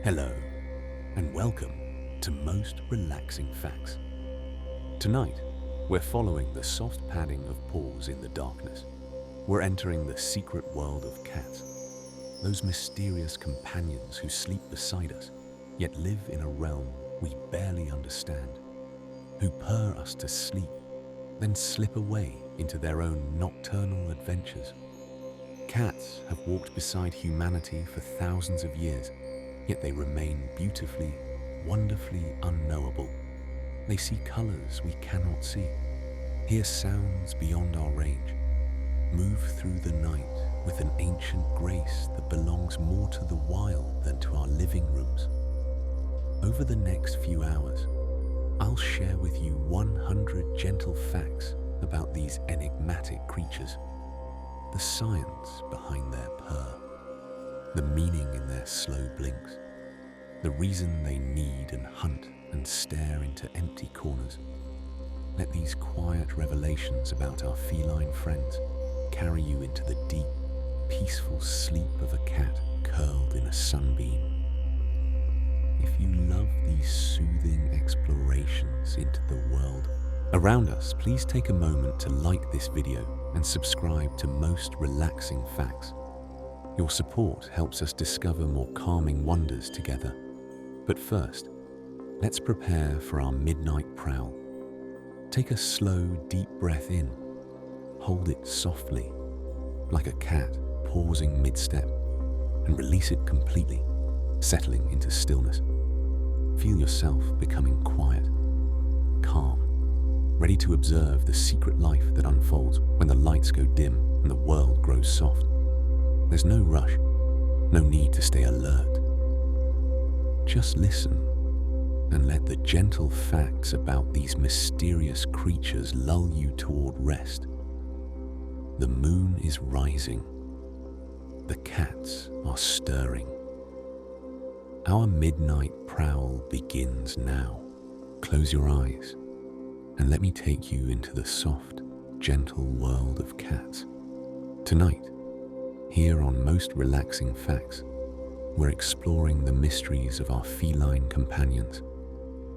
Hello, and welcome to Most Relaxing Facts. Tonight, we're following the soft padding of paws in the darkness. We're entering the secret world of cats, those mysterious companions who sleep beside us, yet live in a realm we barely understand, who purr us to sleep, then slip away into their own nocturnal adventures. Cats have walked beside humanity for thousands of years, yet they remain beautifully, wonderfully unknowable. They see colors we cannot see, hear sounds beyond our range, move through the night with an ancient grace that belongs more to the wild than to our living rooms. Over the next few hours, I'll share with you 100 gentle facts about these enigmatic creatures, the science behind their purr, the meaning in their slow blinks, the reason they need and hunt and stare into empty corners. Let these quiet revelations about our feline friends carry you into the deep, peaceful sleep of a cat curled in a sunbeam. If you love these soothing explorations into the world around us, please take a moment to like this video and subscribe to Most Relaxing Facts. Your support helps us discover more calming wonders together. But first, let's prepare for our midnight prowl. Take a slow, deep breath in. Hold it softly, like a cat pausing mid-step, and release it completely, settling into stillness. Feel yourself becoming quiet, calm, ready to observe the secret life that unfolds when the lights go dim and the world grows soft. There's no rush, no need to stay alert. Just listen and let the gentle facts about these mysterious creatures lull you toward rest. The moon is rising. The cats are stirring. Our midnight prowl begins now. Close your eyes and let me take you into the soft, gentle world of cats. Tonight, here on Most Relaxing Facts, we're exploring the mysteries of our feline companions,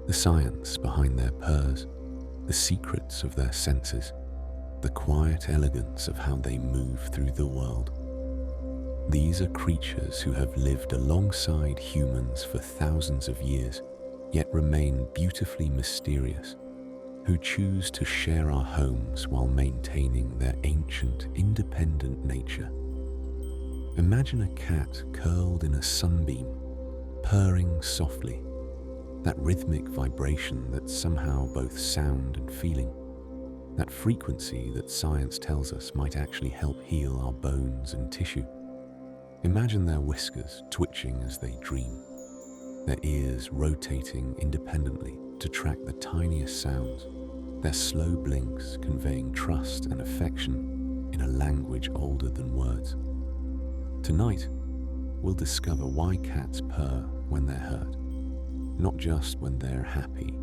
the science behind their purrs, the secrets of their senses, the quiet elegance of how they move through the world. These are creatures who have lived alongside humans for thousands of years, yet remain beautifully mysterious, who choose to share our homes while maintaining their ancient, independent nature. Imagine a cat curled in a sunbeam, purring softly, that rhythmic vibration that's somehow both sound and feeling, that frequency that science tells us might actually help heal our bones and tissue. Imagine their whiskers twitching as they dream, their ears rotating independently to track the tiniest sounds, their slow blinks conveying trust and affection in a language older than words. Tonight, we'll discover why cats purr when they're hurt, not just when they're happy,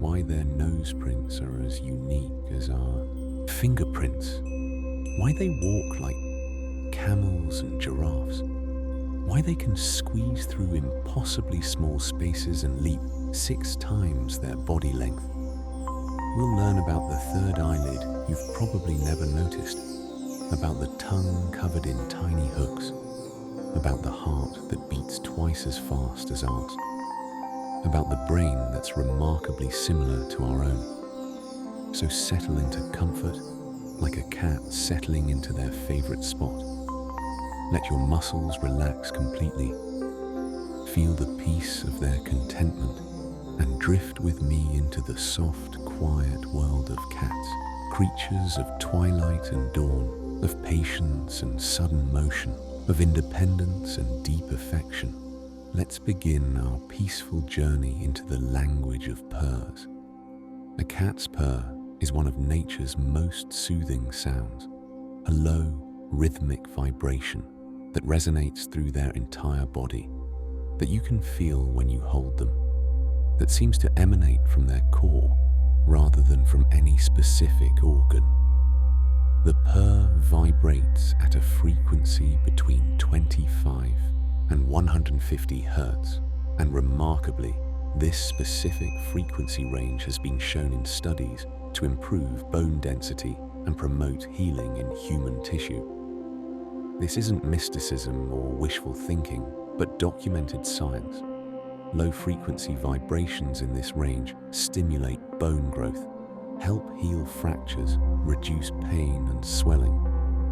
why their nose prints are as unique as our fingerprints, why they walk like camels and giraffes, why they can squeeze through impossibly small spaces and leap 6 times their body length. We'll learn about the third eyelid you've probably never noticed, about the tongue covered in tiny hooks, about the heart that beats twice as fast as ours, about the brain that's remarkably similar to our own. So settle into comfort like a cat settling into their favorite spot. Let your muscles relax completely. Feel the peace of their contentment and drift with me into the soft, quiet world of cats, creatures of twilight and dawn, of patience and sudden motion, of independence and deep affection. Let's begin our peaceful journey into the language of purrs. A cat's purr is one of nature's most soothing sounds, a low, rhythmic vibration that resonates through their entire body, that you can feel when you hold them, that seems to emanate from their core rather than from any specific organ. The purr vibrates at a frequency between 25 and 150 Hz, and remarkably, this specific frequency range has been shown in studies to improve bone density and promote healing in human tissue. This isn't mysticism or wishful thinking, but documented science. Low-frequency vibrations in this range stimulate bone growth, help heal fractures, reduce pain and swelling,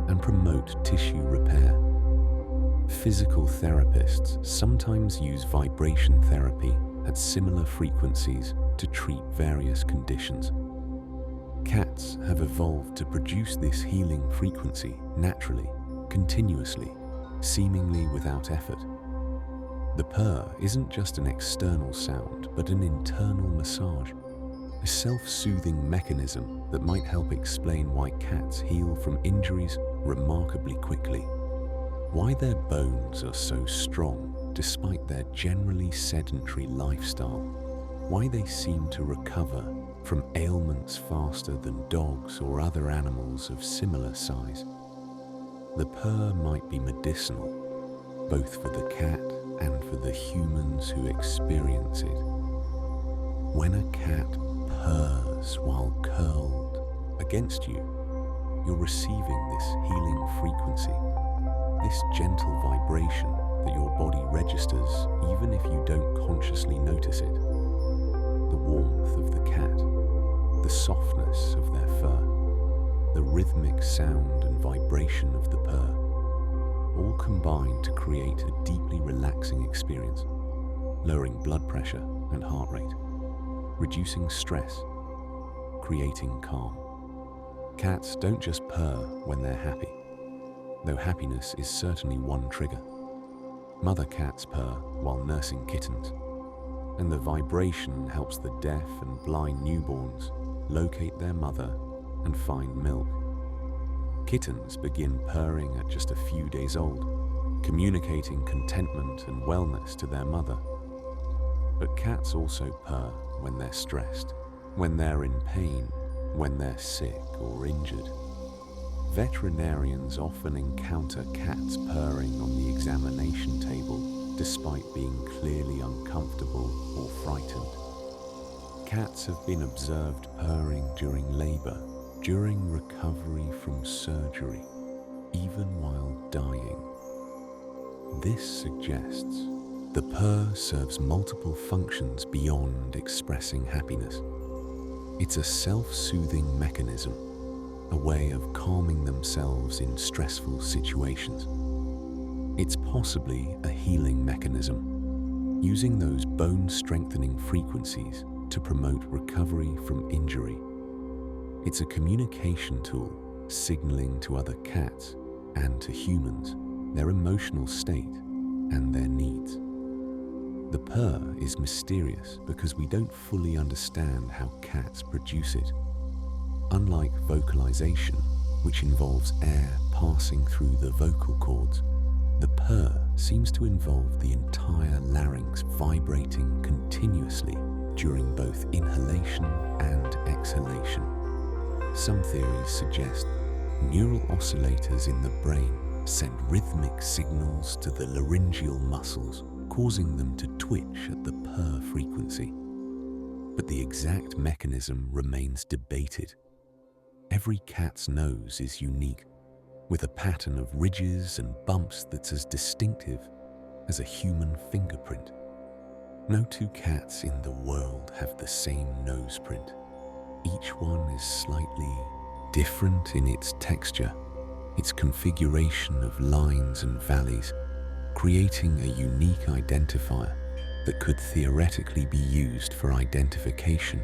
and promote tissue repair. Physical therapists sometimes use vibration therapy at similar frequencies to treat various conditions. Cats have evolved to produce this healing frequency naturally, continuously, seemingly without effort. The purr isn't just an external sound, but an internal massage, a self-soothing mechanism that might help explain why cats heal from injuries remarkably quickly, why their bones are so strong despite their generally sedentary lifestyle, why they seem to recover from ailments faster than dogs or other animals of similar size. The purr might be medicinal, both for the cat and for the humans who experience it. When a cat purrs while curled against you, you're receiving this healing frequency, this gentle vibration that your body registers even if you don't consciously notice it. The warmth of the cat, the softness of their fur, the rhythmic sound and vibration of the purr, all combine to create a deeply relaxing experience, lowering blood pressure and heart rate, reducing stress, creating calm. Cats don't just purr when they're happy, though happiness is certainly one trigger. Mother cats purr while nursing kittens, and the vibration helps the deaf and blind newborns locate their mother and find milk. Kittens begin purring at just a few days old, communicating contentment and wellness to their mother. But cats also purr when they're stressed, when they're in pain, when they're sick or injured. Veterinarians often encounter cats purring on the examination table despite being clearly uncomfortable or frightened. Cats have been observed purring during labor, during recovery from surgery, even while dying. This suggests the purr serves multiple functions beyond expressing happiness. It's a self-soothing mechanism, a way of calming themselves in stressful situations. It's possibly a healing mechanism, using those bone-strengthening frequencies to promote recovery from injury. It's a communication tool, signaling to other cats and to humans their emotional state and their needs. The purr is mysterious because we don't fully understand how cats produce it. Unlike vocalization, which involves air passing through the vocal cords, the purr seems to involve the entire larynx vibrating continuously during both inhalation and exhalation. Some theories suggest neural oscillators in the brain send rhythmic signals to the laryngeal muscles, causing them to twitch at the purr frequency. But the exact mechanism remains debated. Every cat's nose is unique, with a pattern of ridges and bumps that's as distinctive as a human fingerprint. No two cats in the world have the same nose print. Each one is slightly different in its texture, its configuration of lines and valleys, creating a unique identifier that could theoretically be used for identification,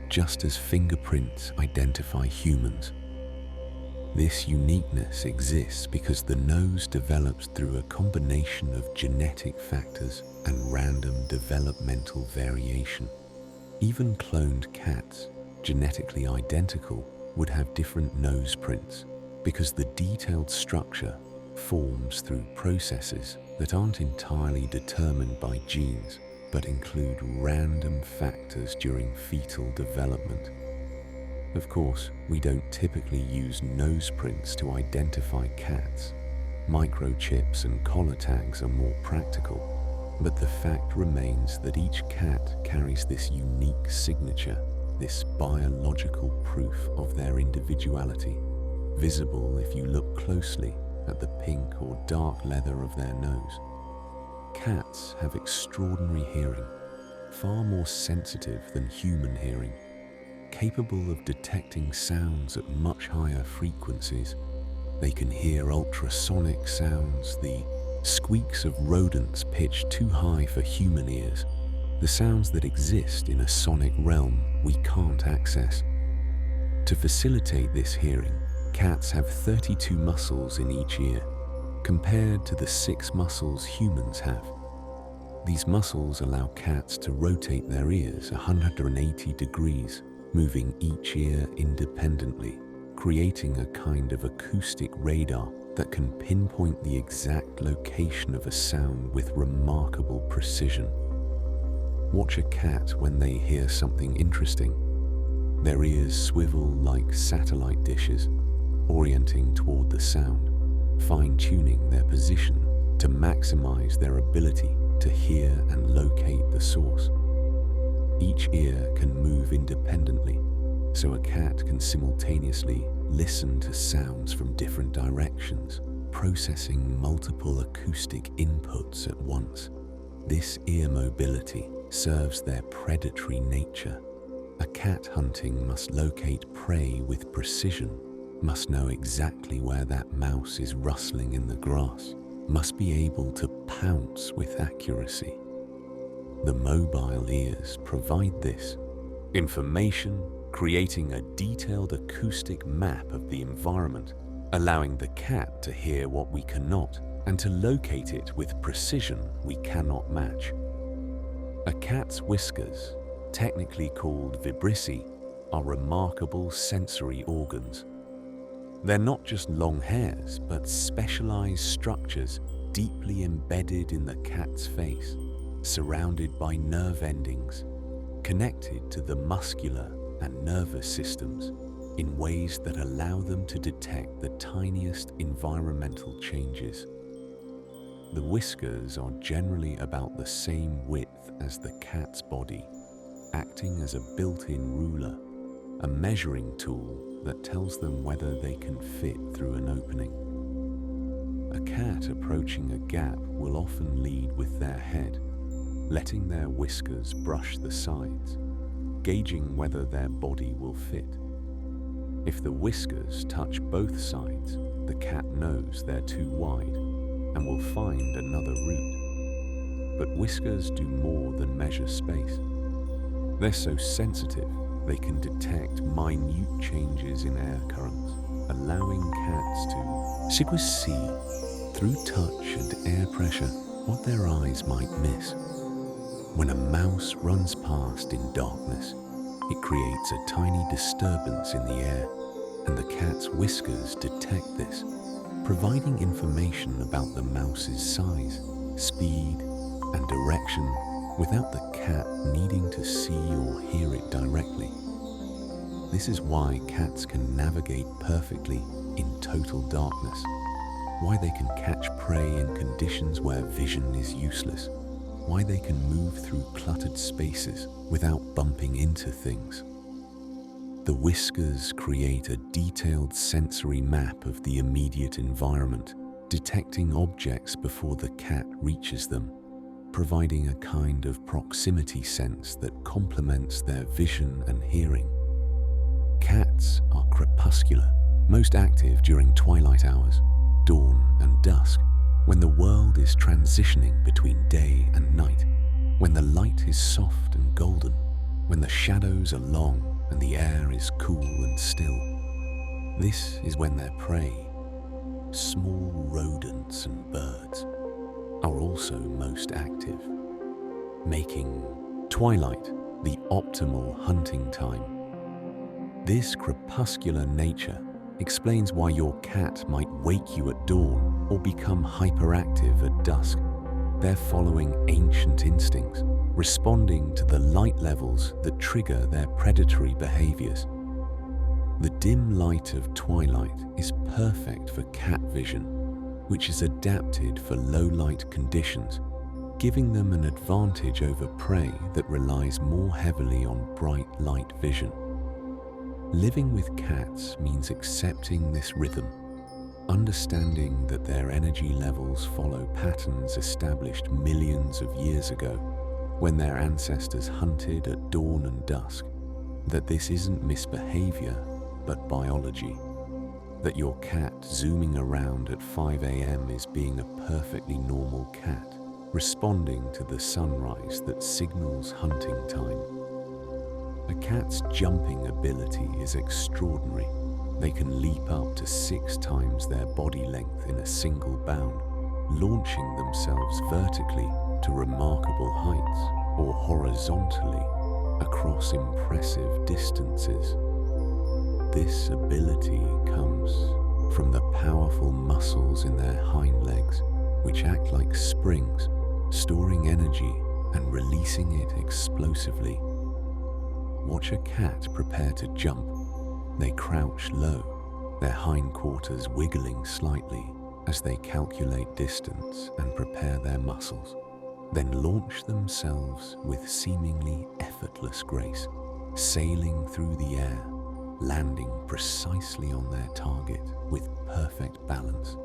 just as fingerprints identify humans. This uniqueness exists because the nose develops through a combination of genetic factors and random developmental variation. Even cloned cats, genetically identical, would have different nose prints because the detailed structure forms through processes that aren't entirely determined by genes, but include random factors during fetal development. Of course, we don't typically use nose prints to identify cats, Microchips and collar tags are more practical, but the fact remains that each cat carries this unique signature, this biological proof of their individuality, visible if you look closely at the pink or dark leather of their nose. Cats have extraordinary hearing, far more sensitive than human hearing, capable of detecting sounds at much higher frequencies. They can hear ultrasonic sounds, the squeaks of rodents pitched too high for human ears, the sounds that exist in a sonic realm we can't access. To facilitate this hearing, cats have 32 muscles in each ear, compared to the 6 muscles humans have. These muscles allow cats to rotate their ears 180 degrees, moving each ear independently, creating a kind of acoustic radar that can pinpoint the exact location of a sound with remarkable precision. Watch a cat when they hear something interesting. Their ears swivel like satellite dishes, orienting toward the sound, fine-tuning their position to maximize their ability to hear and locate the source. Each ear can move independently, so a cat can simultaneously listen to sounds from different directions, processing multiple acoustic inputs at once. This ear mobility serves their predatory nature. A cat hunting must locate prey with precision, must know exactly where that mouse is rustling in the grass, must be able to pounce with accuracy. The mobile ears provide this information, creating a detailed acoustic map of the environment, allowing the cat to hear what we cannot and to locate it with precision we cannot match. A cat's whiskers, technically called vibrissae, are remarkable sensory organs. They're not just long hairs, but specialized structures deeply embedded in the cat's face, surrounded by nerve endings, connected to the muscular and nervous systems in ways that allow them to detect the tiniest environmental changes. The whiskers are generally about the same width as the cat's body, acting as a built-in ruler, a measuring tool that tells them whether they can fit through an opening. A cat approaching a gap will often lead with their head, letting their whiskers brush the sides, gauging whether their body will fit. If the whiskers touch both sides, the cat knows they're too wide and will find another route. But whiskers do more than measure space. They're so sensitive, they can detect minute changes in air currents, allowing cats to see through touch and air pressure what their eyes might miss. When a mouse runs past in darkness, it creates a tiny disturbance in the air, and the cat's whiskers detect this, providing information about the mouse's size, speed, and direction without the cat needing to see or hear it directly. This is why cats can navigate perfectly in total darkness, why they can catch prey in conditions where vision is useless, why they can move through cluttered spaces without bumping into things. The whiskers create a detailed sensory map of the immediate environment, detecting objects before the cat reaches them, providing a kind of proximity sense that complements their vision and hearing. Cats are crepuscular, most active during twilight hours, dawn and dusk, when the world is transitioning between day and night, when the light is soft and golden, when the shadows are long and the air is cool and still. This is when their prey, small rodents and birds, are also most active, making twilight the optimal hunting time. This crepuscular nature explains why your cat might wake you at dawn or become hyperactive at dusk. They're following ancient instincts, responding to the light levels that trigger their predatory behaviors. The dim light of twilight is perfect for cat vision, which is adapted for low-light conditions, giving them an advantage over prey that relies more heavily on bright light vision. Living with cats means accepting this rhythm, understanding that their energy levels follow patterns established millions of years ago when their ancestors hunted at dawn and dusk, that this isn't misbehavior but biology, that your cat zooming around at 5 a.m. is being a perfectly normal cat, responding to the sunrise that signals hunting time. A cat's jumping ability is extraordinary. They can leap up to 6 times their body length in a single bound, launching themselves vertically to remarkable heights or horizontally across impressive distances. This ability comes from the powerful muscles in their hind legs, which act like springs, storing energy and releasing it explosively. Watch a cat prepare to jump. They crouch low, their hindquarters wiggling slightly as they calculate distance and prepare their muscles, then launch themselves with seemingly effortless grace, sailing through the air, landing precisely on their target with perfect balance.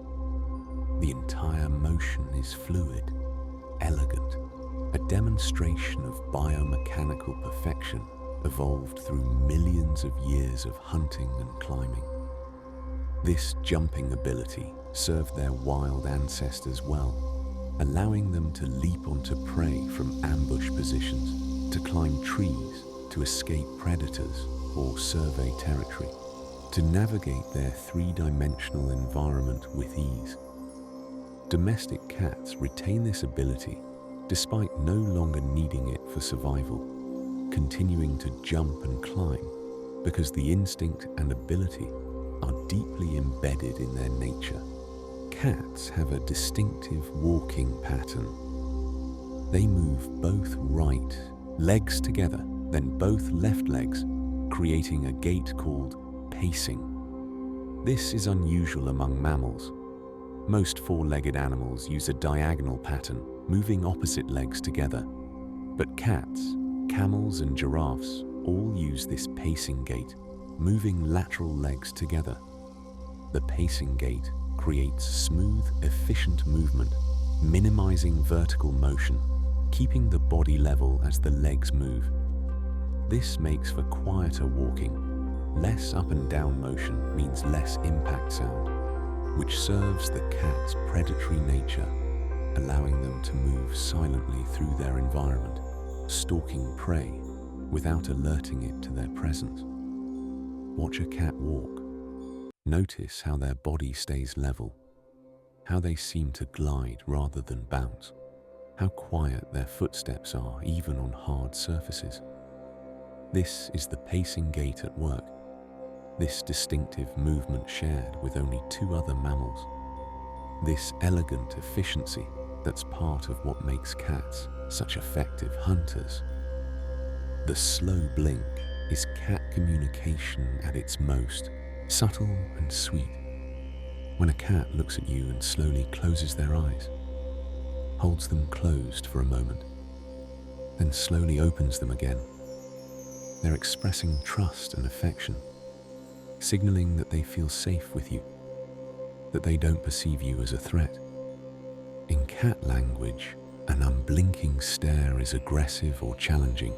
The entire motion is fluid, elegant, a demonstration of biomechanical perfection evolved through millions of years of hunting and climbing. This jumping ability served their wild ancestors well, allowing them to leap onto prey from ambush positions, to climb trees, to escape predators or survey territory, to navigate their 3-dimensional environment with ease. Domestic cats retain this ability despite no longer needing it for survival, continuing to jump and climb because the instinct and ability are deeply embedded in their nature. Cats have a distinctive walking pattern. They move both right legs together, then both left legs, creating a gait called pacing. This is unusual among mammals. Most 4-legged animals use a diagonal pattern, moving opposite legs together. But cats, camels and giraffes all use this pacing gait, moving lateral legs together. The pacing gait creates smooth, efficient movement, minimizing vertical motion, keeping the body level as the legs move. This makes for quieter walking. Less up and down motion means less impact sound, which serves the cat's predatory nature, allowing them to move silently through their environment, stalking prey without alerting it to their presence. Watch a cat walk. Notice how their body stays level, how they seem to glide rather than bounce, how quiet their footsteps are even on hard surfaces. This is the pacing gait at work, this distinctive movement shared with only 2 other mammals. This elegant efficiency that's part of what makes cats such effective hunters. The slow blink is cat communication at its most, subtle and sweet. When a cat looks at you and slowly closes their eyes, holds them closed for a moment, then slowly opens them again, they're expressing trust and affection, signaling that they feel safe with you, that they don't perceive you as a threat. In cat language, an unblinking stare is aggressive or challenging.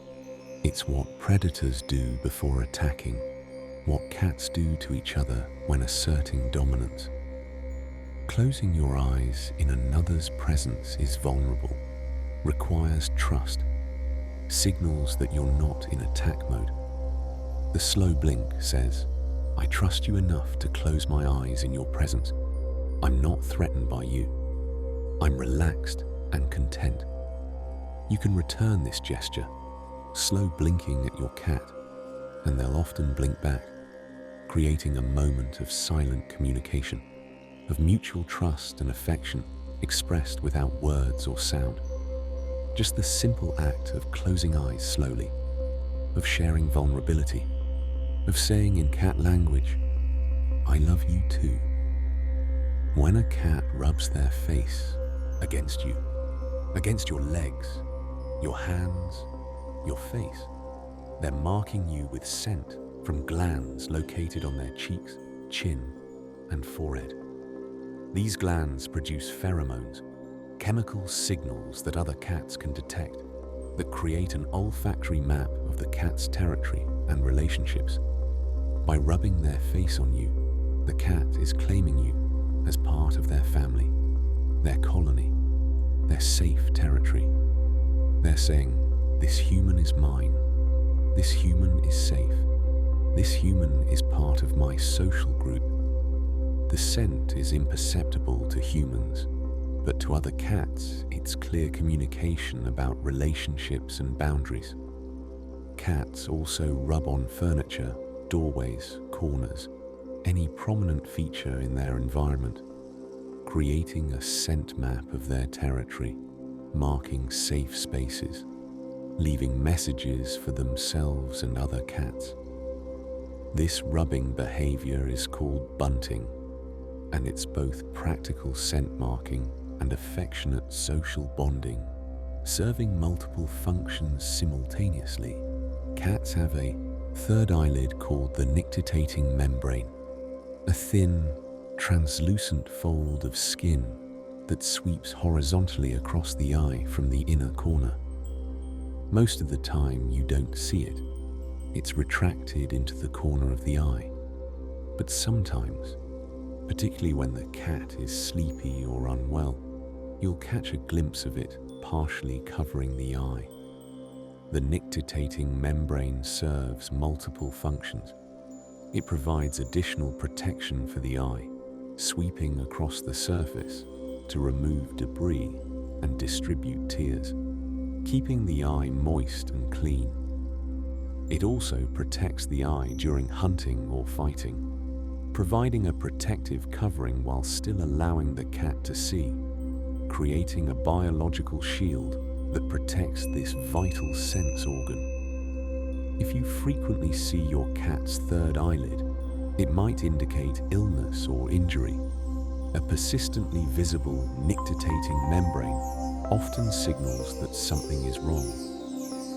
It's what predators do before attacking, what cats do to each other when asserting dominance. Closing your eyes in another's presence is vulnerable, requires trust, signals that you're not in attack mode. The slow blink says, I trust you enough to close my eyes in your presence. I'm not threatened by you. I'm relaxed and content. You can return this gesture, slow blinking at your cat, and they'll often blink back, creating a moment of silent communication, of mutual trust and affection expressed without words or sound. Just the simple act of closing eyes slowly, of sharing vulnerability, of saying in cat language, I love you too. When a cat rubs their face against you, against your legs, your hands, your face, they're marking you with scent from glands located on their cheeks, chin, and forehead. These glands produce pheromones, chemical signals that other cats can detect, that create an olfactory map of the cat's territory and relationships. By rubbing their face on you, the cat is claiming you as part of their family, their colony, their safe territory. They're saying, "This human is mine. This human is safe. This human is part of my social group." The scent is imperceptible to humans, but to other cats, it's clear communication about relationships and boundaries. Cats also rub on furniture, doorways, corners, any prominent feature in their environment, creating a scent map of their territory, marking safe spaces, leaving messages for themselves and other cats. This rubbing behavior is called bunting, and it's both practical scent marking and affectionate social bonding, serving multiple functions simultaneously. Cats have a third eyelid called the nictitating membrane, a thin, translucent fold of skin that sweeps horizontally across the eye from the inner corner. Most of the time you don't see it. It's retracted into the corner of the eye. But sometimes, particularly when the cat is sleepy or unwell, you'll catch a glimpse of it partially covering the eye. The nictitating membrane serves multiple functions. It provides additional protection for the eye, sweeping across the surface to remove debris and distribute tears, keeping the eye moist and clean. It also protects the eye during hunting or fighting, providing a protective covering while still allowing the cat to see, creating a biological shield that protects this vital sense organ. If you frequently see your cat's third eyelid, it might indicate illness or injury. A persistently visible nictitating membrane often signals that something is wrong,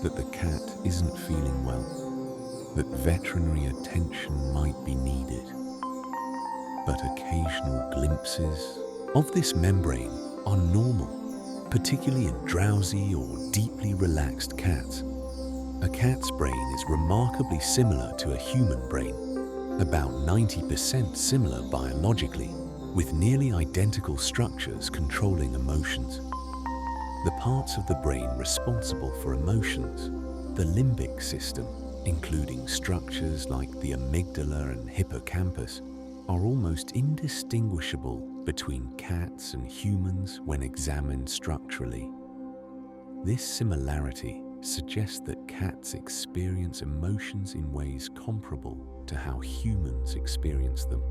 that the cat isn't feeling well, that veterinary attention might be needed. But occasional glimpses of this membrane are normal, particularly in drowsy or deeply relaxed cats. A cat's brain is remarkably similar to a human brain, about 90% similar biologically, with nearly identical structures controlling emotions. The parts of the brain responsible for emotions, the limbic system, including structures like the amygdala and hippocampus, are almost indistinguishable between cats and humans when examined structurally. This similarity suggests that cats experience emotions in ways comparable to how humans experience them.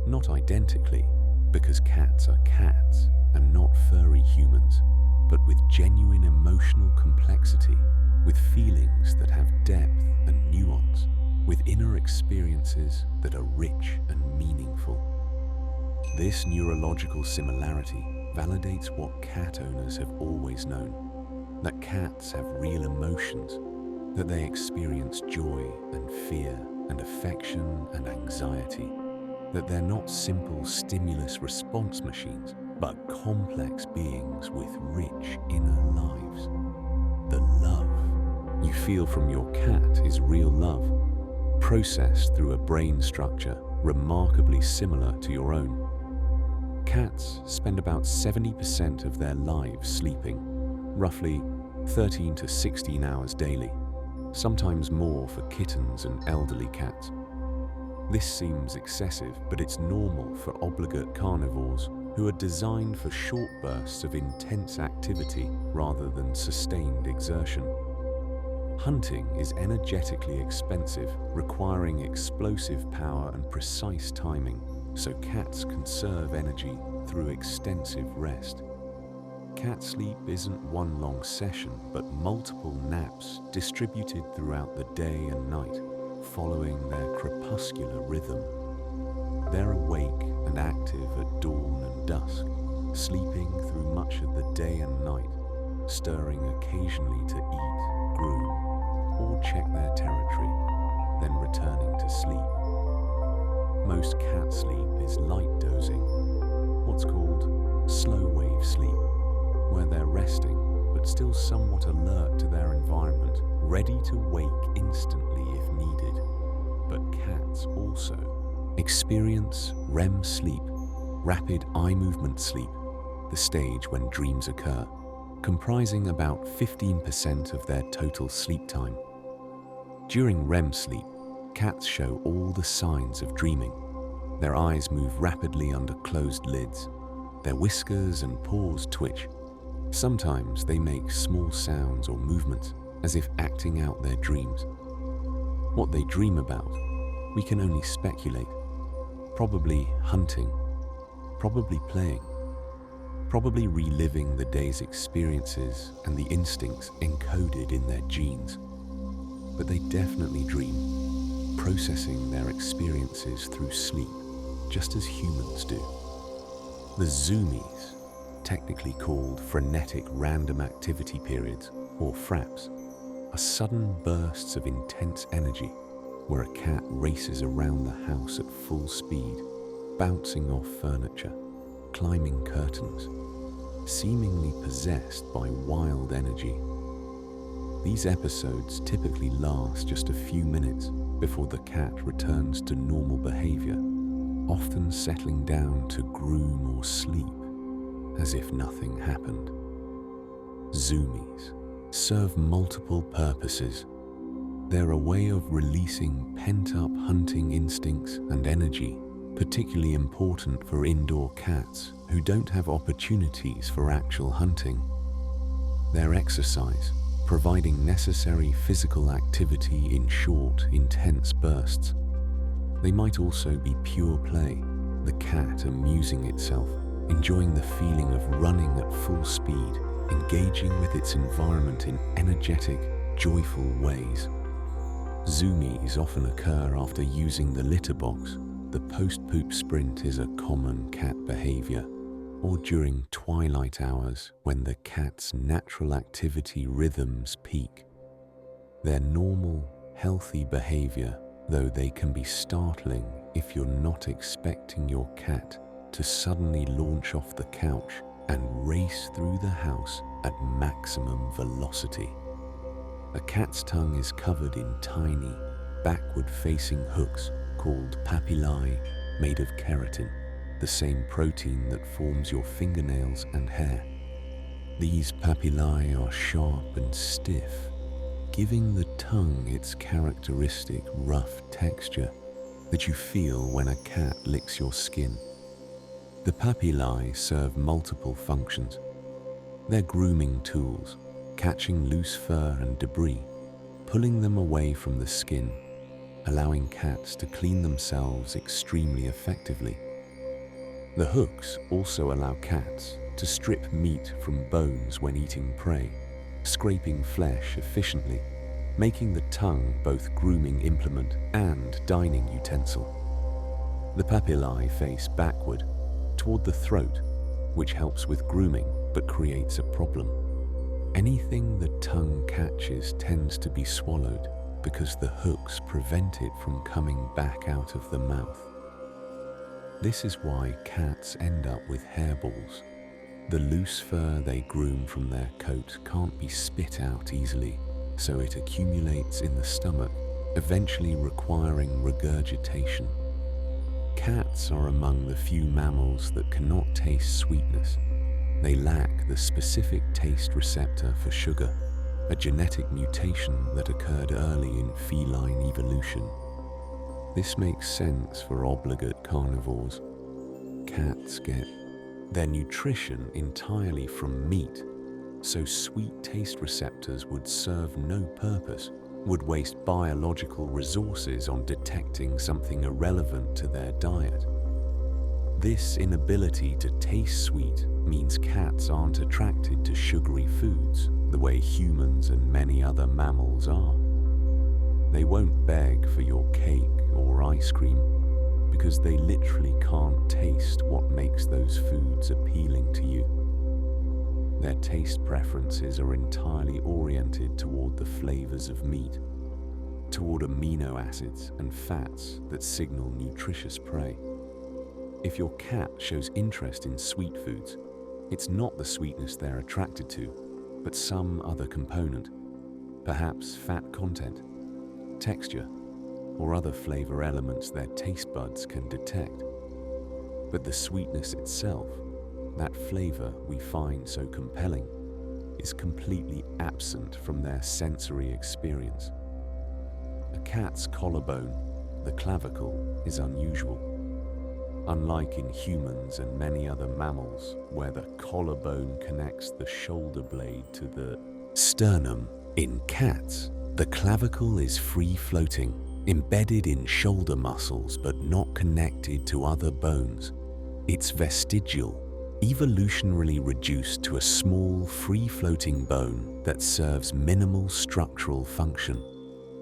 Not identically, because cats are cats and not furry humans, but with genuine emotional complexity, with feelings that have depth and nuance, with inner experiences that are rich and meaningful. This neurological similarity validates what cat owners have always known, that cats have real emotions, that they experience joy and fear and affection and anxiety, that they're not simple stimulus response machines, but complex beings with rich inner lives. The love you feel from your cat is real love, processed through a brain structure remarkably similar to your own. Cats spend about 70% of their lives sleeping, roughly 13 to 16 hours daily, sometimes more for kittens and elderly cats. This seems excessive, but it's normal for obligate carnivores who are designed for short bursts of intense activity rather than sustained exertion. Hunting is energetically expensive, requiring explosive power and precise timing, so cats conserve energy through extensive rest. Cat sleep isn't one long session, but multiple naps distributed throughout the day and night, following their crepuscular rhythm. They're awake and and active at dawn and dusk, sleeping through much of the day and night, stirring occasionally to eat, groom, or check their territory, then returning to sleep. Most cat sleep is light dozing, what's called slow wave sleep, where they're resting but still somewhat alert to their environment, ready to wake instantly if needed. But cats also experience REM sleep, rapid eye movement sleep, the stage when dreams occur, comprising about 15% of their total sleep time. During REM sleep, cats show all the signs of dreaming. Their eyes move rapidly under closed lids. Their whiskers and paws twitch. Sometimes they make small sounds or movements as if acting out their dreams. What they dream about, we can only speculate. Probably hunting, probably playing, probably reliving the day's experiences and the instincts encoded in their genes. But they definitely dream, processing their experiences through sleep, just as humans do. The zoomies, technically called frenetic random activity periods, or FRAPs, are sudden bursts of intense energy where a cat races around the house at full speed, bouncing off furniture, climbing curtains, seemingly possessed by wild energy. These episodes typically last just a few minutes before the cat returns to normal behavior, often settling down to groom or sleep as if nothing happened. Zoomies serve multiple purposes. They're a way of releasing pent-up hunting instincts and energy, particularly important for indoor cats who don't have opportunities for actual hunting. Their exercise, providing necessary physical activity in short, intense bursts. They might also be pure play, the cat amusing itself, enjoying the feeling of running at full speed, engaging with its environment in energetic, joyful ways. Zoomies often occur after using the litter box. The post-poop sprint is a common cat behavior, or during twilight hours when the cat's natural activity rhythms peak. Their normal, healthy behavior, though they can be startling if you're not expecting your cat to suddenly launch off the couch and race through the house at maximum velocity. A cat's tongue is covered in tiny, backward-facing hooks called papillae, made of keratin, the same protein that forms your fingernails and hair. These papillae are sharp and stiff, giving the tongue its characteristic rough texture that you feel when a cat licks your skin. The papillae serve multiple functions. They're grooming tools, catching loose fur and debris, pulling them away from the skin, allowing cats to clean themselves extremely effectively. The hooks also allow cats to strip meat from bones when eating prey, scraping flesh efficiently, making the tongue both grooming implement and dining utensil. The papillae face backward, toward the throat, which helps with grooming but creates a problem. Anything the tongue catches tends to be swallowed because the hooks prevent it from coming back out of the mouth. This is why cats end up with hairballs. The loose fur they groom from their coat can't be spit out easily, so it accumulates in the stomach, eventually requiring regurgitation. Cats are among the few mammals that cannot taste sweetness. They lack the specific taste receptor for sugar, a genetic mutation that occurred early in feline evolution. This makes sense for obligate carnivores. Cats get their nutrition entirely from meat, so sweet taste receptors would serve no purpose, would waste biological resources on detecting something irrelevant to their diet. This inability to taste sweet means cats aren't attracted to sugary foods the way humans and many other mammals are. They won't beg for your cake or ice cream because they literally can't taste what makes those foods appealing to you. Their taste preferences are entirely oriented toward the flavors of meat, toward amino acids and fats that signal nutritious prey. If your cat shows interest in sweet foods, it's not the sweetness they're attracted to, but some other component, perhaps fat content, texture, or other flavor elements their taste buds can detect. But the sweetness itself, that flavor we find so compelling, is completely absent from their sensory experience. A cat's collarbone, the clavicle, is unusual. Unlike in humans and many other mammals, where the collarbone connects the shoulder blade to the sternum, in cats, the clavicle is free-floating, embedded in shoulder muscles but not connected to other bones. It's vestigial, evolutionarily reduced to a small, free-floating bone that serves minimal structural function.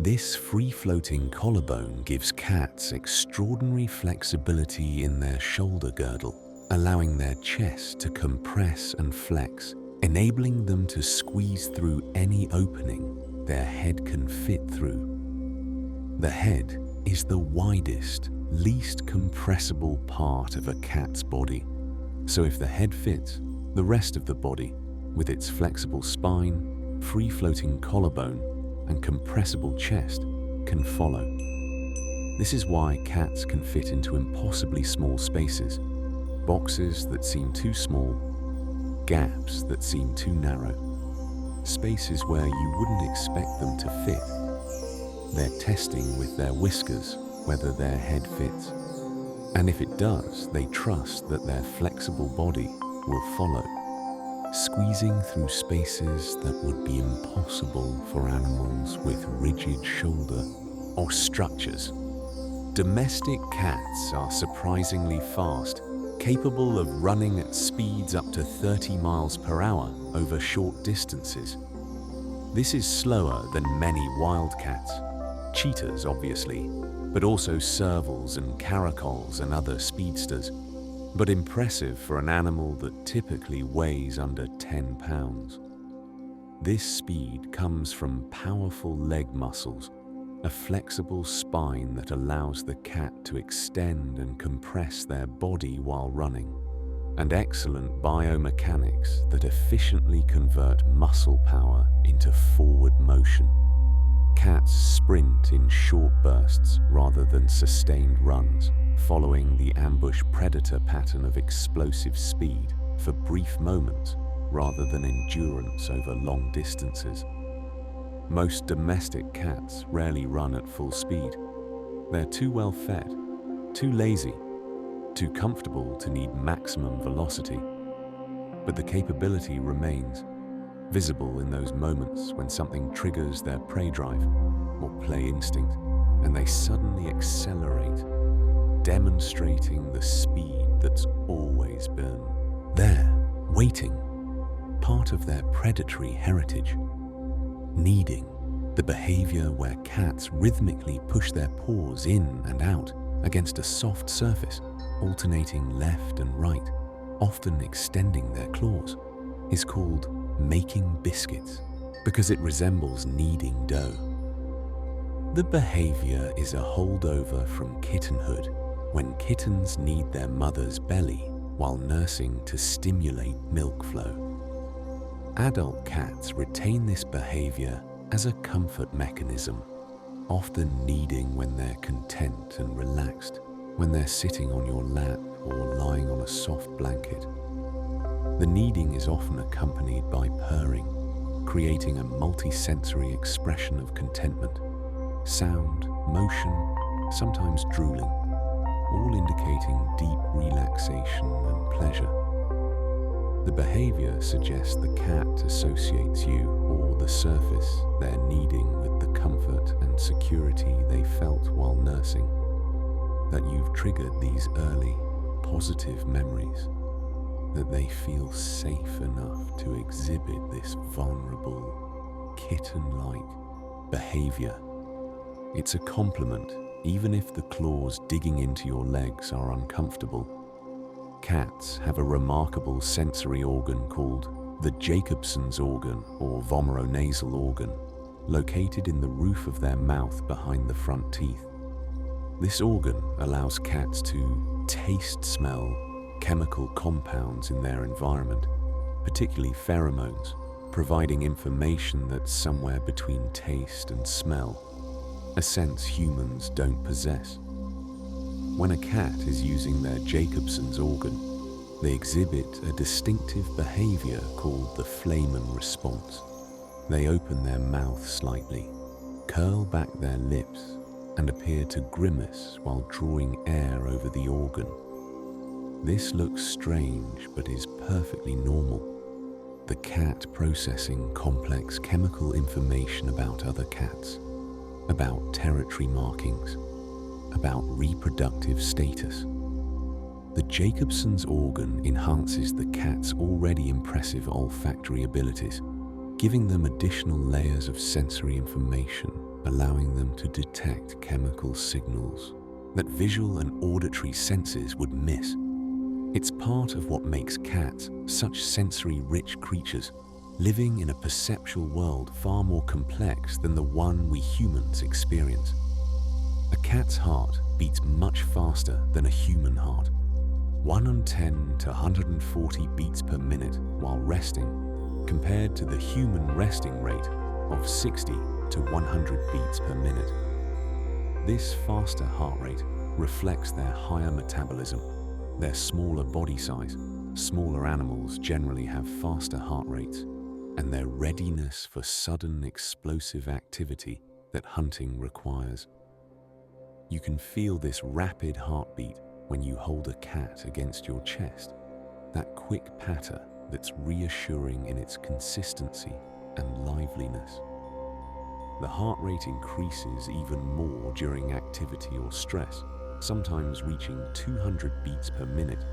This free-floating collarbone gives cats extraordinary flexibility in their shoulder girdle, allowing their chest to compress and flex, enabling them to squeeze through any opening their head can fit through. The head is the widest, least compressible part of a cat's body. So if the head fits, the rest of the body, with its flexible spine, free-floating collarbone, and compressible chest, can follow. This is why cats can fit into impossibly small spaces, boxes that seem too small, gaps that seem too narrow, spaces where you wouldn't expect them to fit. They're testing with their whiskers whether their head fits. And if it does, they trust that their flexible body will follow, squeezing through spaces that would be impossible for animals with rigid shoulder or structures. Domestic cats are surprisingly fast, capable of running at speeds up to 30 miles per hour over short distances. This is slower than many wild cats, cheetahs obviously, but also servals and caracols and other speedsters, but impressive for an animal that typically weighs under 10 pounds. This speed comes from powerful leg muscles, a flexible spine that allows the cat to extend and compress their body while running, and excellent biomechanics that efficiently convert muscle power into forward motion. Cats sprint in short bursts rather than sustained runs, following the ambush predator pattern of explosive speed for brief moments rather than endurance over long distances. Most domestic cats rarely run at full speed. They're too well fed, too lazy, too comfortable to need maximum velocity. But the capability remains, visible in those moments when something triggers their prey drive or play instinct, and they suddenly accelerate, demonstrating the speed that's always been there, waiting, part of their predatory heritage. Kneading, the behavior where cats rhythmically push their paws in and out against a soft surface, alternating left and right, often extending their claws, is called making biscuits because it resembles kneading dough. The behavior is a holdover from kittenhood, when kittens knead their mother's belly while nursing to stimulate milk flow. Adult cats retain this behavior as a comfort mechanism, often kneading when they're content and relaxed, when they're sitting on your lap or lying on a soft blanket. The kneading is often accompanied by purring, creating a multi-sensory expression of contentment. Sound, motion, sometimes drooling, all indicating deep relaxation and pleasure. The behavior suggests the cat associates you or the surface they're kneading with the comfort and security they felt while nursing, that you've triggered these early, positive memories, that they feel safe enough to exhibit this vulnerable, kitten-like behavior. It's a compliment even if the claws digging into your legs are uncomfortable. Cats have a remarkable sensory organ called the Jacobson's organ or vomeronasal organ, located in the roof of their mouth behind the front teeth. This organ allows cats to taste smell chemical compounds in their environment, particularly pheromones, providing information that's somewhere between taste and smell, a sense humans don't possess. When a cat is using their Jacobson's organ, they exhibit a distinctive behavior called the Feline response. They open their mouth slightly, curl back their lips, and appear to grimace while drawing air over the organ. This looks strange but is perfectly normal. The cat processing complex chemical information about other cats, about territory markings, about reproductive status. The Jacobson's organ enhances the cat's already impressive olfactory abilities, giving them additional layers of sensory information, allowing them to detect chemical signals that visual and auditory senses would miss. It's part of what makes cats such sensory-rich creatures, living in a perceptual world far more complex than the one we humans experience. A cat's heart beats much faster than a human heart, 110 to 140 beats per minute while resting, compared to the human resting rate of 60 to 100 beats per minute. This faster heart rate reflects their higher metabolism, their smaller body size. Smaller animals generally have faster heart rates, and their readiness for sudden explosive activity that hunting requires. You can feel this rapid heartbeat when you hold a cat against your chest, that quick patter that's reassuring in its consistency and liveliness. The heart rate increases even more during activity or stress, sometimes reaching 200 beats per minute,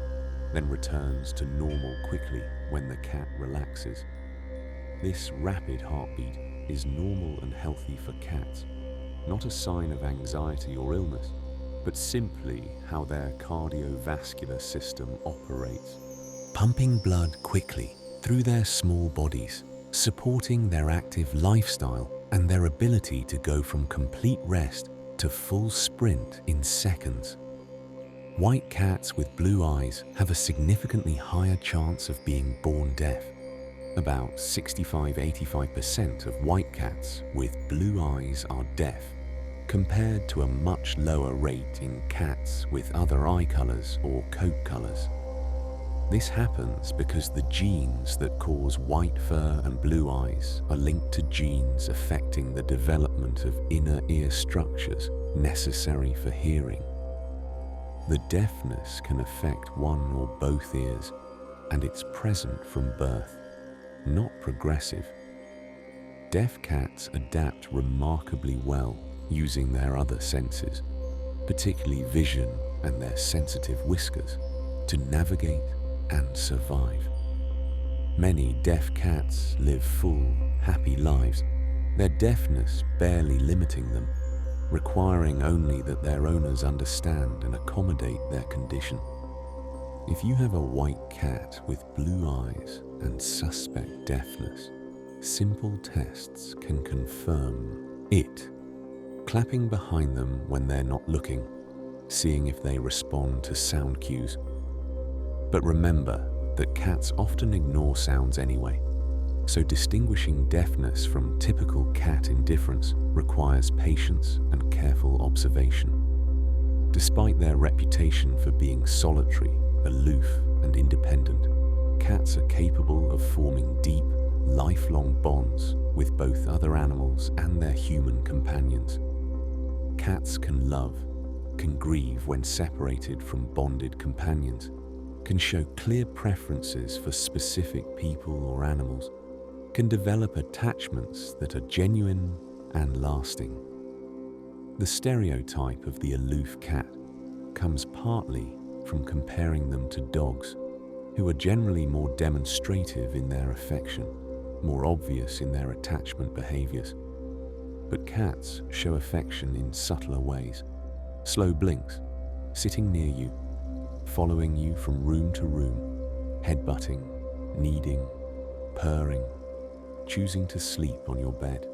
then returns to normal quickly when the cat relaxes. This rapid heartbeat is normal and healthy for cats, not a sign of anxiety or illness, but simply how their cardiovascular system operates, pumping blood quickly through their small bodies, supporting their active lifestyle and their ability to go from complete rest to full sprint in seconds. White cats with blue eyes have a significantly higher chance of being born deaf. About 65–85% of white cats with blue eyes are deaf, compared to a much lower rate in cats with other eye colors or coat colors. This happens because the genes that cause white fur and blue eyes are linked to genes affecting the development of inner ear structures necessary for hearing. The deafness can affect one or both ears, and it's present from birth, not progressive. Deaf cats adapt remarkably well using their other senses, particularly vision and their sensitive whiskers, to navigate and survive. Many deaf cats live full, happy lives, their deafness barely limiting them, requiring only that their owners understand and accommodate their condition. If you have a white cat with blue eyes and suspect deafness, simple tests can confirm it. Clapping behind them when they're not looking, seeing if they respond to sound cues. But remember that cats often ignore sounds anyway, so distinguishing deafness from typical cat indifference requires patience and careful observation. Despite their reputation for being solitary, aloof, and independent, cats are capable of forming deep, lifelong bonds with both other animals and their human companions. Cats can love, can grieve when separated from bonded companions, can show clear preferences for specific people or animals, can develop attachments that are genuine and lasting. The stereotype of the aloof cat comes partly from comparing them to dogs, who are generally more demonstrative in their affection, more obvious in their attachment behaviors. But cats show affection in subtler ways, slow blinks, sitting near you, following you from room to room, headbutting, kneading, purring, choosing to sleep on your bed.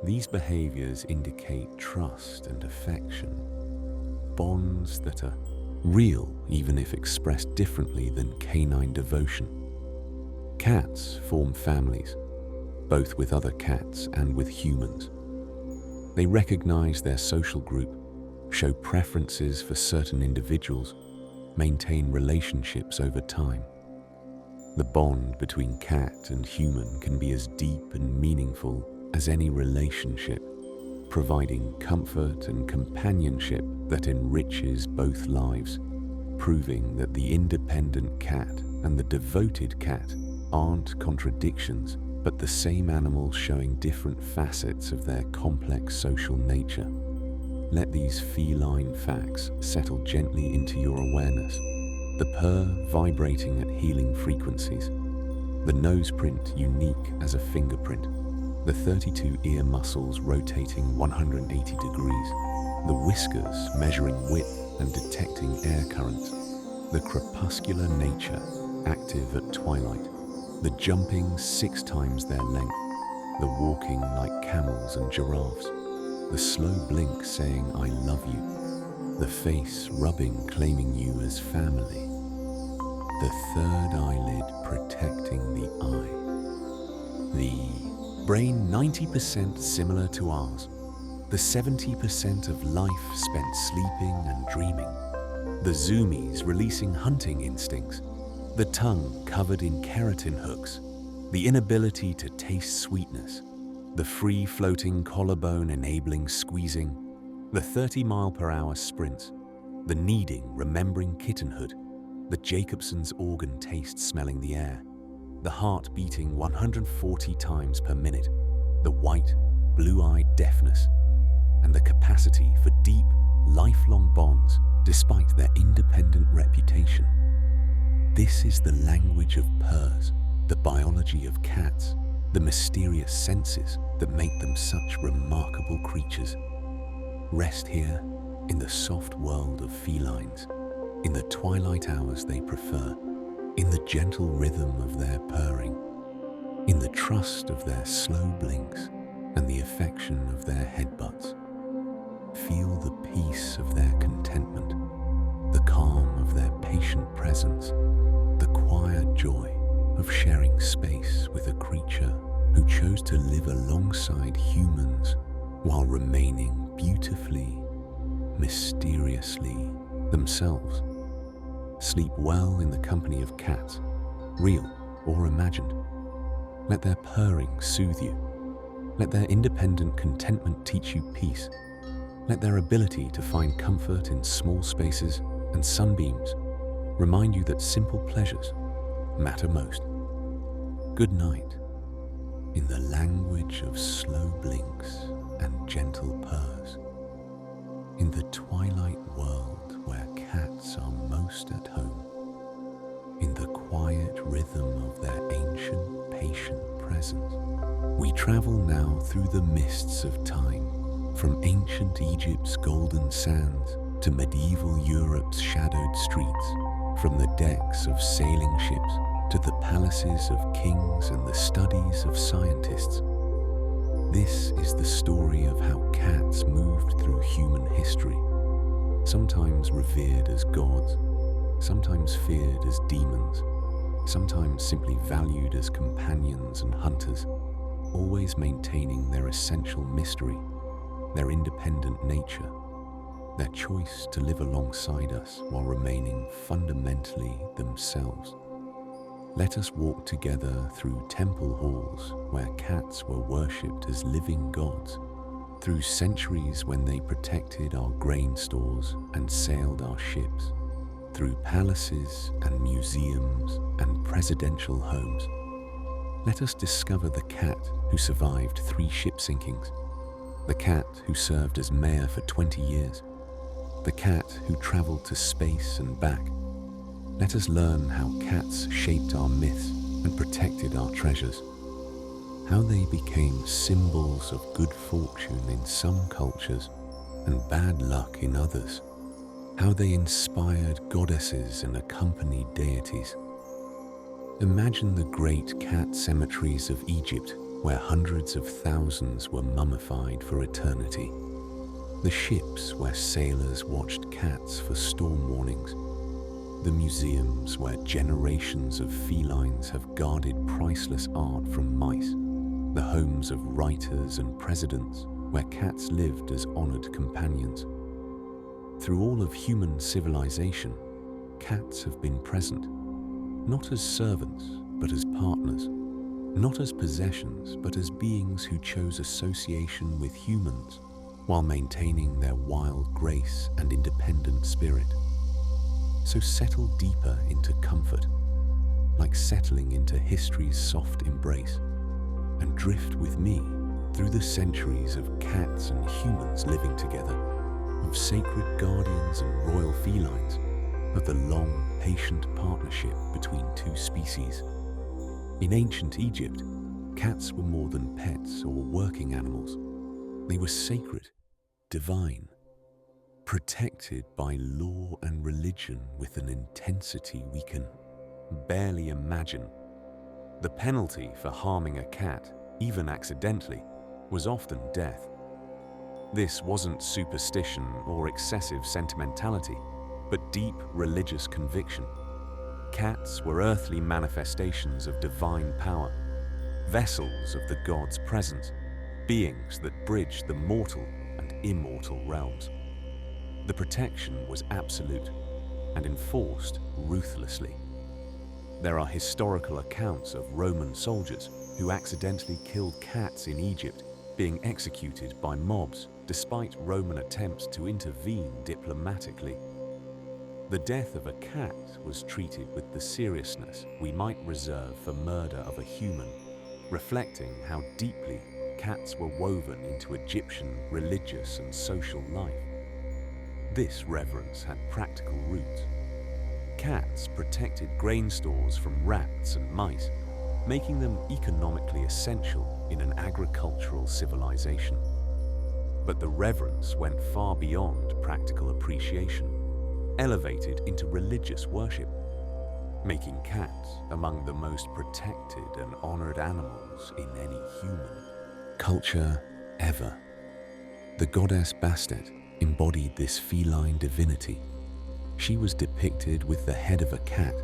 These behaviors indicate trust and affection, bonds that are real even if expressed differently than canine devotion. Cats form families, both with other cats and with humans. They recognize their social group, show preferences for certain individuals, maintain relationships over time. The bond between cat and human can be as deep and meaningful as any relationship, providing comfort and companionship that enriches both lives, proving that the independent cat and the devoted cat aren't contradictions, but the same animals showing different facets of their complex social nature. Let these feline facts settle gently into your awareness. The purr vibrating at healing frequencies, the nose print unique as a fingerprint, the 32 ear muscles rotating 180 degrees, the whiskers measuring width and detecting air currents, the crepuscular nature active at twilight, the jumping 6 times their length, the walking like camels and giraffes, the slow blink saying I love you, the face rubbing claiming you as family, the third eyelid protecting the eye, the brain 90% similar to ours, the 70% of life spent sleeping and dreaming, the zoomies releasing hunting instincts, the tongue covered in keratin hooks, the inability to taste sweetness, the free-floating collarbone enabling squeezing, the 30-mile-per-hour sprints, the kneading remembering kittenhood, the Jacobson's organ taste smelling the air, the heart beating 140 times per minute, the white, blue-eyed deafness, and the capacity for deep, lifelong bonds despite their independent reputation. This is the language of purrs, the biology of cats, the mysterious senses that make them such remarkable creatures. Rest here in the soft world of felines, in the twilight hours they prefer, in the gentle rhythm of their purring, in the trust of their slow blinks and the affection of their headbutts. Feel the peace of their contentment, the calm of their patient presence, the quiet joy of sharing space with a creature who chose to live alongside humans while remaining beautifully, mysteriously themselves. Sleep well in the company of cats, real or imagined. Let their purring soothe you. Let their independent contentment teach you peace. Let their ability to find comfort in small spaces and sunbeams remind you that simple pleasures matter most. Good night, in the language of slow blinks and gentle purrs, in the twilight world where cats are most at home, in the quiet rhythm of their ancient, patient presence. We travel now through the mists of time, from ancient Egypt's golden sands to medieval Europe's shadowed streets, from the decks of sailing ships to the palaces of kings and the studies of scientists. This is the story of how cats moved through human history, sometimes revered as gods, sometimes feared as demons, sometimes simply valued as companions and hunters, always maintaining their essential mystery, their independent nature, their choice to live alongside us while remaining fundamentally themselves. Let us walk together through temple halls where cats were worshipped as living gods, through centuries when they protected our grain stores and sailed our ships, through palaces and museums and presidential homes. Let us discover the cat who survived 3 ship sinkings, the cat who served as mayor for 20 years, the cat who traveled to space and back. Let us learn how cats shaped our myths and protected our treasures, how they became symbols of good fortune in some cultures and bad luck in others, how they inspired goddesses and accompanied deities. Imagine the great cat cemeteries of Egypt, where hundreds of thousands were mummified for eternity. The ships where sailors watched cats for storm warnings. The museums where generations of felines have guarded priceless art from mice. The homes of writers and presidents where cats lived as honored companions. Through all of human civilization, cats have been present, not as servants, but as partners, not as possessions, but as beings who chose association with humans while maintaining their wild grace and independent spirit. So settle deeper into comfort, like settling into history's soft embrace, and drift with me through the centuries of cats and humans living together, of sacred guardians and royal felines, of the long, patient partnership between two species. In ancient Egypt, cats were more than pets or working animals. They were sacred, divine, protected by law and religion with an intensity we can barely imagine. The penalty for harming a cat, even accidentally, was often death. This wasn't superstition or excessive sentimentality, but deep religious conviction. Cats were earthly manifestations of divine power, vessels of the god's presence, beings that bridged the mortal and immortal realms. The protection was absolute and enforced ruthlessly. There are historical accounts of Roman soldiers who accidentally killed cats in Egypt, being executed by mobs despite Roman attempts to intervene diplomatically. The death of a cat was treated with the seriousness we might reserve for murder of a human, reflecting how deeply cats were woven into Egyptian religious and social life. This reverence had practical roots. Cats protected grain stores from rats and mice, making them economically essential in an agricultural civilization. But the reverence went far beyond practical appreciation, elevated into religious worship, making cats among the most protected and honored animals in any human culture ever. The goddess Bastet embodied this feline divinity. She was depicted with the head of a cat,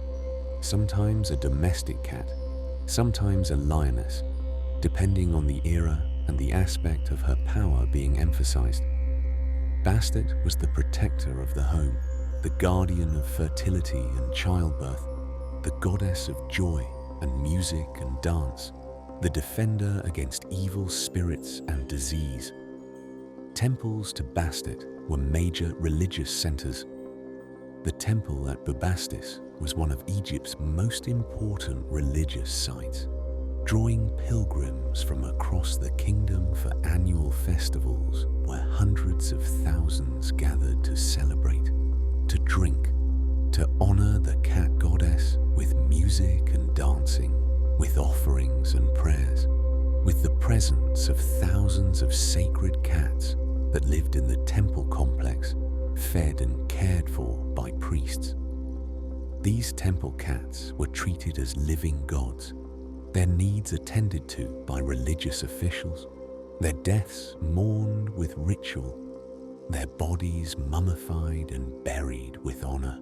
sometimes a domestic cat, sometimes a lioness, depending on the era and the aspect of her power being emphasized. Bastet was the protector of the home, the guardian of fertility and childbirth, the goddess of joy and music and dance, the defender against evil spirits and disease. Temples to Bastet were major religious centers. The temple at Bubastis was one of Egypt's most important religious sites, drawing pilgrims from across the kingdom for annual festivals where hundreds of thousands gathered to celebrate, to drink, to honor the cat goddess with music and dancing, with offerings and prayers, with the presence of thousands of sacred cats that lived in the temple complex, fed and cared for by priests. These temple cats were treated as living gods, their needs attended to by religious officials, their deaths mourned with ritual, their bodies mummified and buried with honor.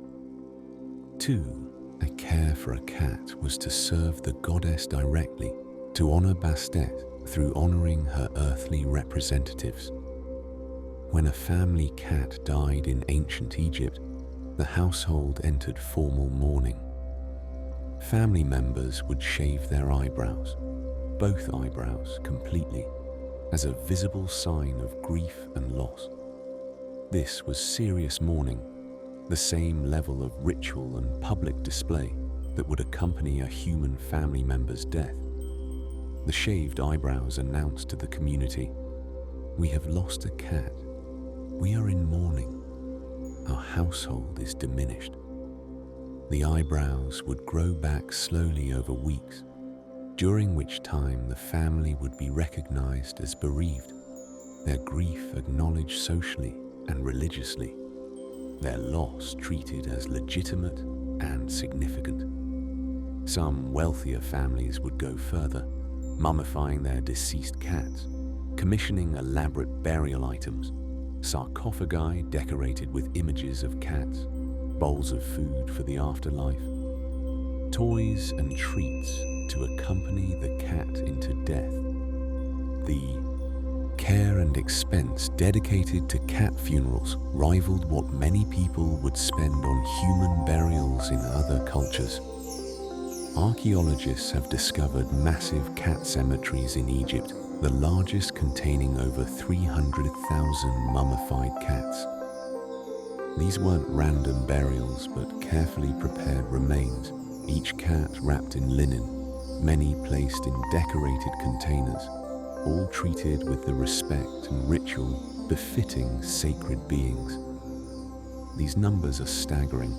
2. A care for a cat was to serve the goddess directly, to honor Bastet through honoring her earthly representatives. When a family cat died in ancient Egypt, the household entered formal mourning. Family members would shave their eyebrows, both eyebrows completely, as a visible sign of grief and loss. This was serious mourning, the same level of ritual and public display that would accompany a human family member's death. The shaved eyebrows announced to the community, "We have lost a cat. We are in mourning. Our household is diminished." The eyebrows would grow back slowly over weeks, during which time the family would be recognized as bereaved, their grief acknowledged socially and religiously, their loss treated as legitimate and significant. Some wealthier families would go further, mummifying their deceased cats, commissioning elaborate burial items, sarcophagi decorated with images of cats, bowls of food for the afterlife, toys and treats to accompany the cat into death. The care and expense dedicated to cat funerals rivaled what many people would spend on human burials in other cultures. Archaeologists have discovered massive cat cemeteries in Egypt, the largest containing over 300,000 mummified cats. These weren't random burials, but carefully prepared remains, each cat wrapped in linen, many placed in decorated containers, all treated with the respect and ritual befitting sacred beings. These numbers are staggering.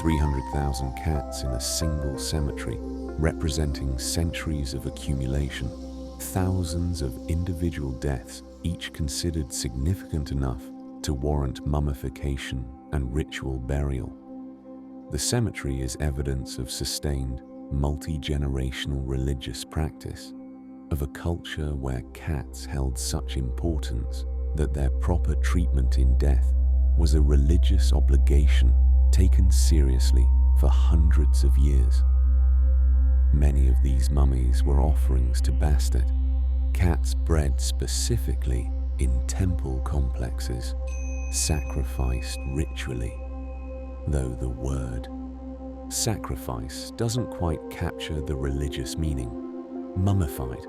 300,000 cats in a single cemetery, representing centuries of accumulation, thousands of individual deaths, each considered significant enough to warrant mummification and ritual burial. The cemetery is evidence of sustained, multi-generational religious practice, of a culture where cats held such importance that their proper treatment in death was a religious obligation taken seriously for hundreds of years. Many of these mummies were offerings to Bastet, cats bred specifically in temple complexes, sacrificed ritually, though the word sacrifice doesn't quite capture the religious meaning. Mummified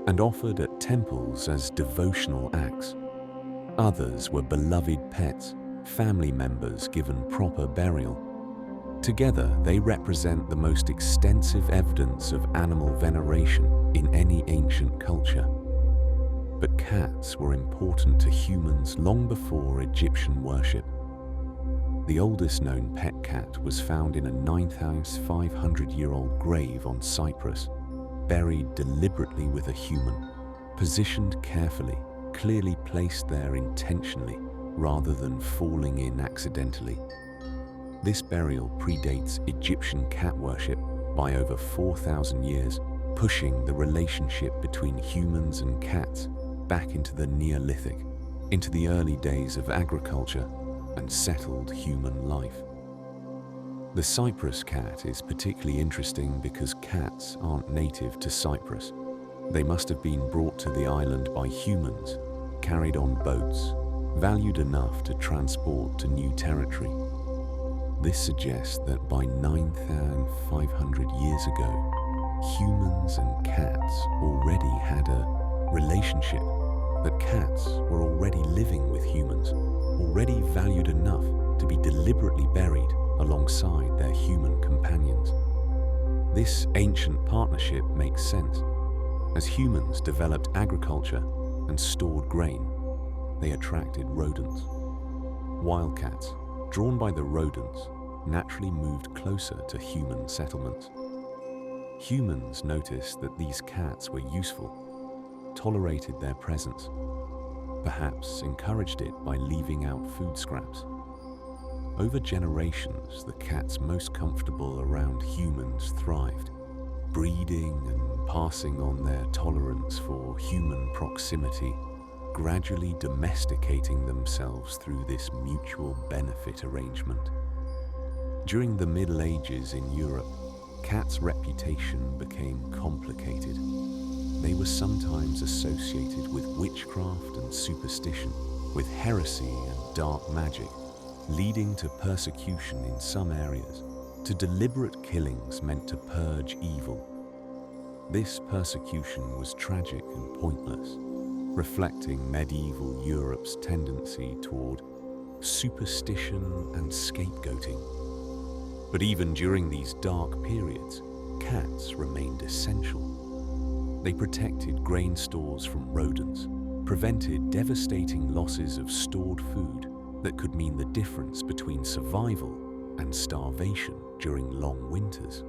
and offered at temples as devotional acts. Others were beloved pets, family members given proper burial. Together, they represent the most extensive evidence of animal veneration in any ancient culture. But cats were important to humans long before Egyptian worship. The oldest known pet cat was found in a 9,500-year-old grave on Cyprus, buried deliberately with a human, positioned carefully, clearly placed there intentionally, rather than falling in accidentally. This burial predates Egyptian cat worship by over 4,000 years, pushing the relationship between humans and cats back into the Neolithic, into the early days of agriculture and settled human life. The Cyprus cat is particularly interesting because cats aren't native to Cyprus. They must have been brought to the island by humans, carried on boats, valued enough to transport to new territory. This suggests that by 9,500 years ago, humans and cats already had a relationship, that cats were already living with humans, already valued enough to be deliberately buried alongside their human companions. This ancient partnership makes sense. As humans developed agriculture and stored grain, they attracted rodents. Wildcats, drawn by the rodents, naturally moved closer to human settlements. Humans noticed that these cats were useful, tolerated their presence, perhaps encouraged it by leaving out food scraps. Over generations, the cats most comfortable around humans thrived, breeding and passing on their tolerance for human proximity, gradually domesticating themselves through this mutual benefit arrangement. During the Middle Ages in Europe, cats' reputation became complicated. They were sometimes associated with witchcraft and superstition, with heresy and dark magic, leading to persecution in some areas, to deliberate killings meant to purge evil. This persecution was tragic and pointless, reflecting medieval Europe's tendency toward superstition and scapegoating. But even during these dark periods, cats remained essential. They protected grain stores from rodents, prevented devastating losses of stored food that could mean the difference between survival and starvation during long winters.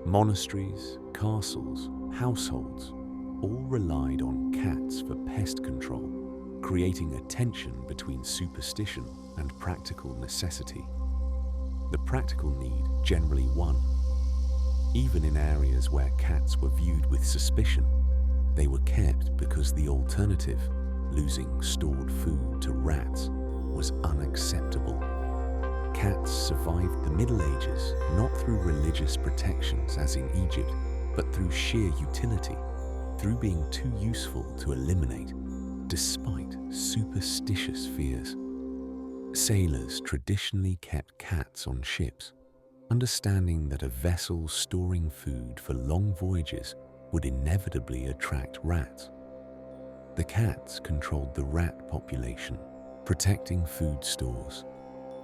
Monasteries, castles, households all relied on cats for pest control, creating a tension between superstition and practical necessity. The practical need generally won. Even in areas where cats were viewed with suspicion, they were kept because the alternative, losing stored food to rats, was unacceptable. Cats survived the Middle Ages not through religious protections as in Egypt, but through sheer utility, through being too useful to eliminate, despite superstitious fears. Sailors traditionally kept cats on ships, understanding that a vessel storing food for long voyages would inevitably attract rats. The cats controlled the rat population, protecting food stores,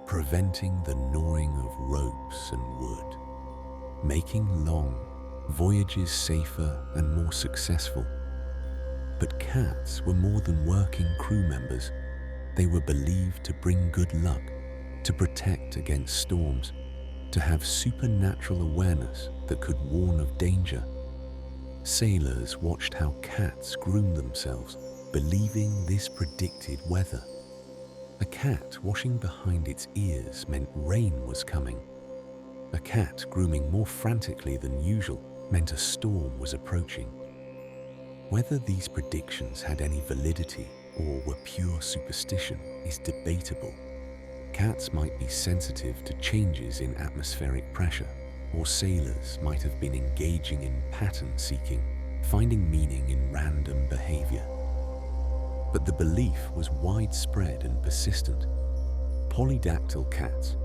preventing the gnawing of ropes and wood, making long voyages safer and more successful. But cats were more than working crew members. They were believed to bring good luck, to protect against storms, to have supernatural awareness that could warn of danger. Sailors watched how cats groomed themselves, believing this predicted weather. A cat washing behind its ears meant rain was coming. A cat grooming more frantically than usual meant a storm was approaching. Whether these predictions had any validity or were pure superstition is debatable. Cats might be sensitive to changes in atmospheric pressure, or sailors might have been engaging in pattern seeking, finding meaning in random behavior. But the belief was widespread and persistent. Polydactyl cats,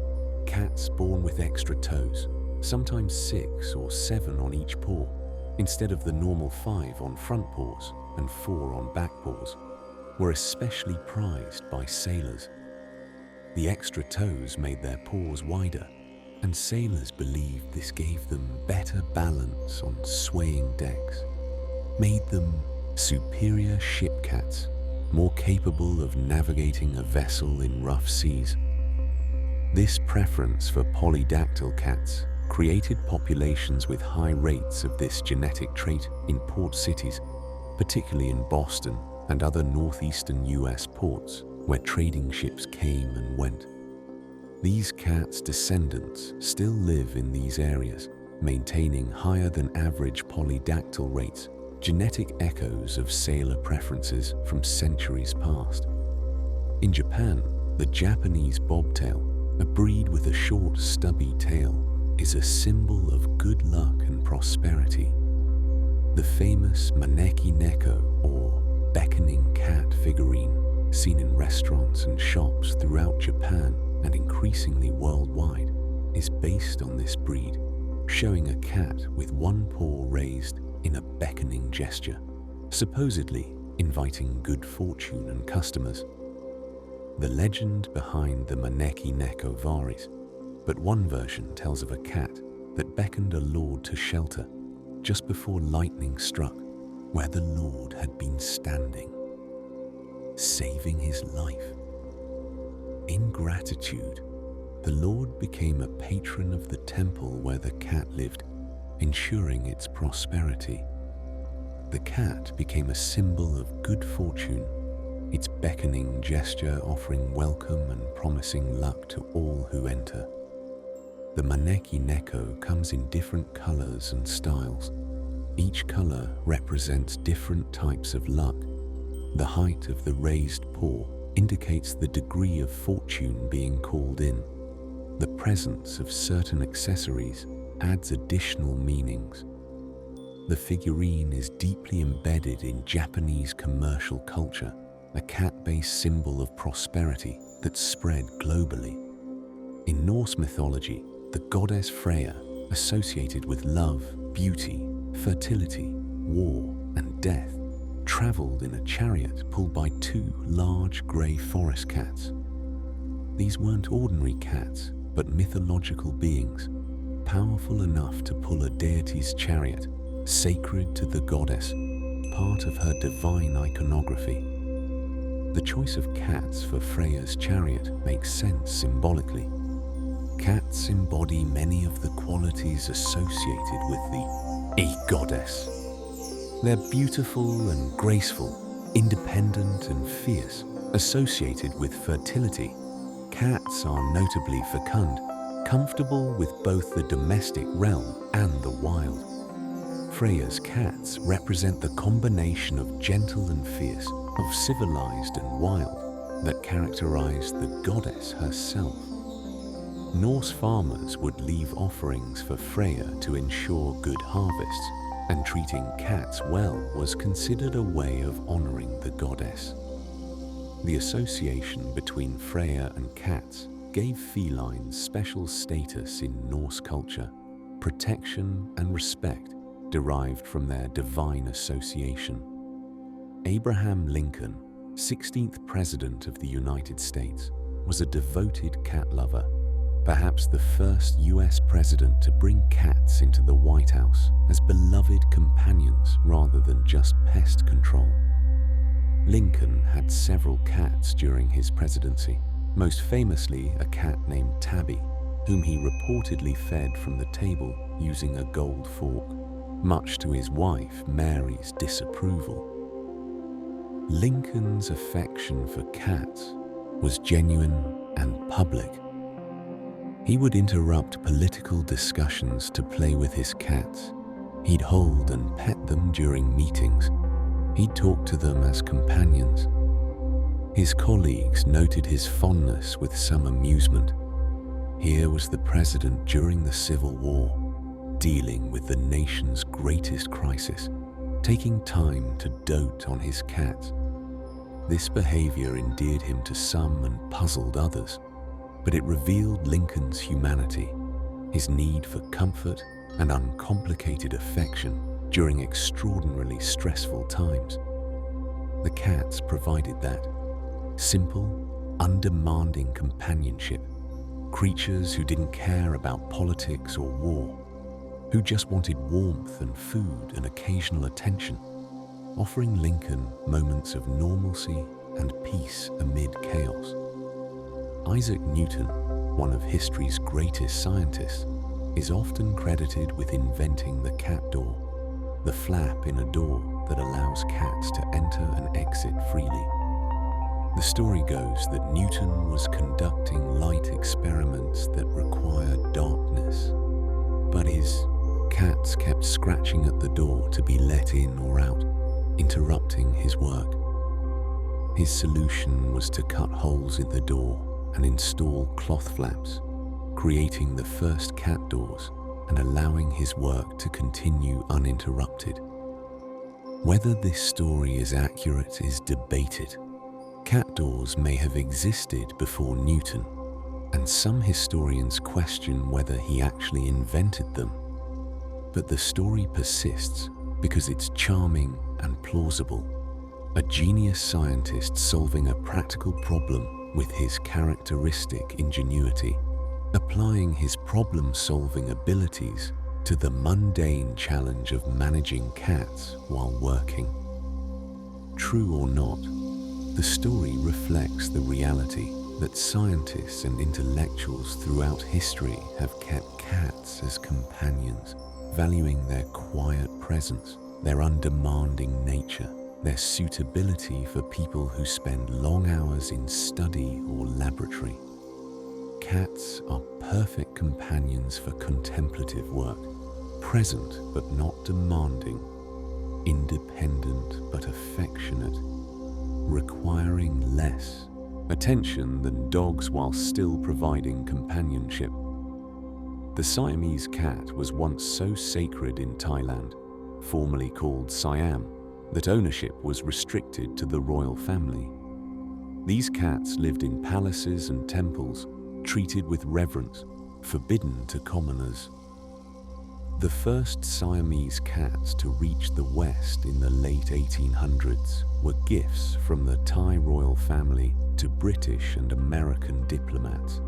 cats born with extra toes, sometimes 6 or 7 on each paw, instead of the normal 5 on front paws and 4 on back paws, were especially prized by sailors. The extra toes made their paws wider, and sailors believed this gave them better balance on swaying decks, made them superior ship cats, more capable of navigating a vessel in rough seas. This preference for polydactyl cats created populations with high rates of this genetic trait in port cities, particularly in Boston and other northeastern US ports where trading ships came and went. These cats' descendants still live in these areas, maintaining higher than average polydactyl rates, genetic echoes of sailor preferences from centuries past. In Japan, the Japanese bobtail, a breed with a short, stubby tail, is a symbol of good luck and prosperity. The famous maneki neko, or beckoning cat figurine, seen in restaurants and shops throughout Japan and increasingly worldwide, is based on this breed, showing a cat with one paw raised in a beckoning gesture, supposedly inviting good fortune and customers. The legend behind the maneki neko varies, but one version tells of a cat that beckoned a lord to shelter just before lightning struck where the lord had been standing, saving his life. In gratitude, the lord became a patron of the temple where the cat lived, ensuring its prosperity. The cat became a symbol of good fortune, its beckoning gesture offering welcome and promising luck to all who enter. The maneki neko comes in different colors and styles. Each color represents different types of luck. The height of the raised paw indicates the degree of fortune being called in. The presence of certain accessories adds additional meanings. The figurine is deeply embedded in Japanese commercial culture, a cat-based symbol of prosperity that spread globally. In Norse mythology, the goddess Freya, associated with love, beauty, fertility, war, and death, traveled in a chariot pulled by 2 large grey forest cats. These weren't ordinary cats, but mythological beings, powerful enough to pull a deity's chariot, sacred to the goddess, part of her divine iconography. The choice of cats for Freya's chariot makes sense symbolically. Cats embody many of the qualities associated with a goddess. They're beautiful and graceful, Independent and fierce, associated with fertility, cats are notably fecund, comfortable with both the domestic realm and the wild. Freya's cats represent the combination of gentle and fierce, of civilized and wild, that characterize the goddess herself. Norse farmers would leave offerings for Freya to ensure good harvests, and treating cats well was considered a way of honoring the goddess. The association between Freya and cats gave felines special status in Norse culture, protection and respect derived from their divine association. Abraham Lincoln, 16th President of the United States, was a devoted cat lover, perhaps the first US president to bring cats into the White House as beloved companions rather than just pest control. Lincoln had several cats during his presidency, most famously a cat named Tabby, whom he reportedly fed from the table using a gold fork, much to his wife Mary's disapproval. Lincoln's affection for cats was genuine and public. He would interrupt political discussions to play with his cats. He'd hold and pet them during meetings. He'd talk to them as companions. His colleagues noted his fondness with some amusement. Here was the president during the Civil War, dealing with the nation's greatest crisis, taking time to dote on his cats. This behavior endeared him to some and puzzled others, but it revealed Lincoln's humanity, his need for comfort and uncomplicated affection during extraordinarily stressful times. The cats provided that simple, undemanding companionship, creatures who didn't care about politics or war, who just wanted warmth and food and occasional attention, offering Lincoln moments of normalcy and peace amid chaos. Isaac Newton, one of history's greatest scientists, is often credited with inventing the cat door, the flap in a door that allows cats to enter and exit freely. The story goes that Newton was conducting light experiments that required darkness, but his cats kept scratching at the door to be let in or out, interrupting his work. His solution was to cut holes in the door and install cloth flaps, creating the first cat doors and allowing his work to continue uninterrupted. Whether this story is accurate is debated. Cat doors may have existed before Newton, and some historians question whether he actually invented them. But the story persists because it's charming and plausible. A genius scientist solving a practical problem with his characteristic ingenuity, applying his problem-solving abilities to the mundane challenge of managing cats while working. True or not, the story reflects the reality that scientists and intellectuals throughout history have kept cats as companions, valuing their quiet presence, their undemanding nature, their suitability for people who spend long hours in study or laboratory. Cats are perfect companions for contemplative work, present but not demanding, independent but affectionate, requiring less attention than dogs while still providing companionship. The Siamese cat was once so sacred in Thailand, formerly called Siam, that ownership was restricted to the royal family. These cats lived in palaces and temples, treated with reverence, forbidden to commoners. The first Siamese cats to reach the West in the late 1800s were gifts from the Thai royal family to British and American diplomats,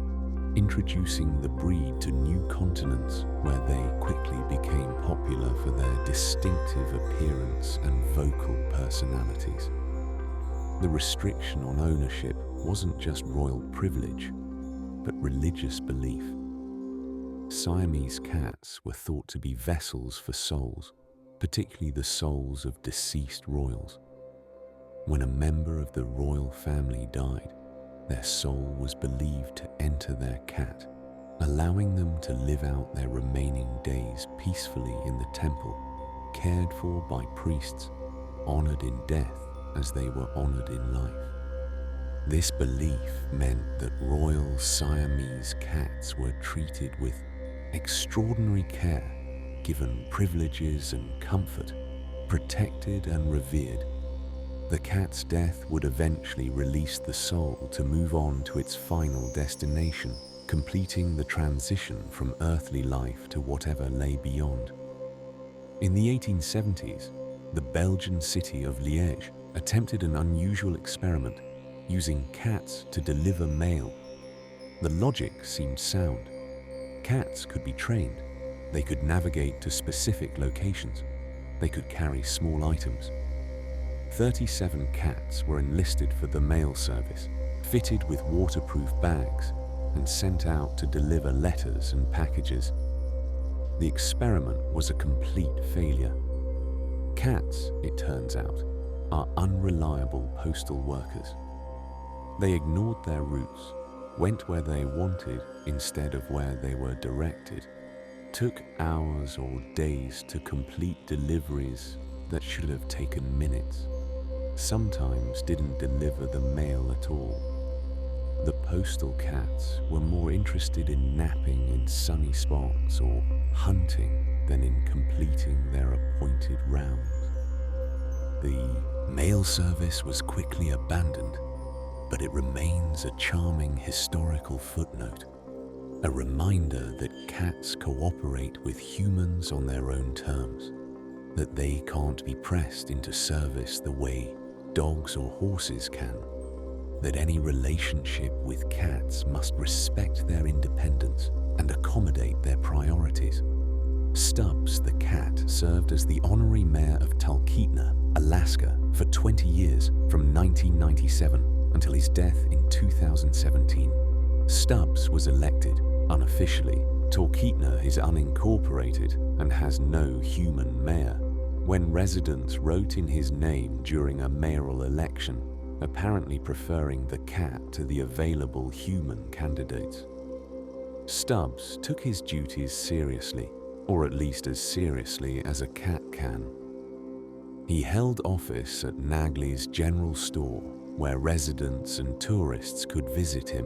introducing the breed to new continents where they quickly became popular for their distinctive appearance and vocal personalities. The restriction on ownership wasn't just royal privilege, but religious belief. Siamese cats were thought to be vessels for souls, particularly the souls of deceased royals. When a member of the royal family died, their soul was believed to enter their cat, allowing them to live out their remaining days peacefully in the temple, cared for by priests, honored in death as they were honored in life. This belief meant that royal Siamese cats were treated with extraordinary care, given privileges and comfort, protected and revered. The cat's death would eventually release the soul to move on to its final destination, completing the transition from earthly life to whatever lay beyond. In the 1870s, the Belgian city of Liège attempted an unusual experiment, using cats to deliver mail. The logic seemed sound. Cats could be trained. They could navigate to specific locations. They could carry small items. 37 cats were enlisted for the mail service, fitted with waterproof bags, and sent out to deliver letters and packages. The experiment was a complete failure. Cats, it turns out, are unreliable postal workers. They ignored their routes, went where they wanted instead of where they were directed, took hours or days to complete deliveries that should have taken minutes, sometimes didn't deliver the mail at all. The postal cats were more interested in napping in sunny spots or hunting than in completing their appointed rounds. The mail service was quickly abandoned, but it remains a charming historical footnote, a reminder that cats cooperate with humans on their own terms, that they can't be pressed into service the way dogs or horses can, that any relationship with cats must respect their independence and accommodate their priorities. Stubbs the cat served as the honorary mayor of Talkeetna, Alaska, for 20 years from 1997 until his death in 2017. Stubbs was elected unofficially. Talkeetna is unincorporated and has no human mayor. When residents wrote in his name during a mayoral election, apparently preferring the cat to the available human candidates. Stubbs took his duties seriously, or at least as seriously as a cat can. He held office at Nagley's General Store, where residents and tourists could visit him,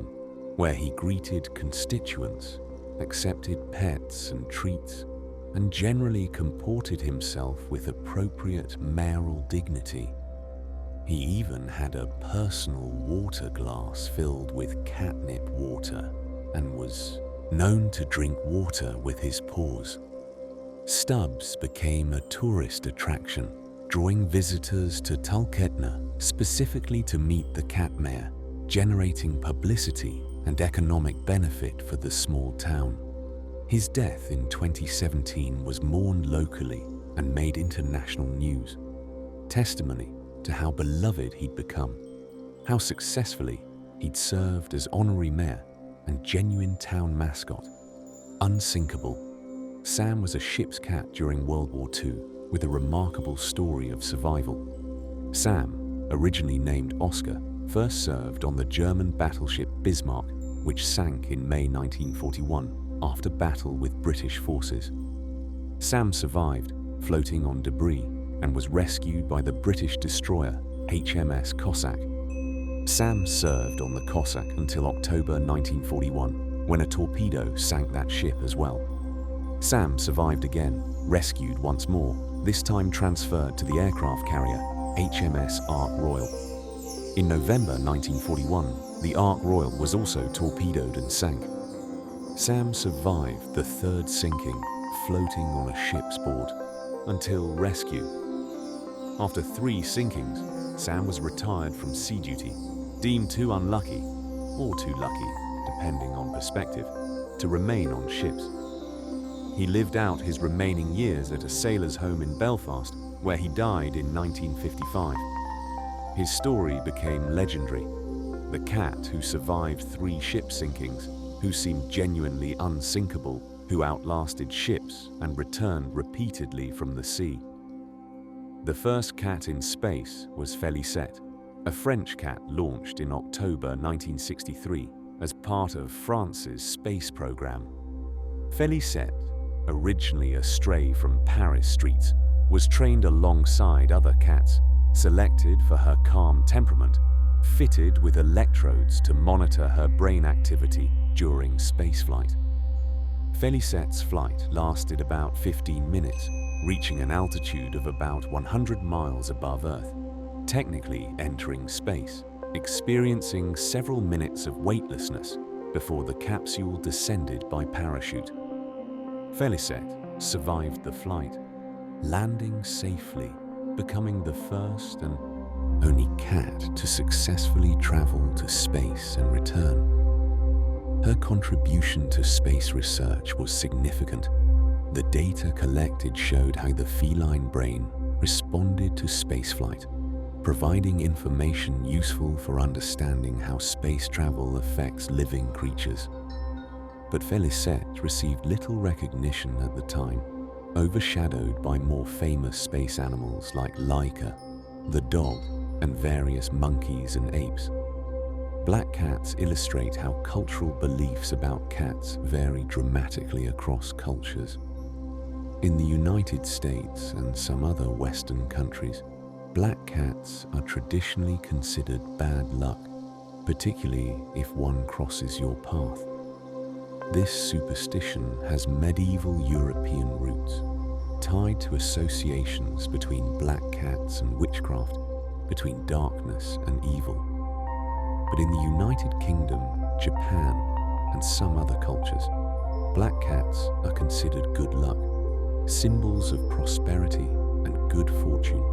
where he greeted constituents, accepted pets and treats, and generally comported himself with appropriate mayoral dignity. He even had a personal water glass filled with catnip water and was known to drink water with his paws. Stubbs became a tourist attraction, drawing visitors to Talkeetna specifically to meet the cat mayor, generating publicity and economic benefit for the small town. His death in 2017 was mourned locally and made international news, testimony to how beloved he'd become, how successfully he'd served as honorary mayor and genuine town mascot. Unsinkable, Sam was a ship's cat during World War II with a remarkable story of survival. Sam, originally named Oscar, first served on the German battleship Bismarck, which sank in May 1941 after battle with British forces. Sam survived, floating on debris, and was rescued by the British destroyer HMS Cossack. Sam served on the Cossack until October 1941, when a torpedo sank that ship as well. Sam survived again, rescued once more, this time transferred to the aircraft carrier HMS Ark Royal. In November 1941, the Ark Royal was also torpedoed and sank. Sam survived the third sinking, floating on a ship's board, until rescue. After 3 sinkings, Sam was retired from sea duty, deemed too unlucky, or too lucky, depending on perspective, to remain on ships. He lived out his remaining years at a sailor's home in Belfast, where he died in 1955. His story became legendary. The cat who survived 3 ship sinkings, who seemed genuinely unsinkable, who outlasted ships and returned repeatedly from the sea. The first cat in space was Feline, a French cat launched in October 1963 as part of France's space program. Felicette, originally a stray from Paris streets, was trained alongside other cats, selected for her calm temperament, fitted with electrodes to monitor her brain activity during spaceflight. Felicette's flight lasted about 15 minutes, reaching an altitude of about 100 miles above Earth, technically entering space, experiencing several minutes of weightlessness before the capsule descended by parachute. Felicette survived the flight, landing safely, becoming the first and only cat to successfully travel to space and return. Her contribution to space research was significant. The data collected showed how the feline brain responded to spaceflight, providing information useful for understanding how space travel affects living creatures. But Felicette received little recognition at the time, overshadowed by more famous space animals like Laika, the dog, and various monkeys and apes. Black cats illustrate how cultural beliefs about cats vary dramatically across cultures. In the United States and some other Western countries, black cats are traditionally considered bad luck, particularly if one crosses your path. This superstition has medieval European roots, tied to associations between black cats and witchcraft, between darkness and evil. But in the United Kingdom, Japan, and some other cultures, black cats are considered good luck, symbols of prosperity and good fortune.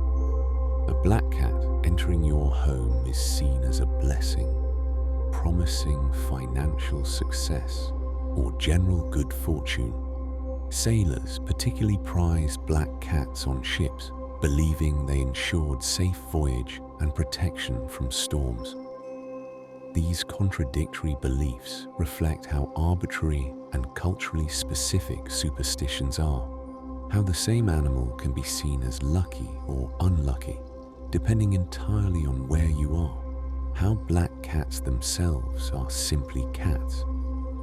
A black cat entering your home is seen as a blessing, promising financial success or general good fortune. Sailors particularly prized black cats on ships, believing they ensured safe voyage and protection from storms. These contradictory beliefs reflect how arbitrary and culturally specific superstitions are, how the same animal can be seen as lucky or unlucky, depending entirely on where you are, how black cats themselves are simply cats,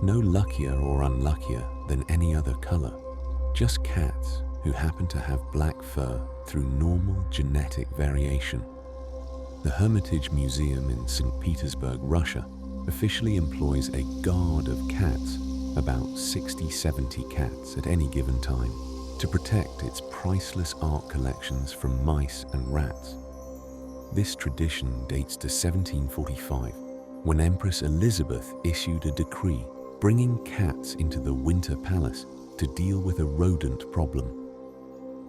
no luckier or unluckier than any other color, just cats who happen to have black fur through normal genetic variation. The Hermitage Museum in St. Petersburg, Russia, officially employs a guard of cats, about 60-70 cats at any given time, to protect its priceless art collections from mice and rats. This tradition dates to 1745, when Empress Elizabeth issued a decree bringing cats into the Winter Palace to deal with a rodent problem.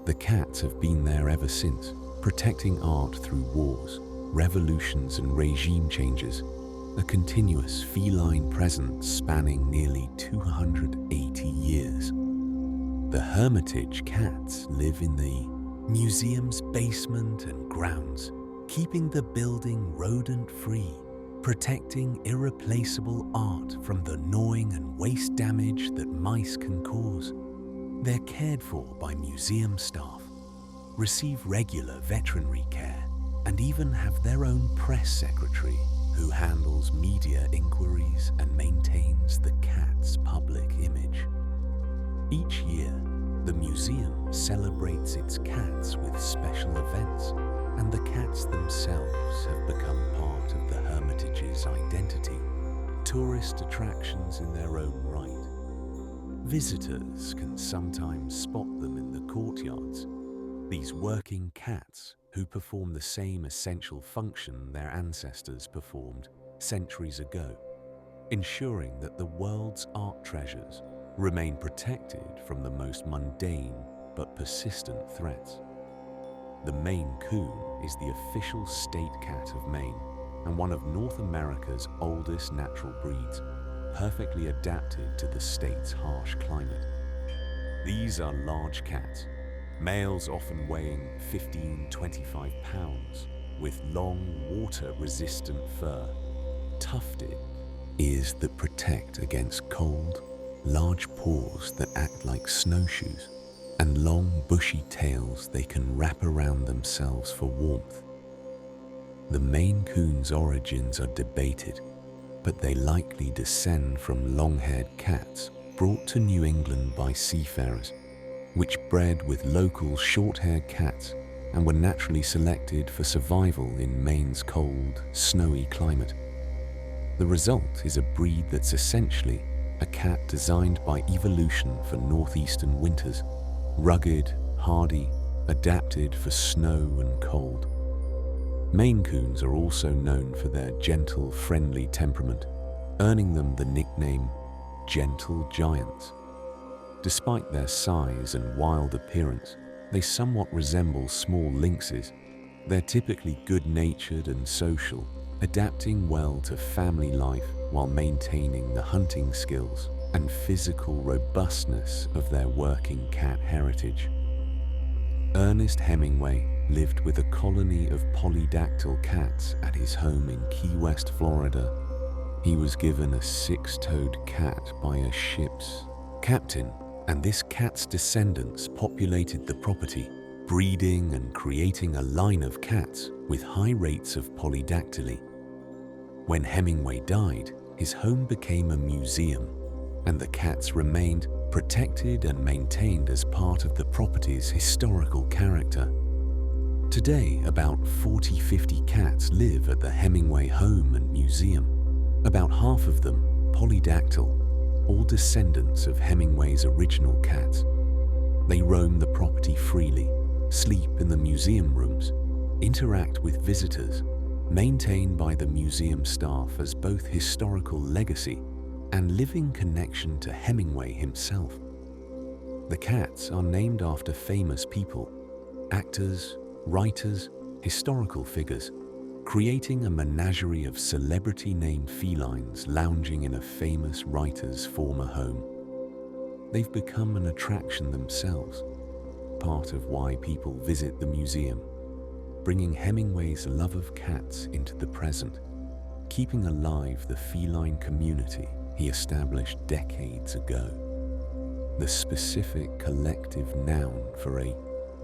The cats have been there ever since, protecting art through wars, revolutions and regime changes, a continuous feline presence spanning nearly 280 years. The Hermitage cats live in the museum's basement and grounds, keeping the building rodent-free, protecting irreplaceable art from the gnawing and waste damage that mice can cause. They're cared for by museum staff, receive regular veterinary care, and even have their own press secretary who handles media inquiries and maintains the cat's public image. Each year, the museum celebrates its cats with special events, and the cats themselves have become part of the Hermitage's identity, tourist attractions in their own right. Visitors can sometimes spot them in the courtyards, these working cats who perform the same essential function their ancestors performed centuries ago, ensuring that the world's art treasures remain protected from the most mundane but persistent threats. The Maine Coon is the official state cat of Maine and one of North America's oldest natural breeds, perfectly adapted to the state's harsh climate. These are large cats, males often weighing 15-25 pounds, with long, water-resistant fur, tufted ears that protect against cold, large paws that act like snowshoes, and long bushy tails they can wrap around themselves for warmth. The Maine Coon's origins are debated, but they likely descend from long-haired cats brought to New England by seafarers, which bred with local short-haired cats and were naturally selected for survival in Maine's cold, snowy climate. The result is a breed that's essentially a cat designed by evolution for northeastern winters, rugged, hardy, adapted for snow and cold. Maine Coons are also known for their gentle, friendly temperament, earning them the nickname Gentle Giants. Despite their size and wild appearance, they somewhat resemble small lynxes. They're typically good-natured and social, adapting well to family life while maintaining the hunting skills and physical robustness of their working cat heritage. Ernest Hemingway lived with a colony of polydactyl cats at his home in Key West, Florida. He was given a six-toed cat by a ship's captain, and this cat's descendants populated the property, breeding and creating a line of cats with high rates of polydactyly. When Hemingway died, his home became a museum, and the cats remained protected and maintained as part of the property's historical character. Today, about 40-50 cats live at the Hemingway home and museum, about half of them polydactyl, all descendants of Hemingway's original cats. They roam the property freely, sleep in the museum rooms, interact with visitors, maintained by the museum staff as both historical legacy and living connection to Hemingway himself. The cats are named after famous people, actors, writers, historical figures, creating a menagerie of celebrity-named felines lounging in a famous writer's former home. They've become an attraction themselves, part of why people visit the museum, bringing Hemingway's love of cats into the present, keeping alive the feline community he established decades ago. The specific collective noun for a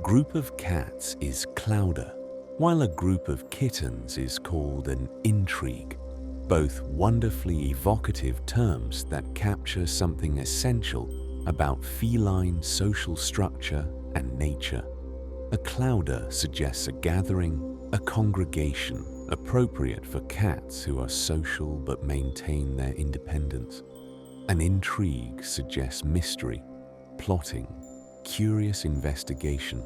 group of cats is clowder, while a group of kittens is called an intrigue, both wonderfully evocative terms that capture something essential about feline social structure and nature. A clowder suggests a gathering, a congregation, appropriate for cats who are social but maintain their independence. An intrigue suggests mystery, plotting, curious investigation,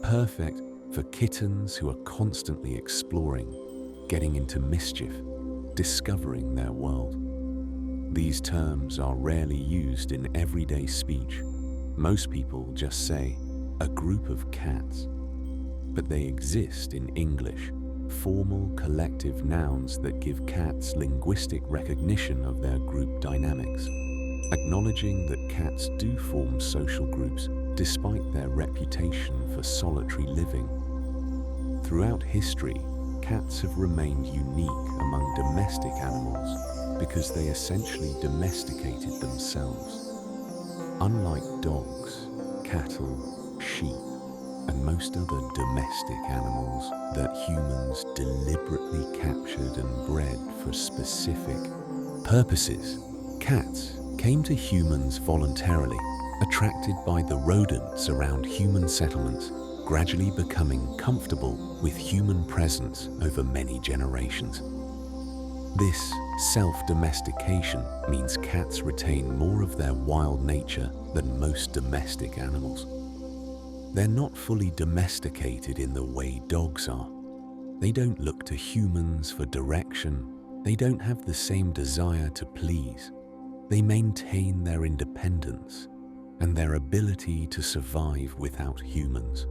perfect for kittens who are constantly exploring, getting into mischief, discovering their world. These terms are rarely used in everyday speech. Most people just say, a group of cats. But they exist in English, formal collective nouns that give cats linguistic recognition of their group dynamics, acknowledging that cats do form social groups despite their reputation for solitary living. Throughout history, cats have remained unique among domestic animals because they essentially domesticated themselves. Unlike dogs, cattle, sheep, and most other domestic animals that humans deliberately captured and bred for specific purposes, cats came to humans voluntarily, attracted by the rodents around human settlements, gradually becoming comfortable with human presence over many generations. This self-domestication means cats retain more of their wild nature than most domestic animals. They're not fully domesticated in the way dogs are. They don't look to humans for direction. They don't have the same desire to please. They maintain their independence and their ability to survive without humans.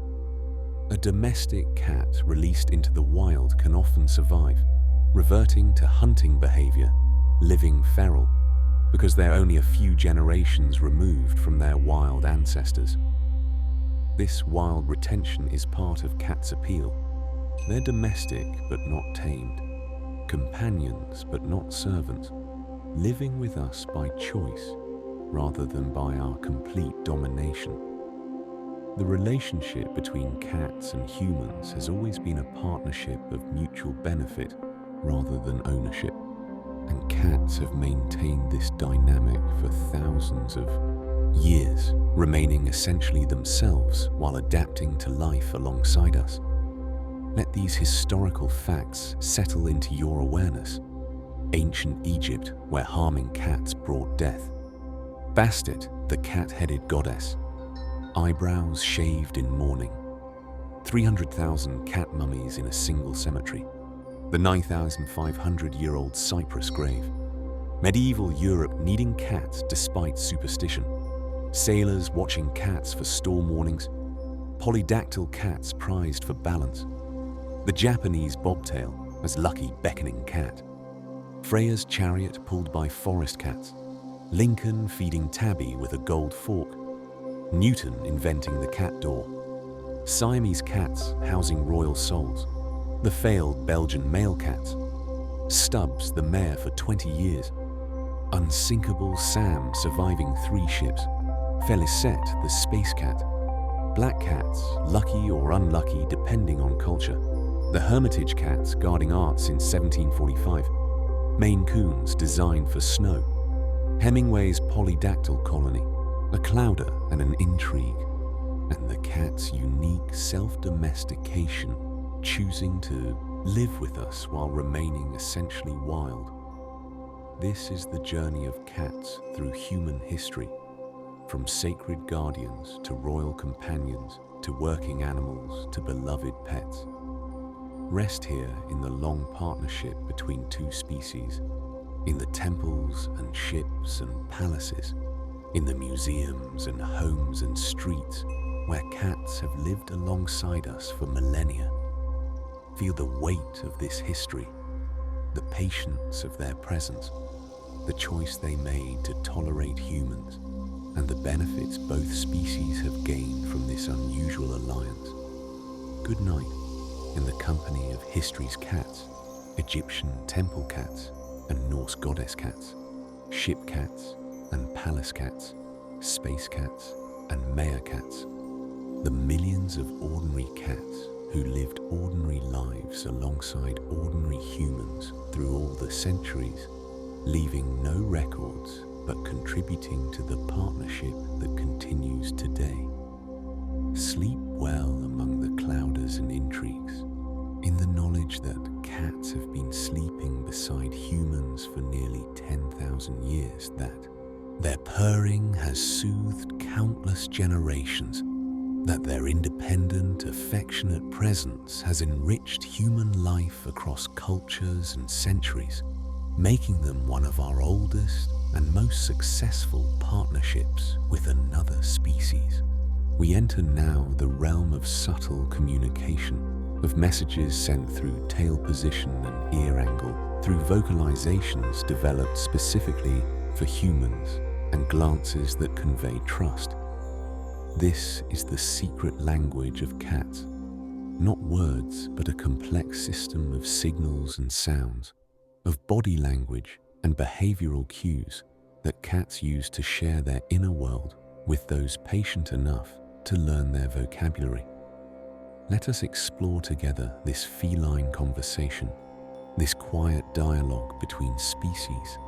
A domestic cat released into the wild can often survive, reverting to hunting behavior, living feral, because they're only a few generations removed from their wild ancestors. This wild retention is part of cats' appeal. They're domestic but not tamed, companions but not servants, living with us by choice rather than by our complete domination. The relationship between cats and humans has always been a partnership of mutual benefit rather than ownership. And cats have maintained this dynamic for thousands of years, remaining essentially themselves while adapting to life alongside us. Let these historical facts settle into your awareness. Ancient Egypt, where harming cats brought death. Bastet, the cat-headed goddess. Eyebrows shaved in mourning. 300,000 cat mummies in a single cemetery. The 9,500-year-old Cyprus grave. Medieval Europe needing cats despite superstition. Sailors watching cats for storm warnings. Polydactyl cats prized for balance. The Japanese bobtail as lucky beckoning cat. Freya's chariot pulled by forest cats. Lincoln feeding Tabby with a gold fork. Newton inventing the cat door. Siamese cats housing royal souls. The failed Belgian male cats. Stubbs the mayor for 20 years. Unsinkable Sam surviving 3 ships. Felicette the space cat. Black cats, lucky or unlucky depending on culture. The Hermitage cats guarding art since 1745. Maine Coons designed for snow. Hemingway's polydactyl colony. A clouder and an intrigue. And the cat's unique self-domestication, choosing to live with us while remaining essentially wild. This is the journey of cats through human history, from sacred guardians to royal companions to working animals to beloved pets. Rest here in the long partnership between 2 species, in the temples and ships and palaces, in the museums and homes and streets where cats have lived alongside us for millennia. Feel the weight of this history, the patience of their presence, the choice they made to tolerate humans, and the benefits both species have gained from this unusual alliance. Good night in the company of history's cats, Egyptian temple cats and Norse goddess cats, ship cats and palace cats, space cats and meerkats, the millions of ordinary cats who lived ordinary lives alongside ordinary humans through all the centuries, leaving no records but contributing to the partnership that continues today. Sleep well among the clouders and intrigues, in the knowledge that cats have been sleeping beside humans for nearly 10,000 years, that their purring has soothed countless generations, that their independent, affectionate presence has enriched human life across cultures and centuries, making them one of our oldest and most successful partnerships with another species. We enter now the realm of subtle communication, of messages sent through tail position and ear angle, through vocalizations developed specifically for humans, and glances that convey trust. This is the secret language of cats, not words, but a complex system of signals and sounds, of body language and behavioral cues that cats use to share their inner world with those patient enough to learn their vocabulary. Let us explore together this feline conversation, this quiet dialogue between species,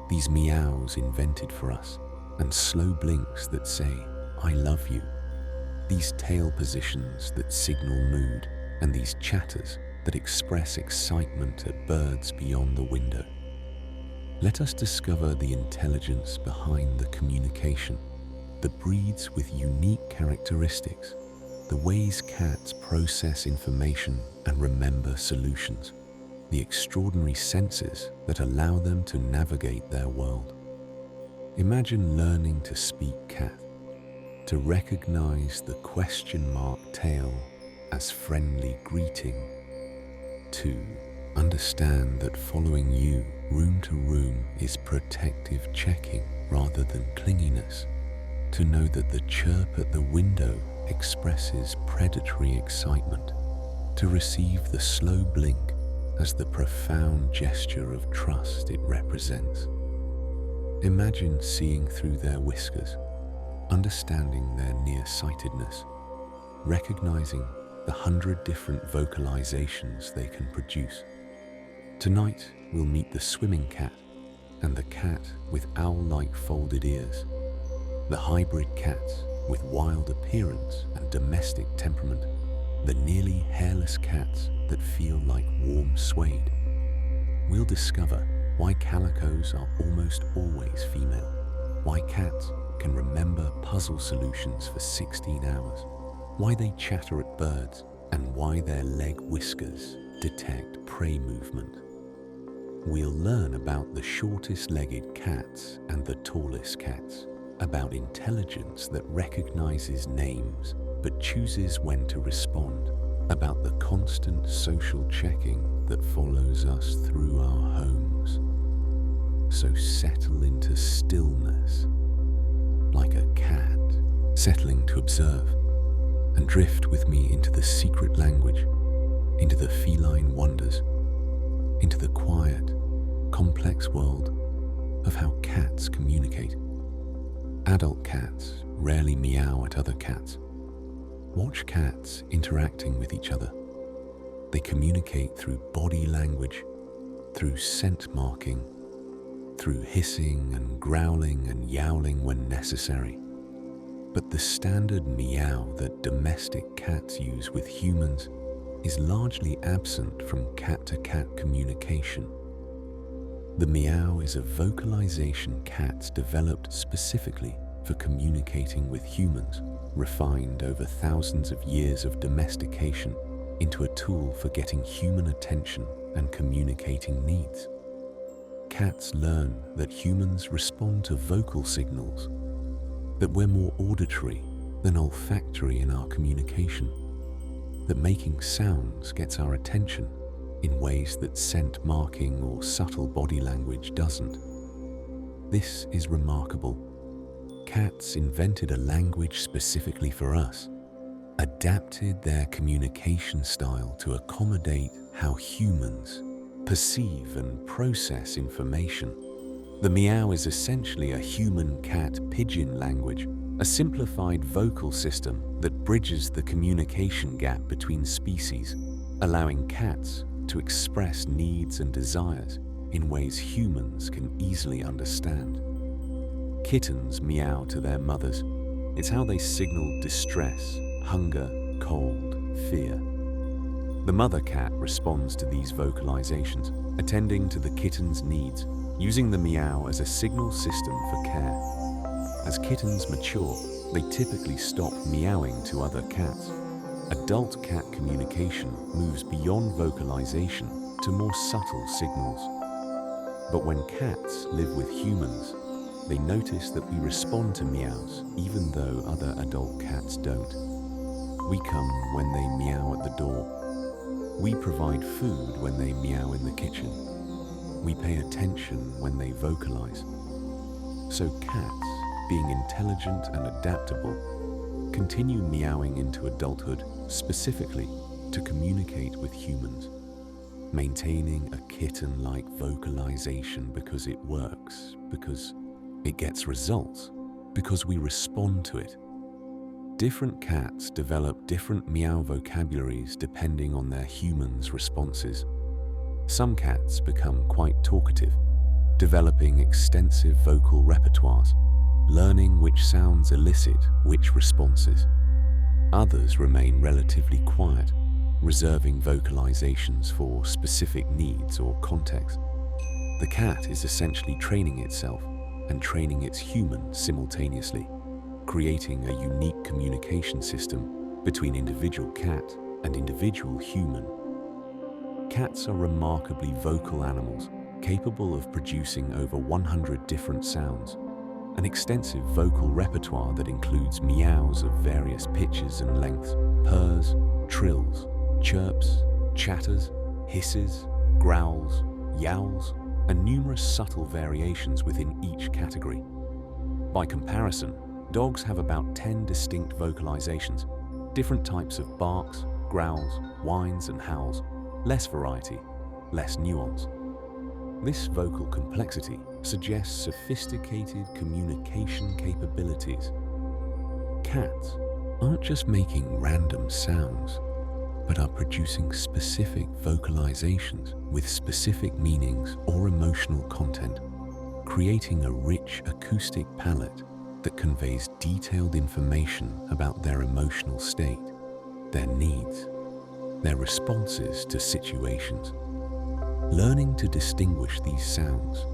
these meows invented for us, and slow blinks that say, "I love you," these tail positions that signal mood, and these chatters that express excitement at birds beyond the window. Let us discover the intelligence behind the communication, the breeds with unique characteristics, the ways cats process information and remember solutions, the extraordinary senses that allow them to navigate their world. Imagine learning to speak cat, to recognize the question mark tail as friendly greeting, to understand that following you room to room is protective checking rather than clinginess, to know that the chirp at the window expresses predatory excitement, to receive the slow blink as the profound gesture of trust it represents. Imagine seeing through their whiskers, understanding their nearsightedness, recognizing the 100 different vocalizations they can produce. Tonight, we'll meet the swimming cat and the cat with owl-like folded ears, the hybrid cats with wild appearance and domestic temperament, the nearly hairless cats that feel like warm suede. We'll discover why calicos are almost always female, why cats can remember puzzle solutions for 16 hours, why they chatter at birds, and why their leg whiskers detect prey movement. We'll learn about the shortest-legged cats and the tallest cats, about intelligence that recognizes names but chooses when to respond, about the constant social checking that follows us through our homes. So settle into stillness, like a cat settling to observe, and drift with me into the secret language, into the feline wonders, into the quiet, complex world of how cats communicate. Adult cats rarely meow at other cats. Watch cats interacting with each other. They communicate through body language, through scent marking, through hissing and growling and yowling when necessary. But the standard meow that domestic cats use with humans is largely absent from cat-to-cat communication. The meow is a vocalization cats developed specifically for communicating with humans, refined over thousands of years of domestication into a tool for getting human attention and communicating needs. Cats learn that humans respond to vocal signals, that we're more auditory than olfactory in our communication, that making sounds gets our attention in ways that scent marking or subtle body language doesn't. This is remarkable. Cats invented a language specifically for us, adapted their communication style to accommodate how humans perceive and process information. The meow is essentially a human-cat-pigeon language, a simplified vocal system that bridges the communication gap between species, allowing cats to express needs and desires in ways humans can easily understand. Kittens meow to their mothers. It's how they signal distress, hunger, cold, fear. The mother cat responds to these vocalizations, attending to the kitten's needs, using the meow as a signal system for care. As kittens mature, they typically stop meowing to other cats. Adult cat communication moves beyond vocalization to more subtle signals. But when cats live with humans, they notice that we respond to meows even though other adult cats don't. We come when they meow at the door. We provide food when they meow in the kitchen. We pay attention when they vocalize. So cats, being intelligent and adaptable, continue meowing into adulthood specifically to communicate with humans, maintaining a kitten-like vocalization because it works, because it gets results, because we respond to it. Different cats develop different meow vocabularies depending on their humans' responses. Some cats become quite talkative, developing extensive vocal repertoires, learning which sounds elicit which responses. Others remain relatively quiet, reserving vocalizations for specific needs or context. The cat is essentially training itself and training its human simultaneously, creating a unique communication system between individual cat and individual human. Cats are remarkably vocal animals, capable of producing over 100 different sounds, an extensive vocal repertoire that includes meows of various pitches and lengths, purrs, trills, chirps, chatters, hisses, growls, yowls, and numerous subtle variations within each category. By comparison, dogs have about 10 distinct vocalizations, different types of barks, growls, whines, and howls, less variety, less nuance. This vocal complexity suggests sophisticated communication capabilities. Cats, aren't just making random sounds, but are producing specific vocalizations with specific meanings or emotional content, creating a rich acoustic palette that conveys detailed information about their emotional state, their needs, their responses to situations. Learning to distinguish these sounds,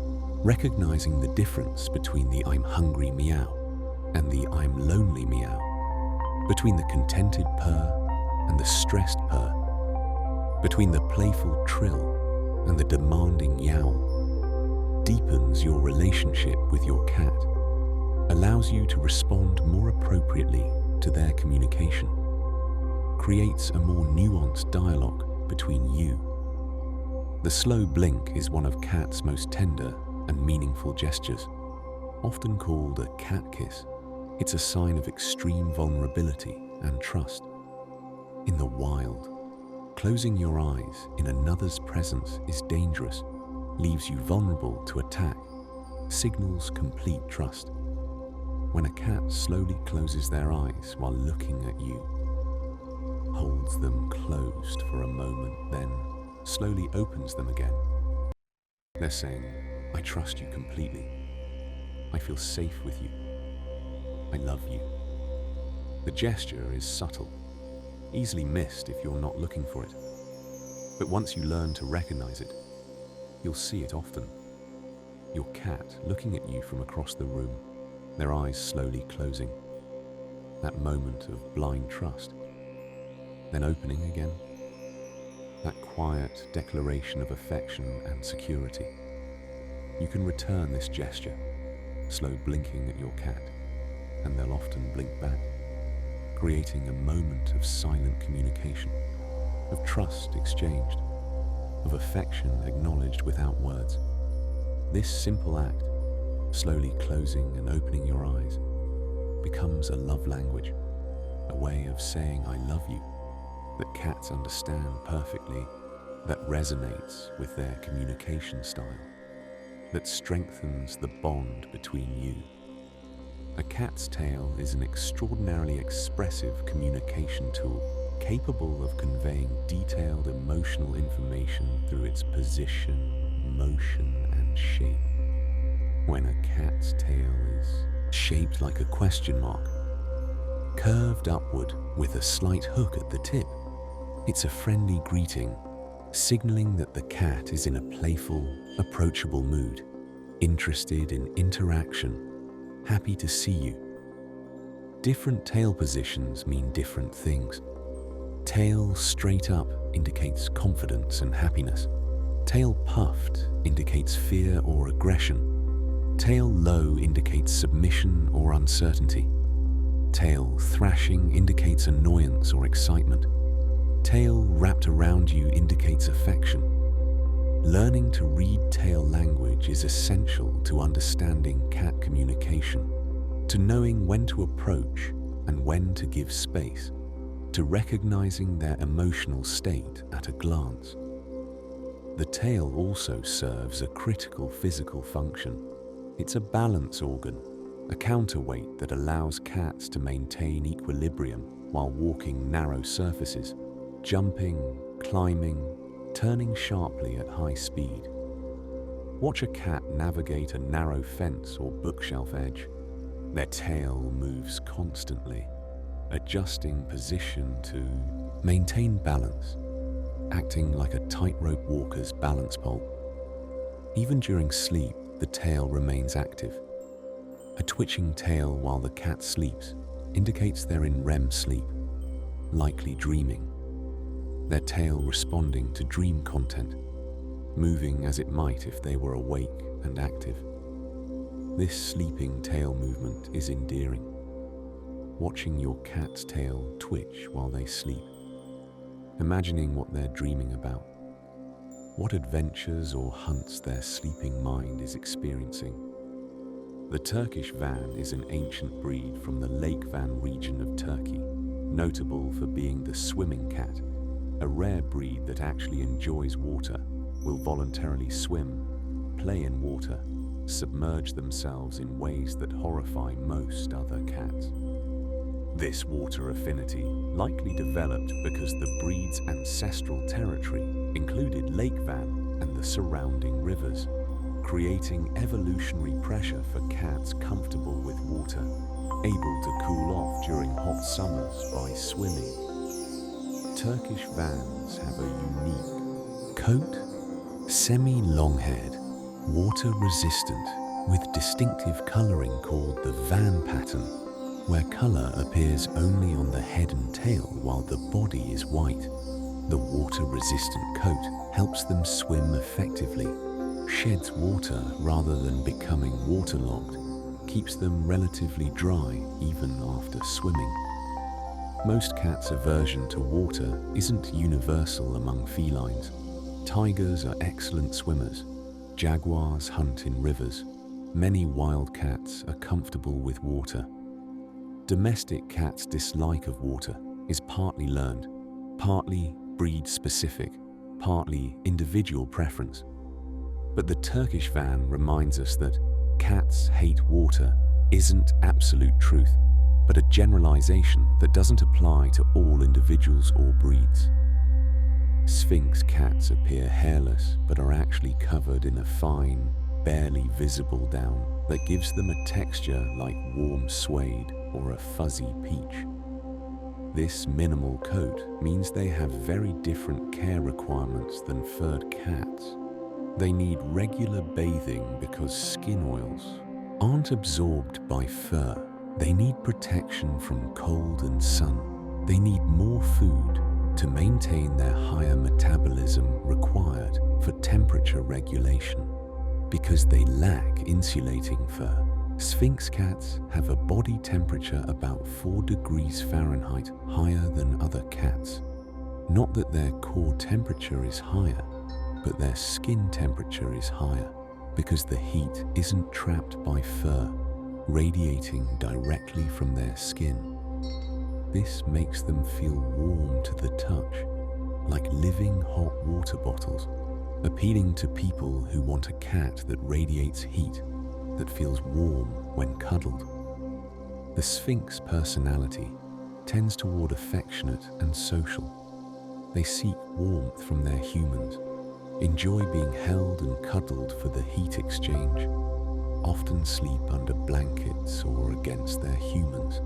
recognizing the difference between the "I'm hungry" meow and the "I'm lonely" meow, between the contented purr and the stressed purr, between the playful trill and the demanding yowl, deepens your relationship with your cat, allows you to respond more appropriately to their communication, creates a more nuanced dialogue between you. The slow blink is one of cats' most tender and meaningful gestures, often called a cat kiss. It's a sign of extreme vulnerability and trust. In the wild, closing your eyes in another's presence is dangerous, leaves you vulnerable to attack, signals complete trust. When a cat slowly closes their eyes while looking at you, holds them closed for a moment, then slowly opens them again, they're saying, "I trust you completely. I feel safe with you. I love you." The gesture is subtle, easily missed if you're not looking for it. But once you learn to recognize it, you'll see it often. Your cat looking at you from across the room, their eyes slowly closing. That moment of blind trust, then opening again. That quiet declaration of affection and security. You can return this gesture, slow blinking at your cat, and they'll often blink back, creating a moment of silent communication, of trust exchanged, of affection acknowledged without words. This simple act, slowly closing and opening your eyes, becomes a love language, a way of saying "I love you" that cats understand perfectly, that resonates with their communication style, that strengthens the bond between you. A cat's tail is an extraordinarily expressive communication tool, capable of conveying detailed emotional information through its position, motion, and shape. When a cat's tail is shaped like a question mark, curved upward with a slight hook at the tip, it's a friendly greeting, signaling that the cat is in a playful, approachable mood, interested in interaction, happy to see you. Different tail positions mean different things. Tail straight up indicates confidence and happiness. Tail puffed indicates fear or aggression. Tail low indicates submission or uncertainty. Tail thrashing indicates annoyance or excitement. Tail wrapped around you indicates affection. Learning to read tail language is essential to understanding cat communication, to knowing when to approach and when to give space, to recognizing their emotional state at a glance. The tail also serves a critical physical function. It's a balance organ, a counterweight that allows cats to maintain equilibrium while walking narrow surfaces, jumping, climbing, turning sharply at high speed. Watch a cat navigate a narrow fence or bookshelf edge. Their tail moves constantly, adjusting position to maintain balance, acting like a tightrope walker's balance pole. Even during sleep, the tail remains active. A twitching tail while the cat sleeps indicates they're in REM sleep, likely dreaming. Their tail responding to dream content, moving as it might if they were awake and active. This sleeping tail movement is endearing. Watching your cat's tail twitch while they sleep, imagining what they're dreaming about, what adventures or hunts their sleeping mind is experiencing. The Turkish Van is an ancient breed from the Lake Van region of Turkey, notable for being the swimming cat, a rare breed that actually enjoys water, will voluntarily swim, play in water, submerge themselves in ways that horrify most other cats. This water affinity likely developed because the breed's ancestral territory included Lake Van and the surrounding rivers, creating evolutionary pressure for cats comfortable with water, able to cool off during hot summers by swimming. Turkish Vans have a unique coat, semi-long-haired, water-resistant, with distinctive colouring called the van pattern, where colour appears only on the head and tail while the body is white. The water-resistant coat helps them swim effectively, sheds water rather than becoming waterlogged, keeps them relatively dry even after swimming. Most cats' aversion to water isn't universal among felines. Tigers are excellent swimmers. Jaguars hunt in rivers. Many wild cats are comfortable with water. Domestic cats' dislike of water is partly learned, partly breed-specific, partly individual preference. But the Turkish Van reminds us that cats hate water isn't absolute truth, but a generalization that doesn't apply to all individuals or breeds. Sphinx cats appear hairless, but are actually covered in a fine, barely visible down that gives them a texture like warm suede or a fuzzy peach. This minimal coat means they have very different care requirements than furred cats. They need regular bathing because skin oils aren't absorbed by fur. They need protection from cold and sun. They need more food to maintain their higher metabolism required for temperature regulation. Because they lack insulating fur, Sphinx cats have a body temperature about 4 degrees Fahrenheit higher than other cats. Not that their core temperature is higher, but their skin temperature is higher because the heat isn't trapped by fur, radiating directly from their skin. This makes them feel warm to the touch, like living hot water bottles, appealing to people who want a cat that radiates heat, that feels warm when cuddled. The Sphinx personality tends toward affectionate and social. They seek warmth from their humans, enjoy being held and cuddled for the heat exchange, often sleep under blankets or against their humans.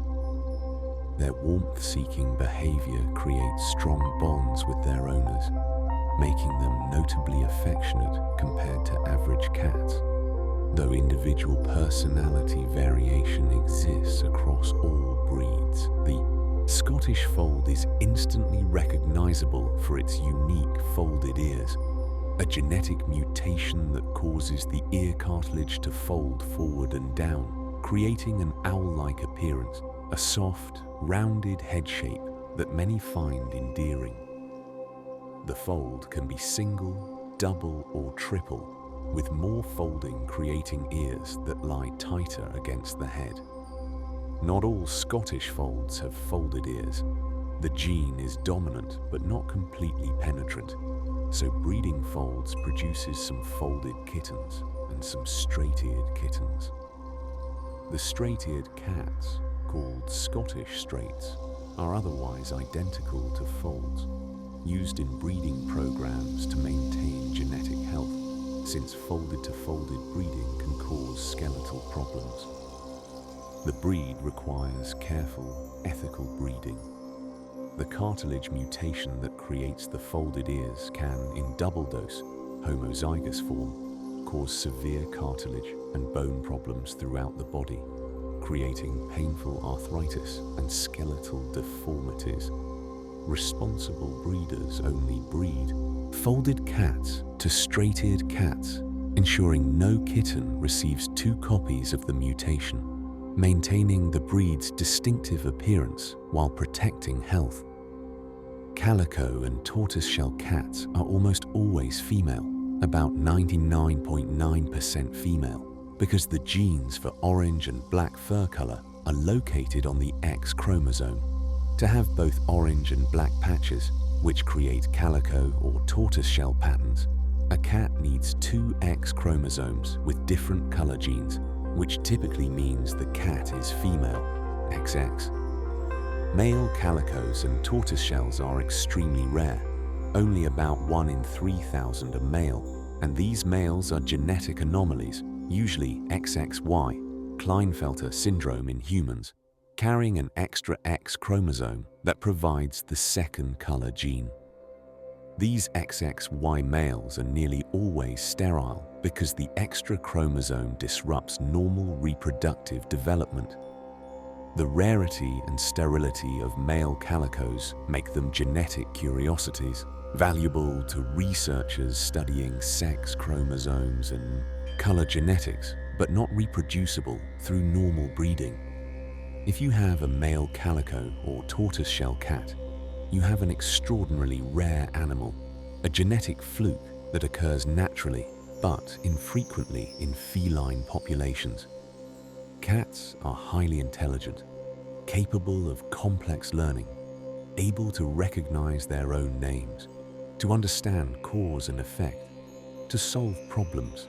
Their warmth-seeking behavior creates strong bonds with their owners, making them notably affectionate compared to average cats. Though individual personality variation exists across all breeds, the Scottish fold is instantly recognizable for its unique folded ears, a genetic mutation that causes the ear cartilage to fold forward and down, creating an owl-like appearance, a soft, rounded head shape that many find endearing. The fold can be single, double, or triple, with more folding creating ears that lie tighter against the head. Not all Scottish folds have folded ears. The gene is dominant but not completely penetrant, so breeding folds produces some folded kittens and some straight-eared kittens. The straight-eared cats, called Scottish straights, are otherwise identical to folds, used in breeding programs to maintain genetic health, since folded-to-folded breeding can cause skeletal problems. The breed requires careful, ethical breeding. The cartilage mutation that creates the folded ears can, in double dose, homozygous form, cause severe cartilage and bone problems throughout the body, creating painful arthritis and skeletal deformities. Responsible breeders only breed folded cats to straight-eared cats, ensuring no kitten receives 2 copies of the mutation, maintaining the breed's distinctive appearance while protecting health. Calico and tortoiseshell cats are almost always female, about 99.9% female, because the genes for orange and black fur color are located on the X chromosome. To have both orange and black patches, which create calico or tortoiseshell patterns, a cat needs 2 X chromosomes with different color genes, which typically means the cat is female, XX. Male calicos and tortoiseshells are extremely rare. Only about 1 in 3,000 are male, and these males are genetic anomalies, usually XXY, Klinefelter syndrome in humans, carrying an extra X chromosome that provides the second color gene. These XXY males are nearly always sterile because the extra chromosome disrupts normal reproductive development. The rarity and sterility of male calicos make them genetic curiosities, valuable to researchers studying sex chromosomes and color genetics, but not reproducible through normal breeding. If you have a male calico or tortoiseshell cat, you have an extraordinarily rare animal, a genetic fluke that occurs naturally but infrequently in feline populations. Cats are highly intelligent, capable of complex learning, able to recognize their own names, to understand cause and effect, to solve problems,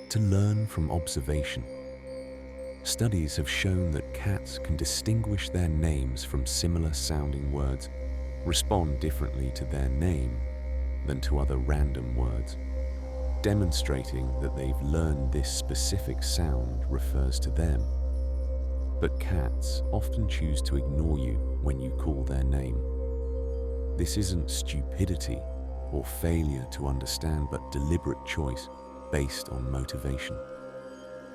to learn from observation. Studies have shown that cats can distinguish their names from similar sounding words, respond differently to their name than to other random words, demonstrating that they've learned this specific sound refers to them. But cats often choose to ignore you when you call their name. This isn't stupidity or failure to understand, but deliberate choice based on motivation.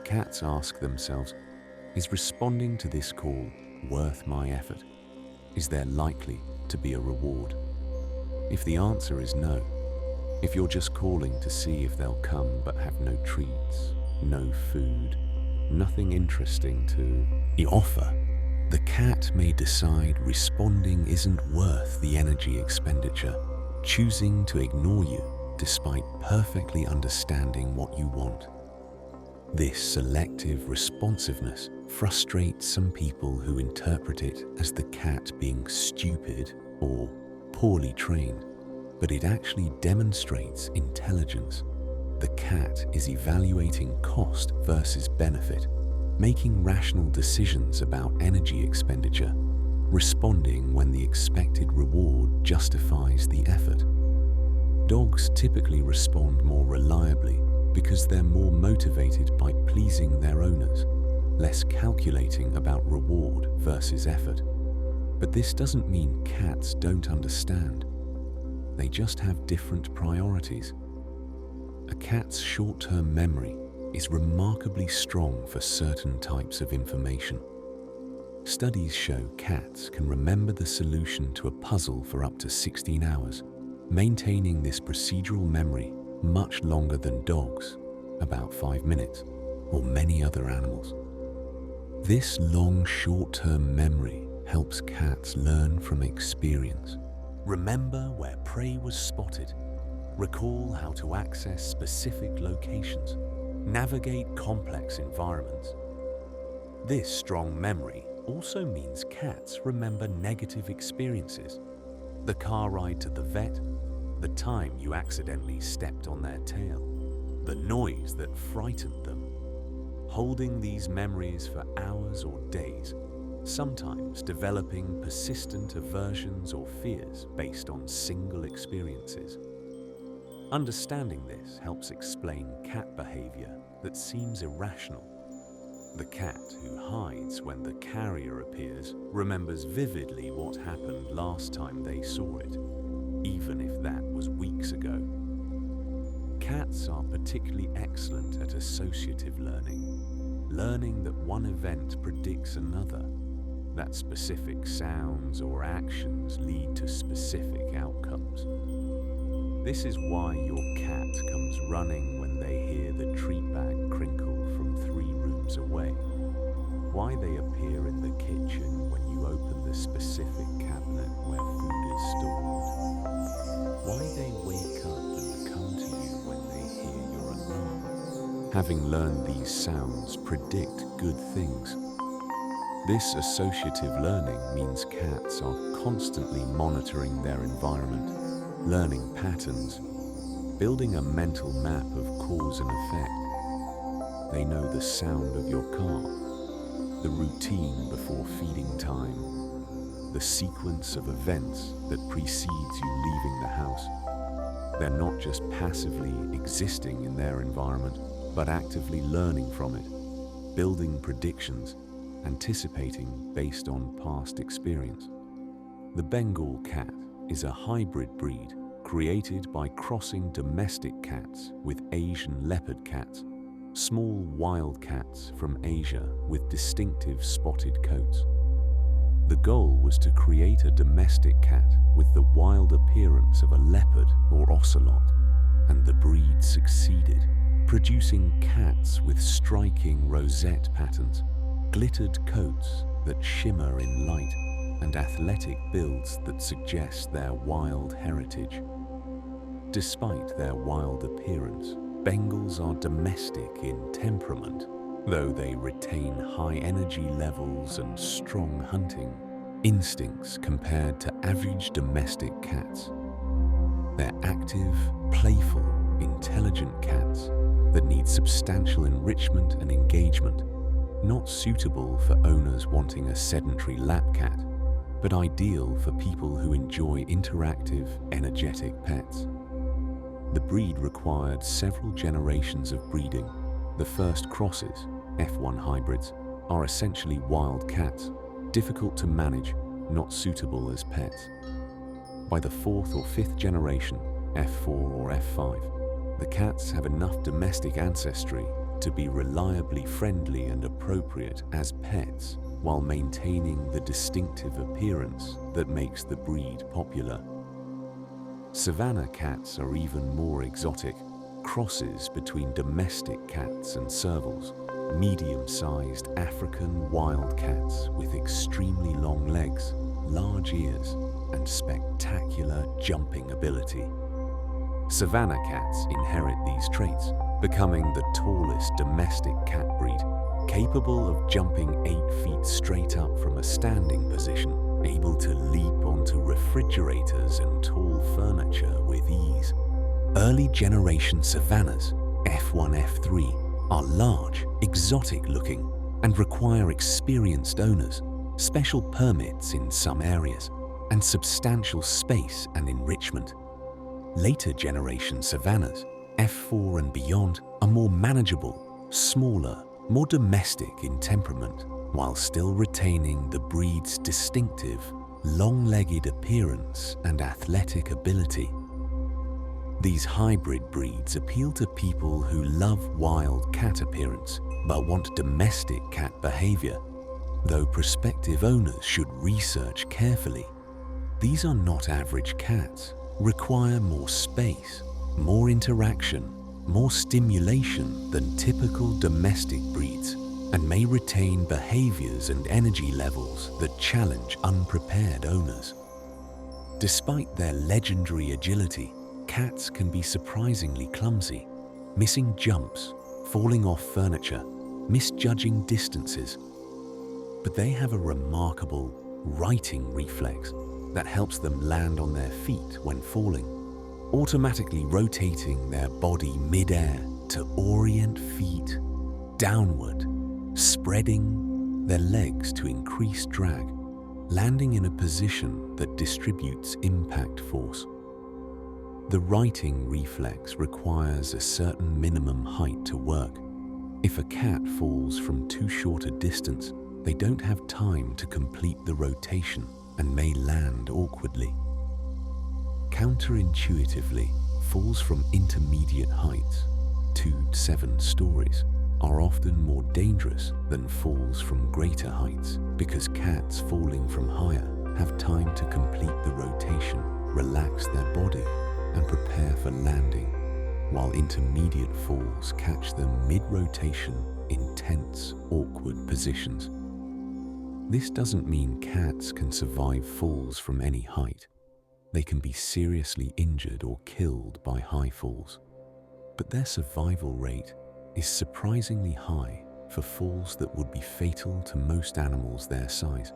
Cats ask themselves, is responding to this call worth my effort? Is there likely to be a reward? If the answer is no, if you're just calling to see if they'll come but have no treats, no food, nothing interesting to offer, the cat may decide responding isn't worth the energy expenditure, choosing to ignore you despite perfectly understanding what you want. This selective responsiveness frustrates some people who interpret it as the cat being stupid or poorly trained, but it actually demonstrates intelligence. The cat is evaluating cost versus benefit, making rational decisions about energy expenditure, responding when the expected reward justifies the effort. Dogs typically respond more reliably because they're more motivated by pleasing their owners, less calculating about reward versus effort. But this doesn't mean cats don't understand. They just have different priorities. A cat's short-term memory is remarkably strong for certain types of information. Studies show cats can remember the solution to a puzzle for up to 16 hours, maintaining this procedural memory much longer than dogs, about 5 minutes, or many other animals. This long short-term memory helps cats learn from experience. Remember where prey was spotted, recall how to access specific locations, navigate complex environments. This strong memory also means cats remember negative experiences, the car ride to the vet, the time you accidentally stepped on their tail, the noise that frightened them. Holding these memories for hours or days, sometimes developing persistent aversions or fears based on single experiences. Understanding this helps explain cat behavior that seems irrational. The cat who hides when the carrier appears remembers vividly what happened last time they saw it, even if that was weeks ago. Cats are particularly excellent at associative learning that one event predicts another, that specific sounds or actions lead to specific outcomes. This is why your cat comes running when they hear the treat bag crinkle from 3 rooms away, why they appear in the kitchen when you open the specific cabinet where food is stored, why they wake up and come to you when they hear your alarm. Having learned these sounds predict good things. This associative learning means cats are constantly monitoring their environment, learning patterns, building a mental map of cause and effect. They know the sound of your car, the routine before feeding time, the sequence of events that precedes you leaving the house. They're not just passively existing in their environment, but actively learning from it, building predictions, anticipating based on past experience. The Bengal cat is a hybrid breed created by crossing domestic cats with Asian leopard cats, small wild cats from Asia with distinctive spotted coats. The goal was to create a domestic cat with the wild appearance of a leopard or ocelot, and the breed succeeded, producing cats with striking rosette patterns, glittered coats that shimmer in light, and athletic builds that suggest their wild heritage. Despite their wild appearance, Bengals are domestic in temperament, though they retain high energy levels and strong hunting instincts compared to average domestic cats. They're active, playful, intelligent cats that need substantial enrichment and engagement, not suitable for owners wanting a sedentary lap cat, but ideal for people who enjoy interactive, energetic pets. The breed required several generations of breeding. The first crosses, F1 hybrids, are essentially wild cats, difficult to manage, not suitable as pets. By the fourth or fifth generation, F4 or F5, the cats have enough domestic ancestry to be reliably friendly and appropriate as pets while maintaining the distinctive appearance that makes the breed popular. Savannah cats are even more exotic, crosses between domestic cats and servals, medium-sized African wild cats with extremely long legs, large ears, and spectacular jumping ability. Savannah cats inherit these traits, becoming the tallest domestic cat breed, capable of jumping 8 feet straight up from a standing position, able to leap onto refrigerators and tall furniture with ease. Early generation Savannahs, F1, F3, are large, exotic-looking, and require experienced owners, special permits in some areas, and substantial space and enrichment. Later generation Savannahs, F4 and beyond, are more manageable, smaller, more domestic in temperament, while still retaining the breed's distinctive, long-legged appearance and athletic ability. These hybrid breeds appeal to people who love wild cat appearance but want domestic cat behavior, though prospective owners should research carefully. These are not average cats, require more space, more interaction, more stimulation than typical domestic breeds, and may retain behaviors and energy levels that challenge unprepared owners. Despite their legendary agility, cats can be surprisingly clumsy, missing jumps, falling off furniture, misjudging distances. But they have a remarkable righting reflex that helps them land on their feet when falling, automatically rotating their body mid-air to orient feet downward, spreading their legs to increase drag, landing in a position that distributes impact force. The righting reflex requires a certain minimum height to work. If a cat falls from too short a distance, they don't have time to complete the rotation and may land awkwardly. Counterintuitively, falls from intermediate heights, 2 to 7 stories, are often more dangerous than falls from greater heights because cats falling from higher have time to complete the rotation, relax their body, and prepare for landing, while intermediate falls catch them mid-rotation in tense, awkward positions. This doesn't mean cats can survive falls from any height. They can be seriously injured or killed by high falls, but their survival rate is surprisingly high for falls that would be fatal to most animals their size,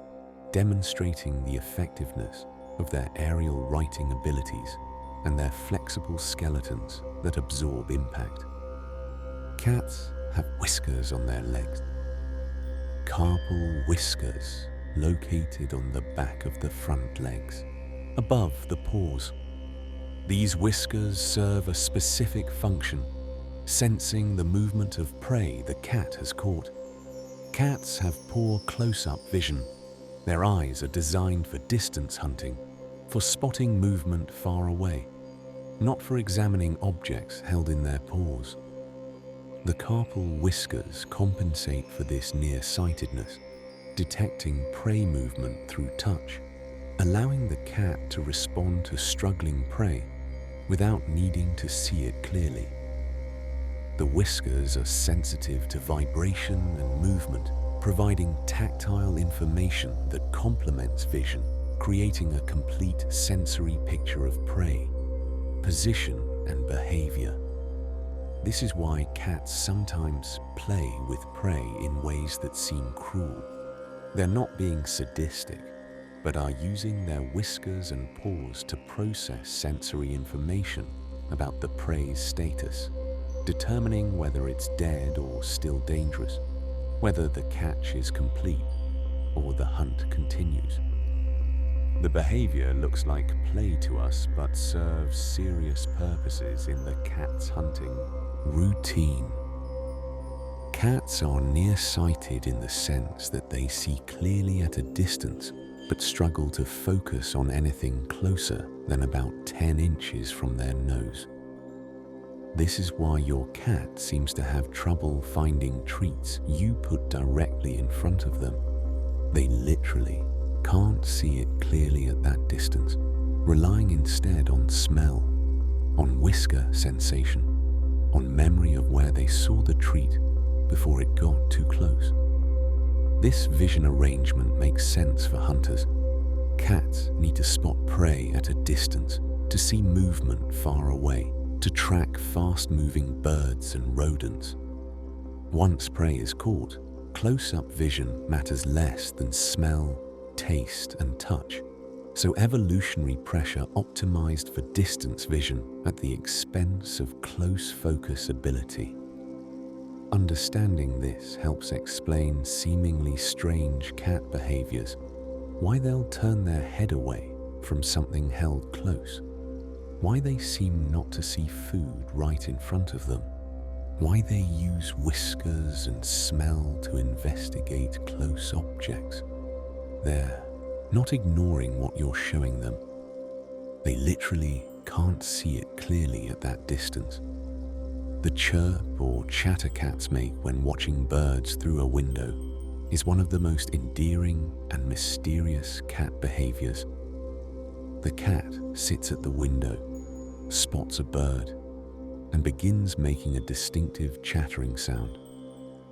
demonstrating the effectiveness of their aerial righting abilities and their flexible skeletons that absorb impact. Cats have whiskers on their legs. Carpal whiskers located on the back of the front legs, above the paws. These whiskers serve a specific function, sensing the movement of prey the cat has caught. Cats have poor close-up vision. Their eyes are designed for distance hunting, for spotting movement far away, not for examining objects held in their paws. The carpal whiskers compensate for this nearsightedness, detecting prey movement through touch, allowing the cat to respond to struggling prey without needing to see it clearly. The whiskers are sensitive to vibration and movement, providing tactile information that complements vision, creating a complete sensory picture of prey, position, and behavior. This is why cats sometimes play with prey in ways that seem cruel. They're not being sadistic, but are using their whiskers and paws to process sensory information about the prey's status, determining whether it's dead or still dangerous, whether the catch is complete or the hunt continues. The behavior looks like play to us, but serves serious purposes in the cat's hunting routine. Cats are nearsighted in the sense that they see clearly at a distance, but struggle to focus on anything closer than about 10 inches from their nose. This is why your cat seems to have trouble finding treats you put directly in front of them. They literally can't see it clearly at that distance, relying instead on smell, on whisker sensation, on memory of where they saw the treat before it got too close. This vision arrangement makes sense for hunters. Cats need to spot prey at a distance, to see movement far away, to track fast-moving birds and rodents. Once prey is caught, close-up vision matters less than smell, taste, and touch, so evolutionary pressure optimized for distance vision at the expense of close focus ability. Understanding this helps explain seemingly strange cat behaviors, why they'll turn their head away from something held close, why they seem not to see food right in front of them, why they use whiskers and smell to investigate close objects. They're not ignoring what you're showing them. They literally can't see it clearly at that distance. The chirp or chatter cats make when watching birds through a window is one of the most endearing and mysterious cat behaviors. The cat sits at the window, spots a bird, and begins making a distinctive chattering sound,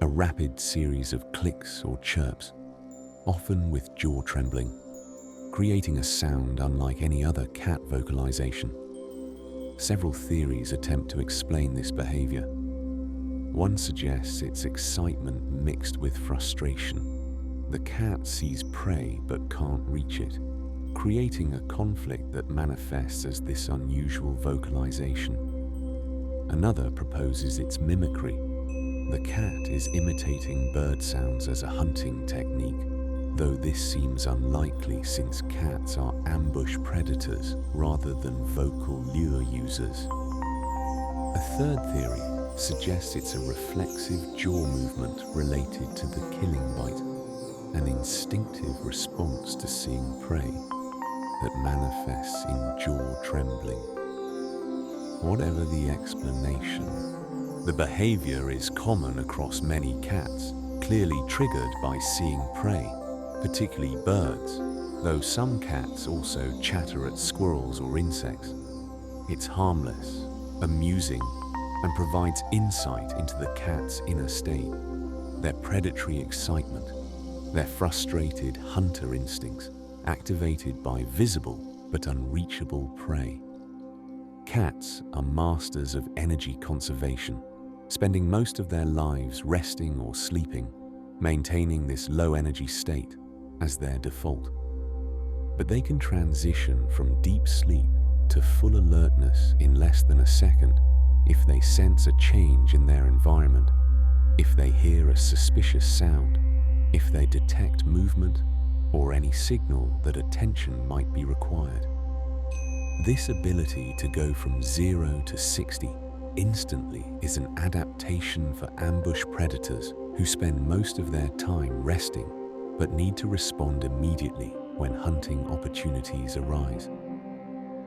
a rapid series of clicks or chirps, often with jaw trembling, creating a sound unlike any other cat vocalization. Several theories attempt to explain this behavior. One suggests it's excitement mixed with frustration. The cat sees prey but can't reach it, creating a conflict that manifests as this unusual vocalization. Another proposes it's mimicry. The cat is imitating bird sounds as a hunting technique, though this seems unlikely since cats are ambush predators rather than vocal lure users. A third theory suggests it's a reflexive jaw movement related to the killing bite, an instinctive response to seeing prey that manifests in jaw trembling. Whatever the explanation, the behavior is common across many cats, clearly triggered by seeing prey, particularly birds, though some cats also chatter at squirrels or insects. It's harmless, amusing, and provides insight into the cat's inner state, their predatory excitement, their frustrated hunter instincts, activated by visible but unreachable prey. Cats are masters of energy conservation, spending most of their lives resting or sleeping, maintaining this low-energy state as their default. But they can transition from deep sleep to full alertness in less than a second if they sense a change in their environment, if they hear a suspicious sound, if they detect movement, or any signal that attention might be required. This ability to go from 0 to 60 instantly is an adaptation for ambush predators who spend most of their time resting but need to respond immediately when hunting opportunities arise.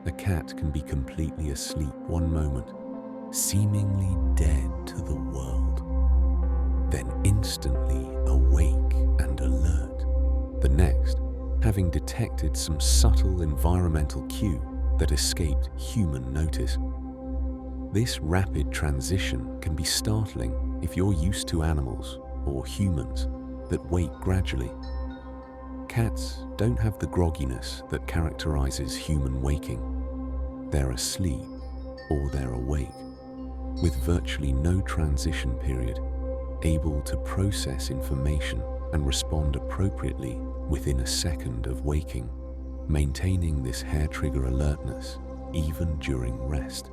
A cat can be completely asleep one moment, seemingly dead to the world, then instantly awake and alert. The next, having detected some subtle environmental cue that escaped human notice. This rapid transition can be startling if you're used to animals or humans that wake gradually. Cats don't have the grogginess that characterizes human waking. They're asleep or they're awake, with virtually no transition period, able to process information and respond appropriately within a second of waking, maintaining this hair-trigger alertness even during rest.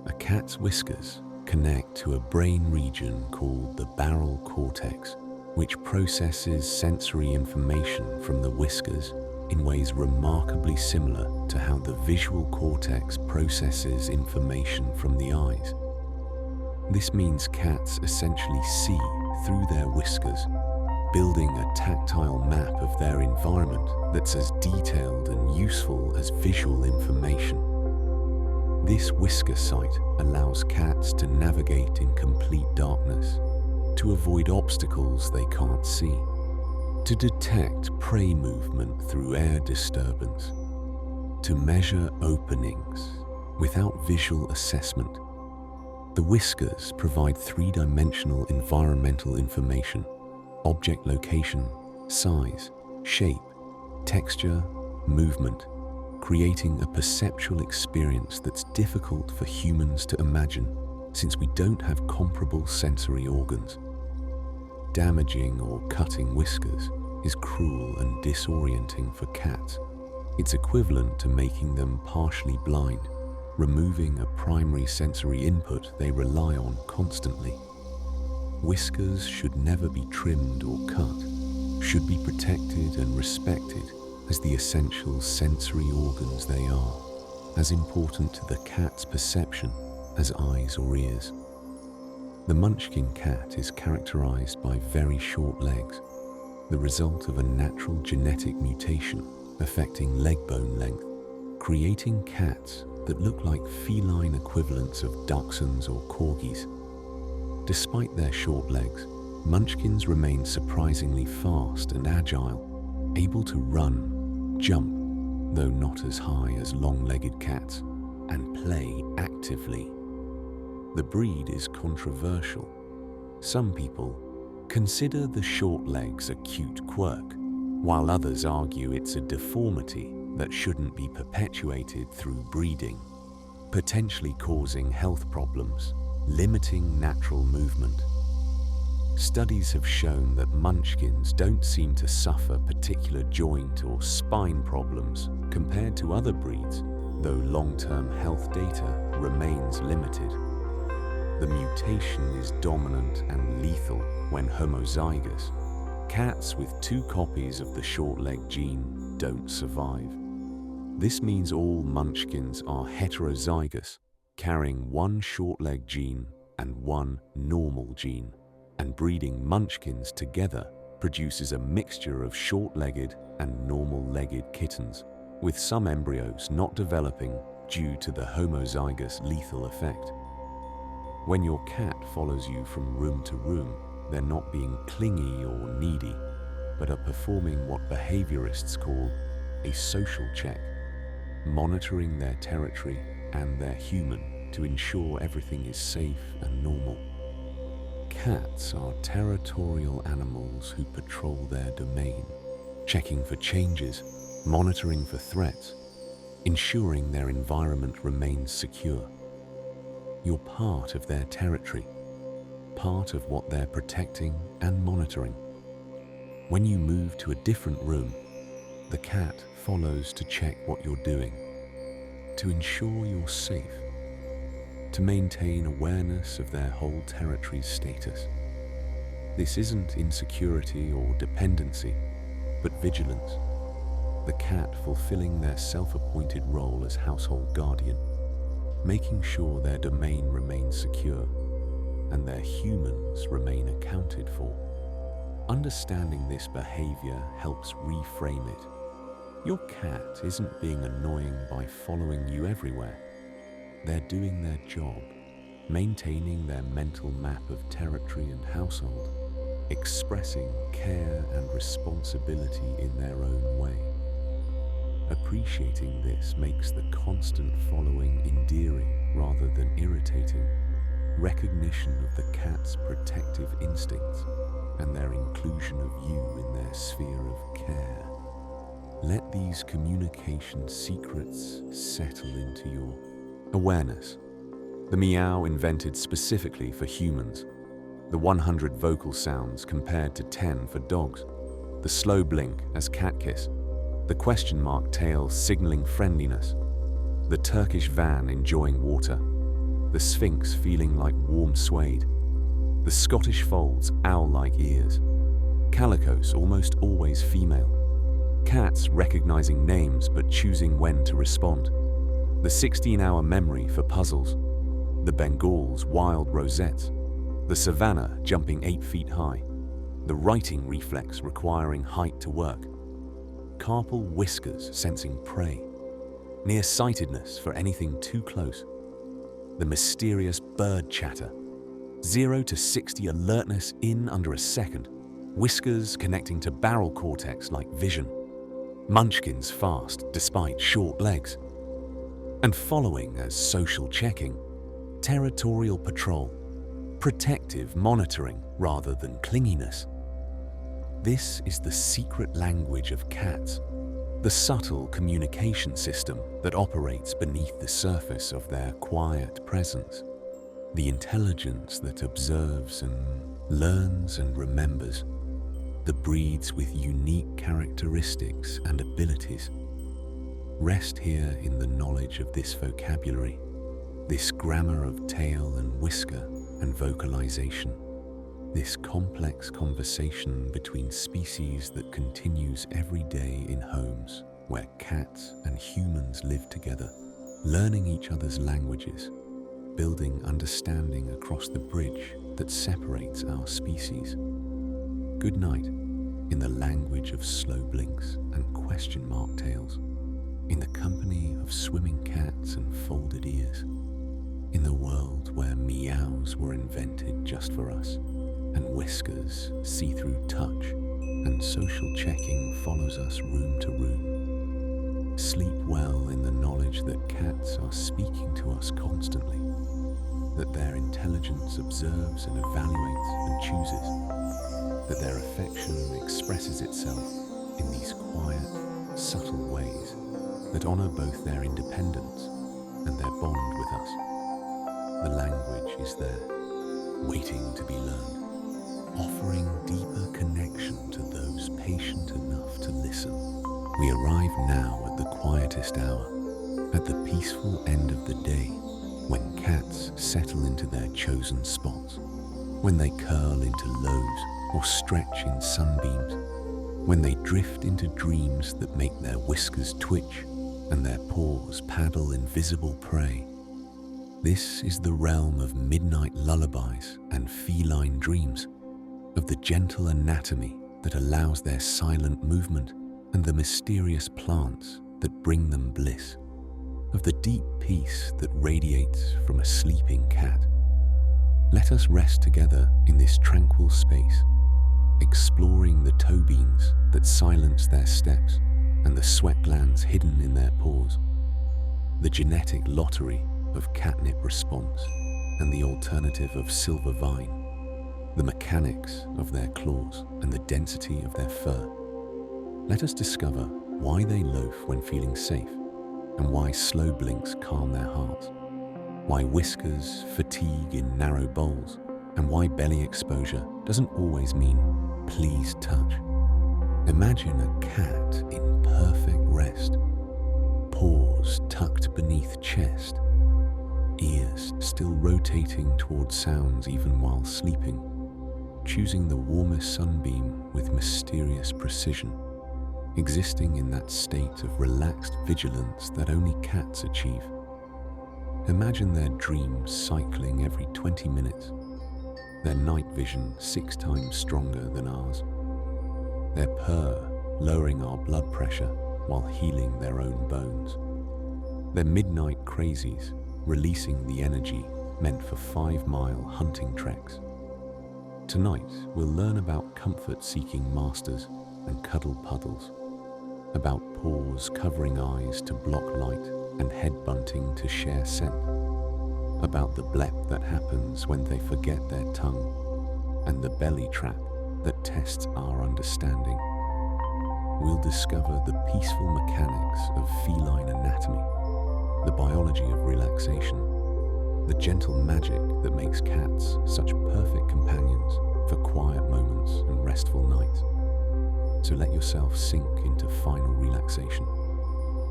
A cat's whiskers connect to a brain region called the barrel cortex, which processes sensory information from the whiskers in ways remarkably similar to how the visual cortex processes information from the eyes. This means cats essentially see through their whiskers, building a tactile map of their environment that's as detailed and useful as visual information. This whisker sight allows cats to navigate in complete darkness, to avoid obstacles they can't see, to detect prey movement through air disturbance, to measure openings without visual assessment. The whiskers provide three-dimensional environmental information: object location, size, shape, texture, movement, creating a perceptual experience that's difficult for humans to imagine since we don't have comparable sensory organs. Damaging or cutting whiskers is cruel and disorienting for cats. It's equivalent to making them partially blind, removing a primary sensory input they rely on constantly. Whiskers should never be trimmed or cut, should be protected and respected as the essential sensory organs they are, as important to the cat's perception as eyes or ears. The Munchkin cat is characterized by very short legs, the result of a natural genetic mutation affecting leg bone length, creating cats that look like feline equivalents of dachshunds or corgis. Despite their short legs, Munchkins remain surprisingly fast and agile, able to run, jump, though not as high as long-legged cats, and play actively. The breed is controversial. Some people consider the short legs a cute quirk, while others argue it's a deformity that shouldn't be perpetuated through breeding, potentially causing health problems, limiting natural movement. Studies have shown that Munchkins don't seem to suffer particular joint or spine problems compared to other breeds, though long-term health data remains limited. The mutation is dominant and lethal when homozygous. Cats with 2 copies of the short-leg gene don't survive. This means all Munchkins are heterozygous, carrying 1 short-leg gene and 1 normal gene, and breeding Munchkins together produces a mixture of short-legged and normal-legged kittens, with some embryos not developing due to the homozygous lethal effect. When your cat follows you from room to room, they're not being clingy or needy, but are performing what behaviorists call a social check, monitoring their territory and their human to ensure everything is safe and normal. Cats are territorial animals who patrol their domain, checking for changes, monitoring for threats, ensuring their environment remains secure. You're part of their territory, part of what they're protecting and monitoring. When you move to a different room, the cat follows to check what you're doing, to ensure you're safe, to maintain awareness of their whole territory's status. This isn't insecurity or dependency, but vigilance. The cat fulfilling their self-appointed role as household guardian, making sure their domain remains secure and their humans remain accounted for. Understanding this behavior helps reframe it. Your cat isn't being annoying by following you everywhere. They're doing their job, maintaining their mental map of territory and household, expressing care and responsibility in their own way. Appreciating this makes the constant following endearing rather than irritating. Recognition of the cat's protective instincts and their inclusion of you in their sphere of care. Let these communication secrets settle into your awareness. The meow invented specifically for humans, the 100 vocal sounds compared to 10 for dogs, the slow blink as cat kiss, the question mark tail signaling friendliness, the Turkish van enjoying water, the Sphinx feeling like warm suede, the Scottish folds owl-like ears, calicos almost always female, cats recognizing names but choosing when to respond, the 16-hour memory for puzzles, the Bengals wild rosettes, the savannah jumping 8 feet high, the writing reflex requiring height to work, carpal whiskers sensing prey, nearsightedness for anything too close, the mysterious bird chatter, 0 to 60 alertness in under a second, whiskers connecting to barrel cortex like vision, munchkins fast despite short legs, and following as social checking, territorial patrol, protective monitoring rather than clinginess. This is the secret language of cats, the subtle communication system that operates beneath the surface of their quiet presence, the intelligence that observes and learns and remembers, the breeds with unique characteristics and abilities. Rest here in the knowledge of this vocabulary, this grammar of tail and whisker and vocalization, this complex conversation between species that continues every day in homes where cats and humans live together, learning each other's languages, building understanding across the bridge that separates our species. Good night in the language of slow blinks and question mark tails, in the company of swimming cats and folded ears, in the world where meows were invented just for us, and whiskers see through touch, and social checking follows us room to room. Sleep well in the knowledge that cats are speaking to us constantly, that their intelligence observes and evaluates and chooses, that their affection expresses itself in these quiet, subtle ways that honor both their independence and their bond with us. The language is there, waiting to be learned, offering deeper connection to those patient enough to listen. We arrive now at the quietest hour, at the peaceful end of the day, when cats settle into their chosen spots, when they curl into lows or stretch in sunbeams, when they drift into dreams that make their whiskers twitch and their paws paddle invisible prey. This is the realm of midnight lullabies and feline dreams, of the gentle anatomy that allows their silent movement and the mysterious plants that bring them bliss, of the deep peace that radiates from a sleeping cat. Let us rest together in this tranquil space, exploring the toe beans that silence their steps and the sweat glands hidden in their paws, the genetic lottery of catnip response and the alternative of silver vine, the mechanics of their claws and the density of their fur. Let us discover why they loaf when feeling safe and why slow blinks calm their hearts, why whiskers fatigue in narrow bowls, and why belly exposure doesn't always mean please touch. Imagine a cat in perfect rest, paws tucked beneath chest, ears still rotating toward sounds even while sleeping, choosing the warmest sunbeam with mysterious precision. existing in that state of relaxed vigilance that only cats achieve. Imagine their dreams cycling every 20 minutes, their night vision 6 times stronger than ours, their purr lowering our blood pressure while healing their own bones, their midnight crazies releasing the energy meant for 5-mile hunting treks. Tonight, we'll learn about comfort-seeking masters and cuddle puddles, about paws covering eyes to block light and head bunting to share scent, about the blep that happens when they forget their tongue, and the belly trap that tests our understanding. We'll discover the peaceful mechanics of feline anatomy, the biology of relaxation, the gentle magic that makes cats such perfect companions for quiet moments and restful nights. So let yourself sink into final relaxation,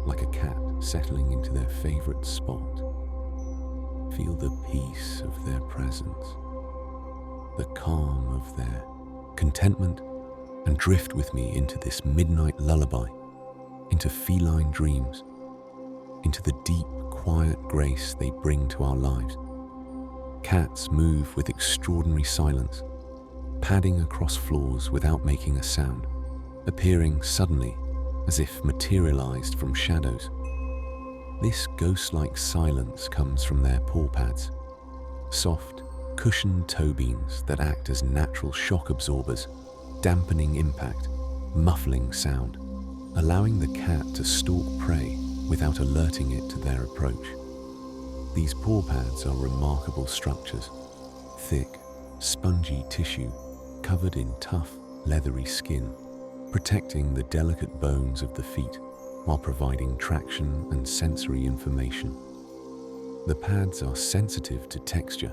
like a cat settling into their favorite spot. Feel the peace of their presence, the calm of their contentment, and drift with me into this midnight lullaby, into feline dreams, into the deep, quiet grace they bring to our lives. Cats move with extraordinary silence, padding across floors without making a sound, appearing suddenly as if materialized from shadows. This ghost-like silence comes from their paw pads, soft, cushioned toe beans that act as natural shock absorbers, dampening impact, muffling sound, allowing the cat to stalk prey without alerting it to their approach. These paw pads are remarkable structures, thick, spongy tissue covered in tough, leathery skin, protecting the delicate bones of the feet while providing traction and sensory information. The pads are sensitive to texture,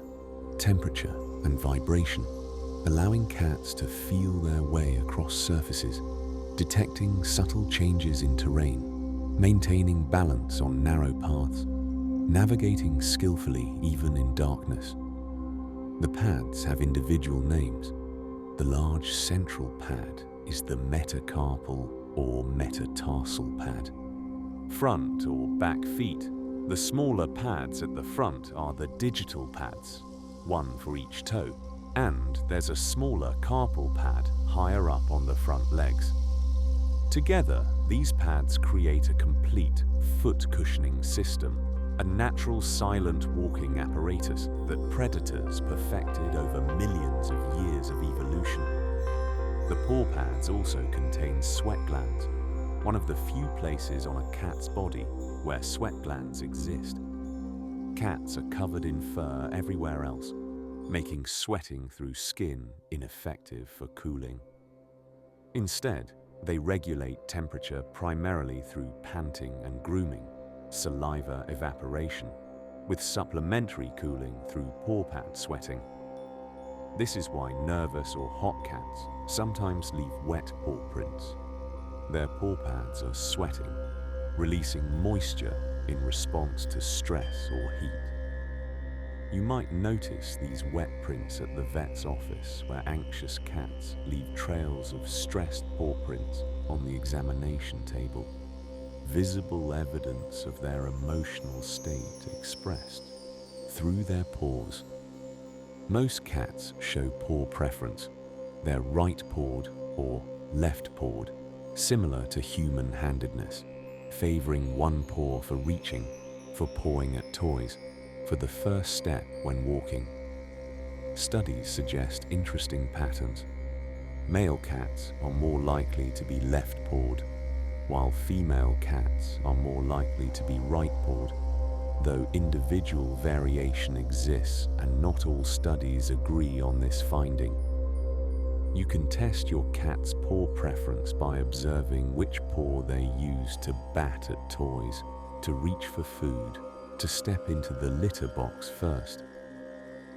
temperature, and vibration, allowing cats to feel their way across surfaces, detecting subtle changes in terrain, maintaining balance on narrow paths, navigating skillfully even in darkness. The pads have individual names. The large central pad is the metacarpal or metatarsal pad. Front or back feet. The smaller pads at the front are the digital pads, one for each toe, and there's a smaller carpal pad higher up on the front legs. Together, these pads create a complete foot cushioning system, a natural silent walking apparatus that predators perfected over millions of years of evolution. The paw pads also contain sweat glands, one of the few places on a cat's body where sweat glands exist. Cats are covered in fur everywhere else, making sweating through skin ineffective for cooling. Instead, they regulate temperature primarily through panting and grooming, saliva evaporation, with supplementary cooling through paw pad sweating. This is why nervous or hot cats sometimes leave wet paw prints. Their paw pads are sweating, releasing moisture in response to stress or heat. You might notice these wet prints at the vet's office where anxious cats leave trails of stressed paw prints on the examination table, visible evidence of their emotional state expressed through their paws. Most cats show paw preference, their right-pawed or left-pawed, similar to human-handedness, favoring one paw for reaching, for pawing at toys, for the first step when walking. Studies suggest interesting patterns. Male cats are more likely to be left-pawed, while female cats are more likely to be right-pawed, though individual variation exists and not all studies agree on this finding. You can test your cat's paw preference by observing which paw they use to bat at toys, to reach for food, to step into the litter box first.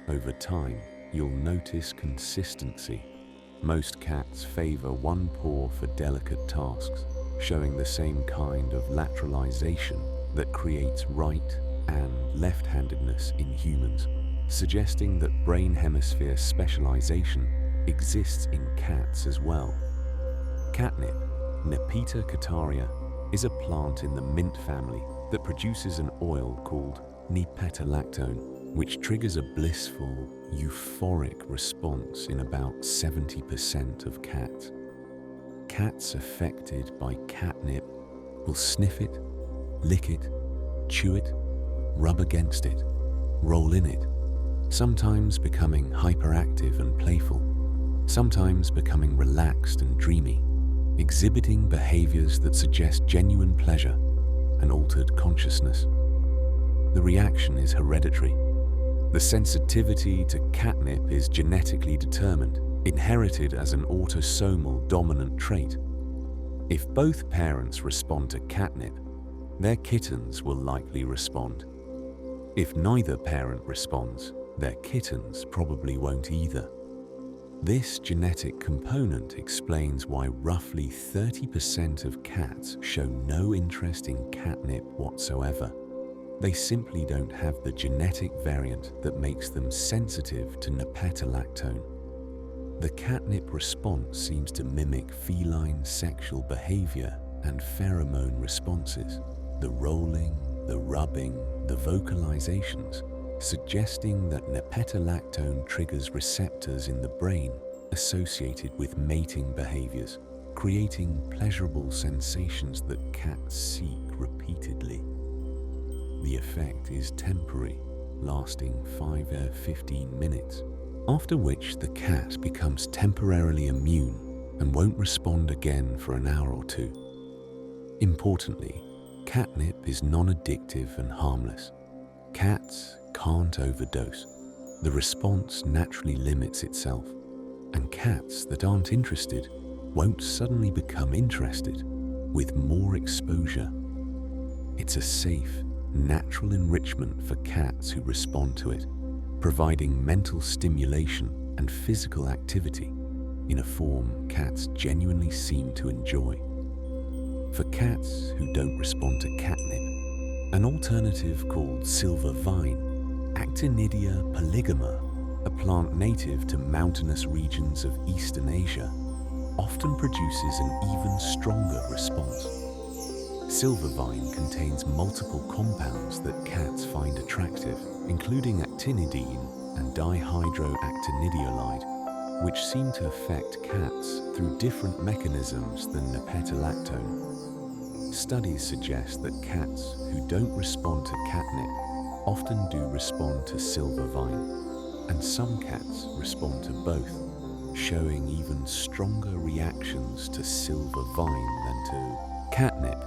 Over time, you'll notice consistency. Most cats favor one paw for delicate tasks, showing the same kind of lateralization that creates right and left-handedness in humans, suggesting that brain hemisphere specialization exists in cats as well. Catnip, Nepeta cataria is a plant in the mint family that produces an oil called nepetalactone, which triggers a blissful, euphoric response in about 70% of cats. Cats affected by catnip will sniff it, lick it, chew it, rub against it, roll in it, sometimes becoming hyperactive and playful, sometimes becoming relaxed and dreamy, exhibiting behaviors that suggest genuine pleasure and altered consciousness. The reaction is hereditary. The sensitivity to catnip is genetically determined, inherited as an autosomal dominant trait. If both parents respond to catnip, their kittens will likely respond. If neither parent responds, their kittens probably won't either. This genetic component explains why roughly 30% of cats show no interest in catnip whatsoever. They simply don't have the genetic variant that makes them sensitive to nepetalactone. The catnip response seems to mimic feline sexual behavior and pheromone responses, the rolling, the rubbing, the vocalizations, suggesting that nepetalactone triggers receptors in the brain associated with mating behaviors, creating pleasurable sensations that cats seek repeatedly. The effect is temporary, lasting 5 to 15 minutes, after which the cat becomes temporarily immune and won't respond again for an hour or two. Importantly, catnip is non-addictive and harmless. Cats can't overdose. The response naturally limits itself, and cats that aren't interested won't suddenly become interested with more exposure. It's a safe, natural enrichment for cats who respond to it, providing mental stimulation and physical activity in a form cats genuinely seem to enjoy. For cats who don't respond to catnip, an alternative called silver vine, Actinidia polygama, a plant native to mountainous regions of Eastern Asia, often produces an even stronger response. Silver vine contains multiple compounds that cats find attractive, including actinidine and dihydroactinidiolide, which seem to affect cats through different mechanisms than nepetalactone. Studies suggest that cats who don't respond to catnip often do respond to silver vine, and some cats respond to both, showing even stronger reactions to silver vine than to catnip.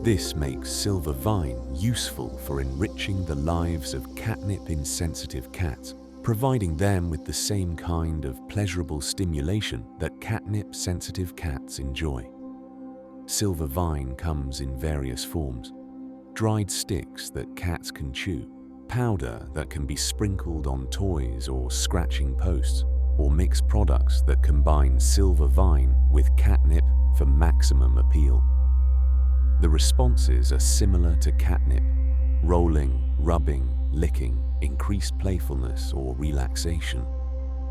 This makes silver vine useful for enriching the lives of catnip-insensitive cats, providing them with the same kind of pleasurable stimulation that catnip-sensitive cats enjoy. Silver vine comes in various forms: dried sticks that cats can chew, powder that can be sprinkled on toys or scratching posts, or mixed products that combine silver vine with catnip for maximum appeal. The responses are similar to catnip: rolling, rubbing, licking, increased playfulness or relaxation,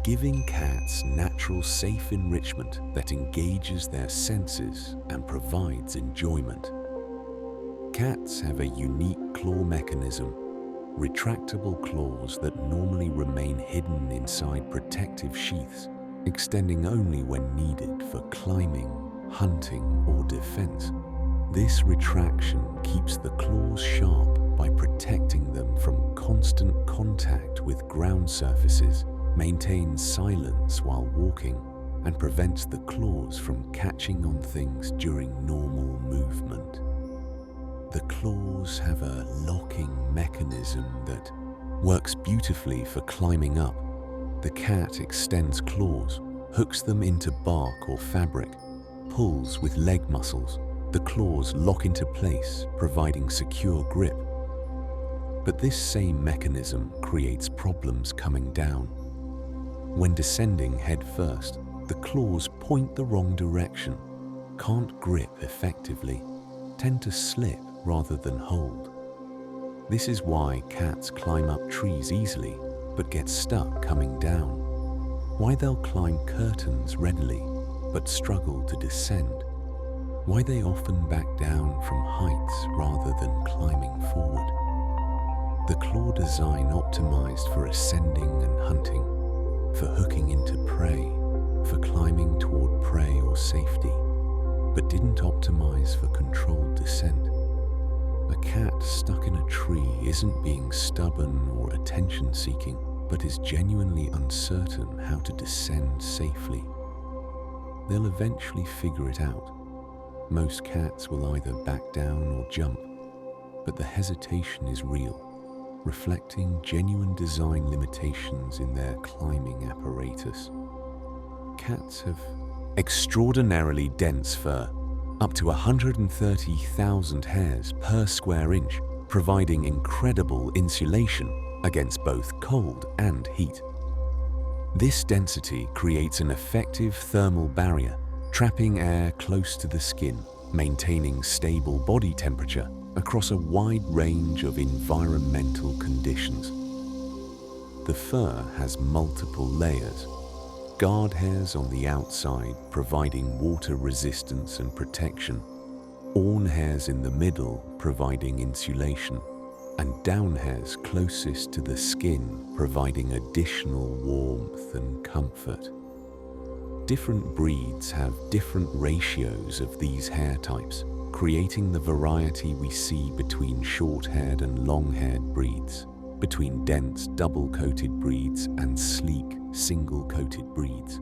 giving cats natural safe enrichment that engages their senses and provides enjoyment. Cats have a unique claw mechanism, retractable claws that normally remain hidden inside protective sheaths, extending only when needed for climbing, hunting, or defense. This retraction keeps the claws sharp by protecting them from constant contact with ground surfaces, maintains silence while walking, and prevents the claws from catching on things during normal movement. The claws have a locking mechanism that works beautifully for climbing up. The cat extends claws, hooks them into bark or fabric, pulls with leg muscles. The claws lock into place, providing secure grip. But this same mechanism creates problems coming down. When descending head first, the claws point the wrong direction, can't grip effectively, tend to slip rather than hold. This is why cats climb up trees easily, but get stuck coming down. Why they'll climb curtains readily, but struggle to descend. why they often back down from heights rather than climbing forward. The claw design optimized for ascending and hunting, for hooking into prey, for climbing toward prey or safety, but didn't optimize for controlled descent. A cat stuck in a tree isn't being stubborn or attention-seeking, but is genuinely uncertain how to descend safely. They'll eventually figure it out. Most cats will either back down or jump, but the hesitation is real, reflecting genuine design limitations in their climbing apparatus. Cats have extraordinarily dense fur, up to 130,000 hairs per square inch, providing incredible insulation against both cold and heat. This density creates an effective thermal barrier, trapping air close to the skin, maintaining stable body temperature across a wide range of environmental conditions. The fur has multiple layers. Guard hairs on the outside providing water resistance and protection, awn hairs in the middle providing insulation, and down hairs closest to the skin providing additional warmth and comfort. Different breeds have different ratios of these hair types, creating the variety we see between short-haired and long-haired breeds, between dense double-coated breeds and sleek single-coated breeds.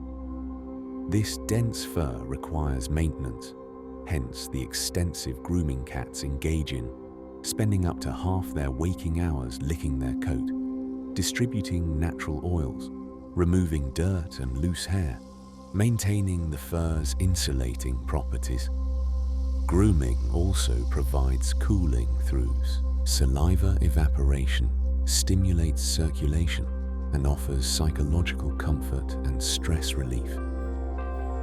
This dense fur requires maintenance, hence the extensive grooming cats engage in, spending up to half their waking hours licking their coat, distributing natural oils, removing dirt and loose hair, maintaining the fur's insulating properties. Grooming also provides cooling through saliva evaporation, stimulates circulation, and offers psychological comfort and stress relief.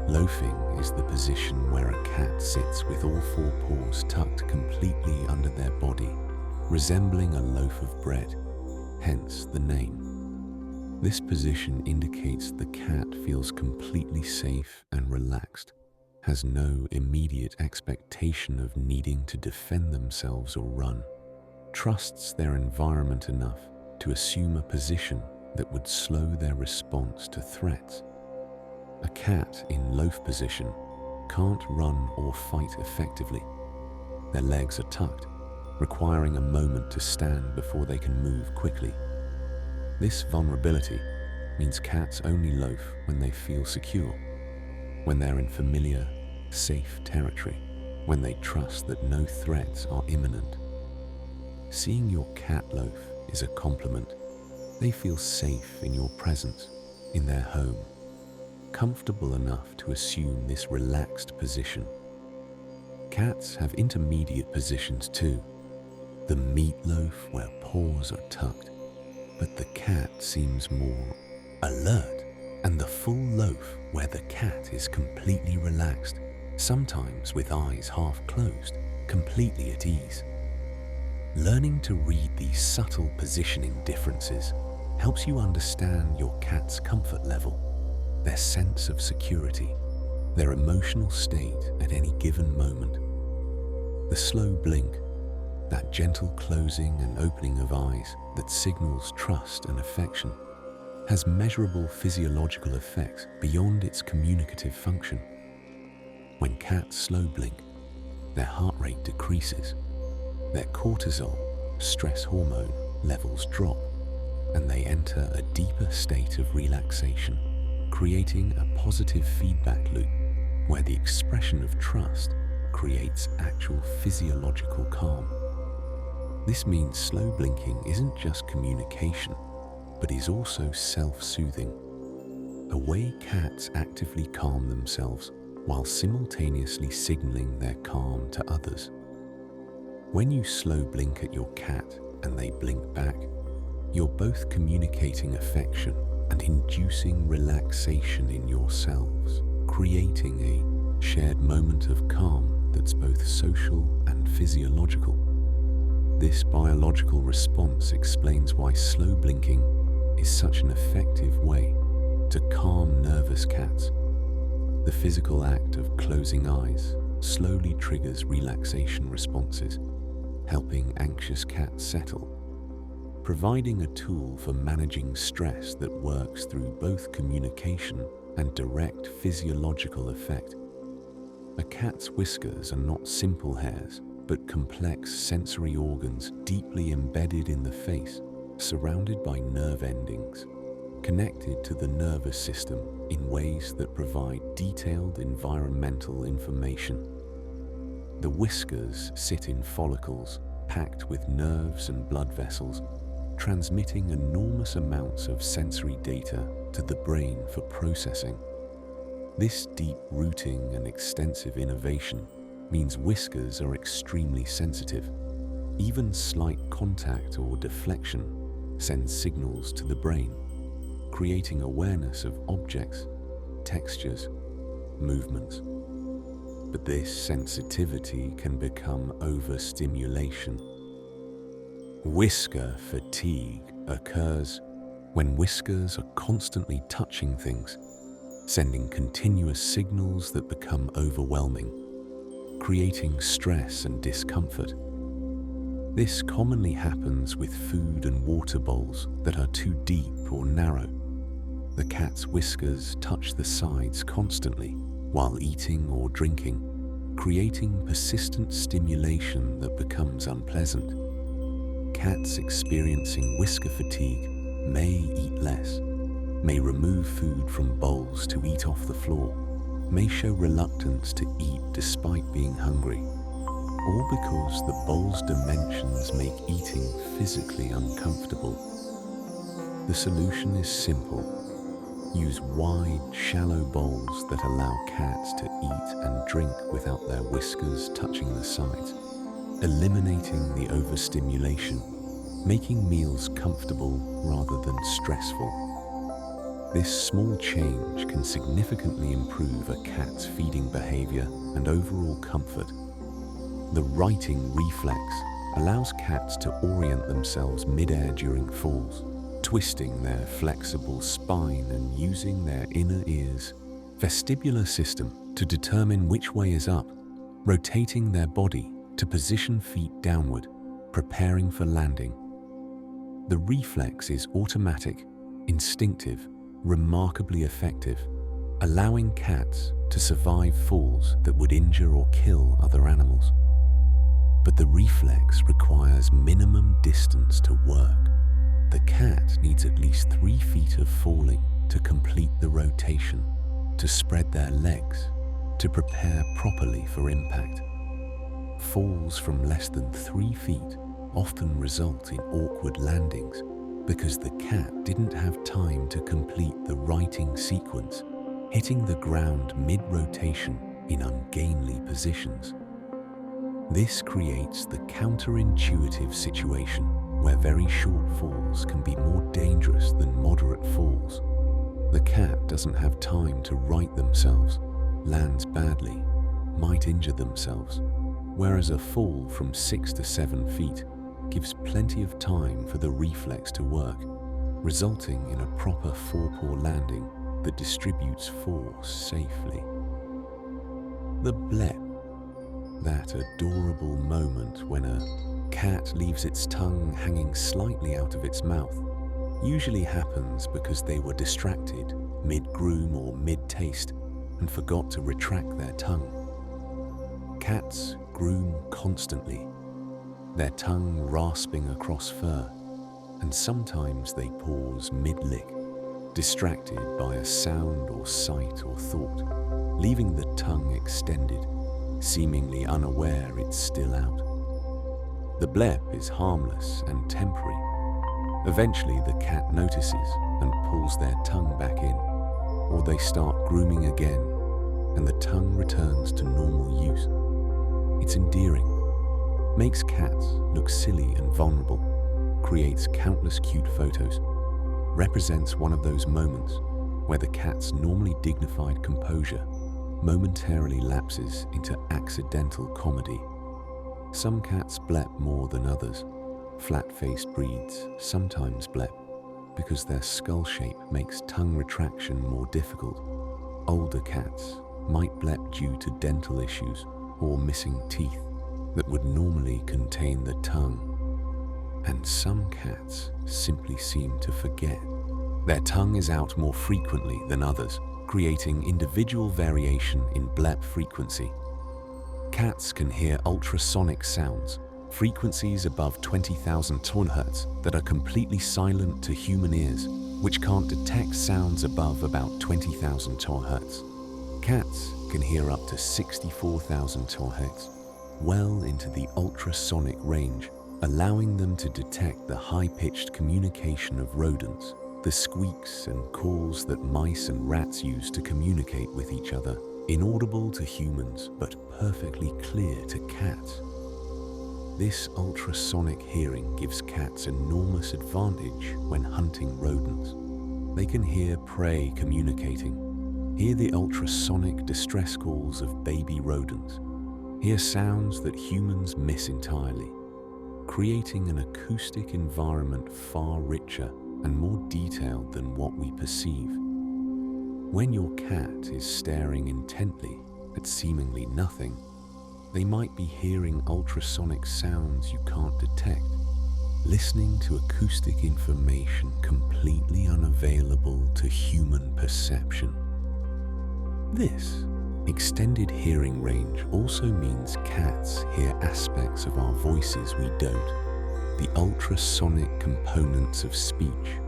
Loafing is the position where a cat sits with all four paws tucked completely under their body, resembling a loaf of bread, hence the name. This position indicates the cat feels completely safe and relaxed, has no immediate expectation of needing to defend themselves or run, trusts their environment enough to assume a position that would slow their response to threats. A cat in loaf position can't run or fight effectively. Their legs are tucked, requiring a moment to stand before they can move quickly. This vulnerability means cats only loaf when they feel secure, when they're in familiar, safe territory, when they trust that no threats are imminent. Seeing your cat loaf is a compliment. They feel safe in your presence, in their home, comfortable enough to assume this relaxed position. Cats have intermediate positions too. The meatloaf where paws are tucked, but the cat seems more alert, and the full loaf where the cat is completely relaxed, sometimes with eyes half closed, completely at ease. Learning to read these subtle positioning differences helps you understand your cat's comfort level, their sense of security, their emotional state at any given moment. The slow blink, that gentle closing and opening of eyes that signals trust and affection, has measurable physiological effects beyond its communicative function. When cats slow blink, their heart rate decreases, their cortisol, stress hormone, levels drop, and they enter a deeper state of relaxation, creating a positive feedback loop where the expression of trust creates actual physiological calm. This means slow blinking isn't just communication, but is also self-soothing, a way cats actively calm themselves while simultaneously signaling their calm to others. When you slow blink at your cat and they blink back, you're both communicating affection and inducing relaxation in yourselves, creating a shared moment of calm that's both social and physiological. This biological response explains why slow blinking is such an effective way to calm nervous cats. The physical act of closing eyes, slowly triggers relaxation responses, helping anxious cats settle, providing a tool for managing stress that works through both communication and direct physiological effect. A cat's whiskers are not simple hairs, but complex sensory organs deeply embedded in the face, surrounded by nerve endings, connected to the nervous system in ways that provide detailed environmental information. The whiskers sit in follicles packed with nerves and blood vessels, transmitting enormous amounts of sensory data to the brain for processing. This deep-rooting and extensive innovation means whiskers are extremely sensitive. Even slight contact or deflection sends signals to the brain, creating awareness of objects, textures, movements. But this sensitivity can become overstimulation. Whisker fatigue occurs when whiskers are constantly touching things, sending continuous signals that become overwhelming, creating stress and discomfort. This commonly happens with food and water bowls that are too deep or narrow. The cat's whiskers touch the sides constantly while eating or drinking, creating persistent stimulation that becomes unpleasant. Cats experiencing whisker fatigue may eat less, may remove food from bowls to eat off the floor, may show reluctance to eat despite being hungry, all because the bowl's dimensions make eating physically uncomfortable. The solution is simple. Use wide, shallow bowls that allow cats to eat and drink without their whiskers touching the sides, eliminating the overstimulation, making meals comfortable rather than stressful. This small change can significantly improve a cat's feeding behavior and overall comfort. The righting reflex allows cats to orient themselves mid-air during falls, twisting their flexible spine and using their inner ears' vestibular system to determine which way is up, rotating their body to position feet downward, preparing for landing. The reflex is automatic, instinctive, remarkably effective, allowing cats to survive falls that would injure or kill other animals. But the reflex requires minimum distance to work. The cat needs at least 3 feet of falling to complete the rotation, to spread their legs, to prepare properly for impact. Falls from less than 3 feet often result in awkward landings because the cat didn't have time to complete the righting sequence, hitting the ground mid-rotation in ungainly positions. This creates the counterintuitive situation where very short falls can be more dangerous than moderate falls. The cat doesn't have time to right themselves, lands badly, might injure themselves, whereas a fall from 6 to 7 feet gives plenty of time for the reflex to work, resulting in a proper forepaw landing that distributes force safely. The blep, that adorable moment when a cat leaves its tongue hanging slightly out of its mouth, usually happens because they were distracted mid-groom or mid-taste and forgot to retract their tongue. Cats groom constantly, their tongue rasping across fur, and sometimes they pause mid-lick, distracted by a sound or sight or thought, leaving the tongue extended, seemingly unaware it's still out. The blep is harmless and temporary. Eventually the cat notices and pulls their tongue back in, or they start grooming again and the tongue returns to normal use. It's endearing, makes cats look silly and vulnerable, creates countless cute photos, represents one of those moments where the cat's normally dignified composure momentarily lapses into accidental comedy. Some cats blep more than others. Flat-faced breeds sometimes blep because their skull shape makes tongue retraction more difficult. Older cats might blep due to dental issues or missing teeth that would normally contain the tongue. And some cats simply seem to forget. Their tongue is out more frequently than others, creating individual variation in blep frequency. Cats can hear ultrasonic sounds, frequencies above 20,000 tonhertz that are completely silent to human ears, which can't detect sounds above about 20,000 tonhertz. Cats can hear up to 64,000 tonhertz, well into the ultrasonic range, allowing them to detect the high-pitched communication of rodents, the squeaks and calls that mice and rats use to communicate with each other, inaudible to humans but perfectly clear to cats. This ultrasonic hearing gives cats enormous advantage when hunting rodents. They can hear prey communicating, hear the ultrasonic distress calls of baby rodents, hear sounds that humans miss entirely, creating an acoustic environment far richer and more detailed than what we perceive. When your cat is staring intently at seemingly nothing, they might be hearing ultrasonic sounds you can't detect, listening to acoustic information completely unavailable to human perception. This extended hearing range also means cats hear aspects of our voices we don't, the ultrasonic components of speech,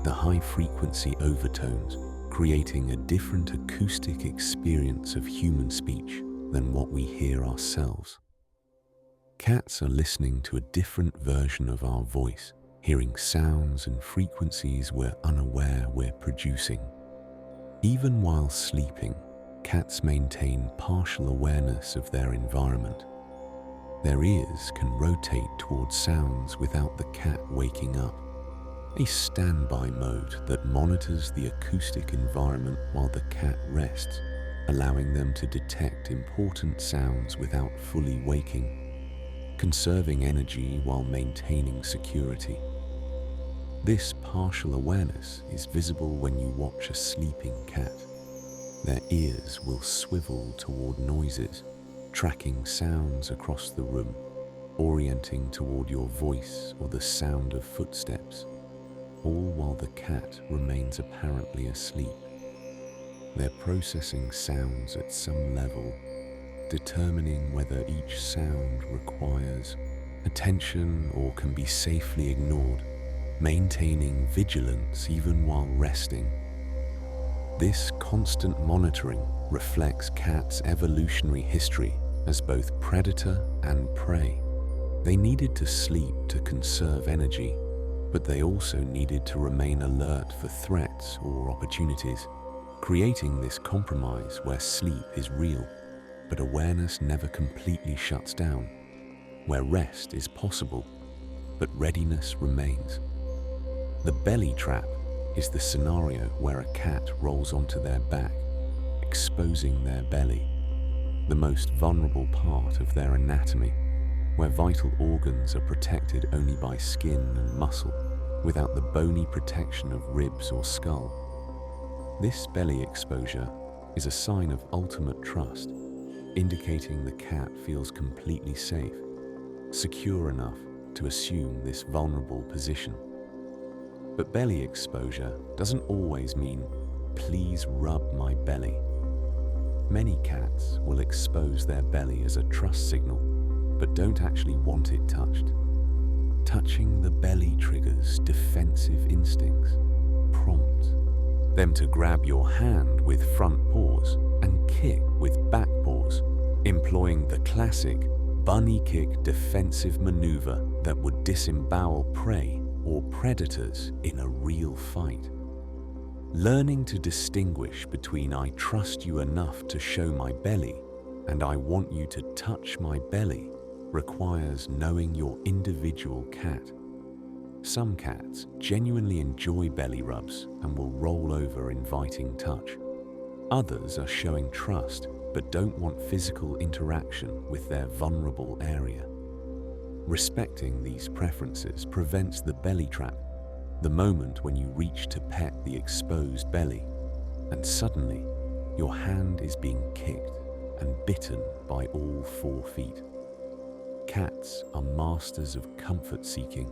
the high-frequency overtones, creating a different acoustic experience of human speech than what we hear ourselves. Cats are listening to a different version of our voice, hearing sounds and frequencies we're unaware we're producing. Even while sleeping, cats maintain partial awareness of their environment. Their ears can rotate towards sounds without the cat waking up, a standby mode that monitors the acoustic environment while the cat rests, allowing them to detect important sounds without fully waking, conserving energy while maintaining security. This partial awareness is visible when you watch a sleeping cat. Their ears will swivel toward noises, tracking sounds across the room, orienting toward your voice or the sound of footsteps, all while the cat remains apparently asleep. They're processing sounds at some level, determining whether each sound requires attention or can be safely ignored, maintaining vigilance even while resting. This constant monitoring reflects cats' evolutionary history as both predator and prey. They needed to sleep to conserve energy, but they also needed to remain alert for threats or opportunities, creating this compromise where sleep is real, but awareness never completely shuts down, where rest is possible, but readiness remains. The belly trap is the scenario where a cat rolls onto their back, exposing their belly, the most vulnerable part of their anatomy, where vital organs are protected only by skin and muscle, without the bony protection of ribs or skull. This belly exposure is a sign of ultimate trust, indicating the cat feels completely safe, secure enough to assume this vulnerable position. But belly exposure doesn't always mean, "Please rub my belly." Many cats will expose their belly as a trust signal, but don't actually want it touched. Touching the belly triggers defensive instincts, prompt them to grab your hand with front paws and kick with back paws, employing the classic bunny kick defensive maneuver that would disembowel prey or predators in a real fight. Learning to distinguish between "I trust you enough to show my belly" and "I want you to touch my belly" requires knowing your individual cat. Some cats genuinely enjoy belly rubs and will roll over inviting touch. Others are showing trust but don't want physical interaction with their vulnerable area. Respecting these preferences prevents the belly trap, the moment when you reach to pet the exposed belly, and suddenly your hand is being kicked and bitten by all 4 feet. Cats are masters of comfort seeking,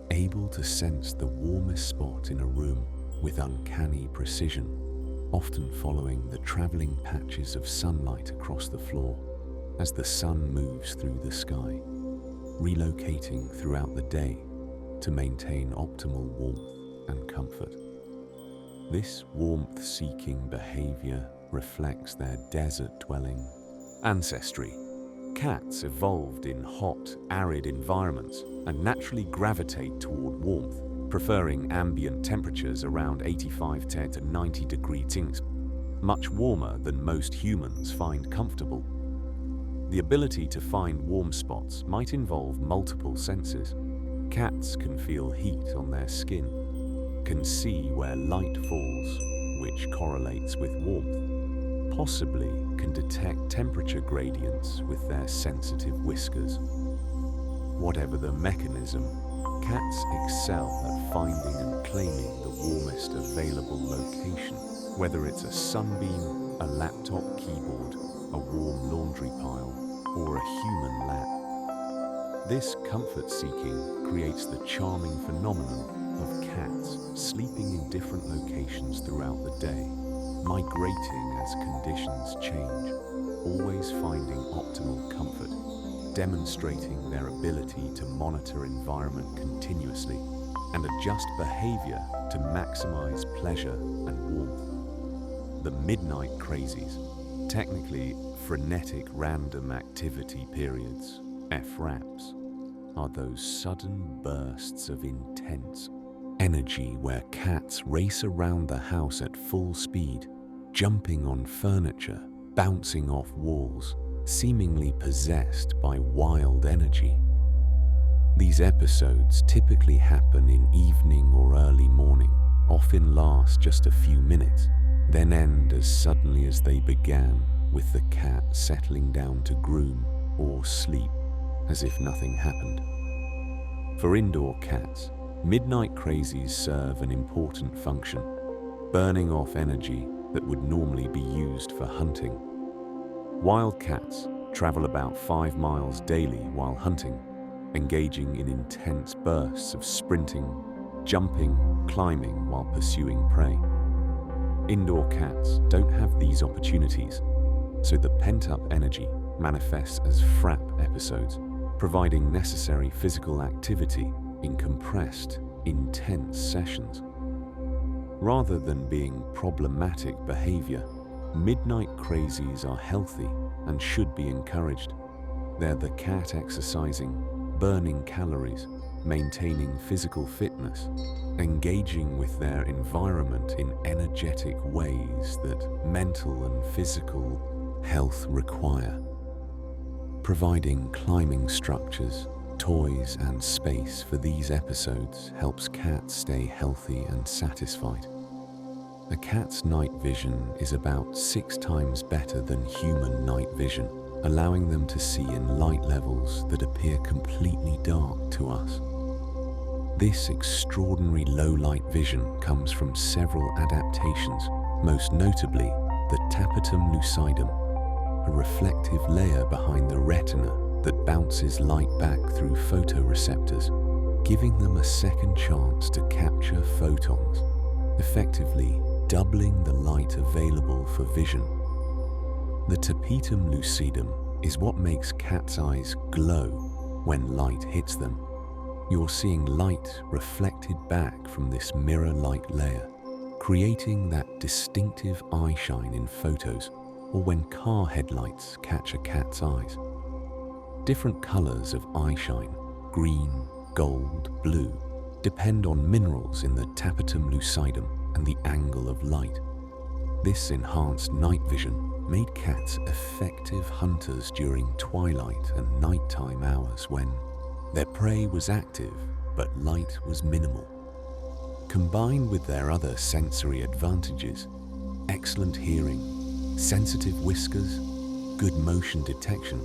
able to sense the warmest spot in a room with uncanny precision, often following the traveling patches of sunlight across the floor as the sun moves through the sky, relocating throughout the day to maintain optimal warmth and comfort. This warmth-seeking behavior reflects their desert-dwelling ancestry. Cats evolved in hot, arid environments and naturally gravitate toward warmth, preferring ambient temperatures around 85 to 90 degrees Celsius, much warmer than most humans find comfortable. The ability to find warm spots might involve multiple senses. Cats can feel heat on their skin, can see where light falls, which correlates with warmth, possibly can detect temperature gradients with their sensitive whiskers. Whatever the mechanism, cats excel at finding and claiming the warmest available location, whether it's a sunbeam, a laptop keyboard, a warm laundry pile, or a human lap. This comfort-seeking creates the charming phenomenon of cats sleeping in different locations throughout the day, migrating as conditions change, always finding optimal comfort, demonstrating their ability to monitor environment continuously and adjust behavior to maximize pleasure and warmth. The midnight crazies, technically frenetic random activity periods, FRAPs, are those sudden bursts of intense energy where cats race around the house at full speed, jumping on furniture, bouncing off walls, seemingly possessed by wild energy. These episodes typically happen in evening or early morning, often last just a few minutes, then end as suddenly as they began, with the cat settling down to groom or sleep as if nothing happened. For indoor cats, midnight crazies serve an important function, burning off energy that would normally be used for hunting. Wild cats travel about 5 miles daily while hunting, engaging in intense bursts of sprinting, jumping, climbing while pursuing prey. Indoor cats don't have these opportunities, so the pent-up energy manifests as FRAP episodes, providing necessary physical activity in compressed, intense sessions. Rather than being problematic behavior, midnight crazies are healthy and should be encouraged. They're the cat exercising, burning calories, maintaining physical fitness, engaging with their environment in energetic ways that mental and physical health require. Providing climbing structures, toys, and space for these episodes helps cats stay healthy and satisfied. A cat's night vision is about 6 times better than human night vision, allowing them to see in light levels that appear completely dark to us. This extraordinary low-light vision comes from several adaptations, most notably the tapetum lucidum, a reflective layer behind the retina that bounces light back through photoreceptors, giving them a second chance to capture photons, effectively doubling the light available for vision. The tapetum lucidum is what makes cats' eyes glow when light hits them. You're seeing light reflected back from this mirror-like layer, creating that distinctive eye shine in photos or when car headlights catch a cat's eyes. Different colors of eye shine, green, gold, blue, depend on minerals in the tapetum lucidum and the angle of light. This enhanced night vision made cats effective hunters during twilight and nighttime hours when their prey was active but light was minimal. Combined with their other sensory advantages, excellent hearing, sensitive whiskers, good motion detection,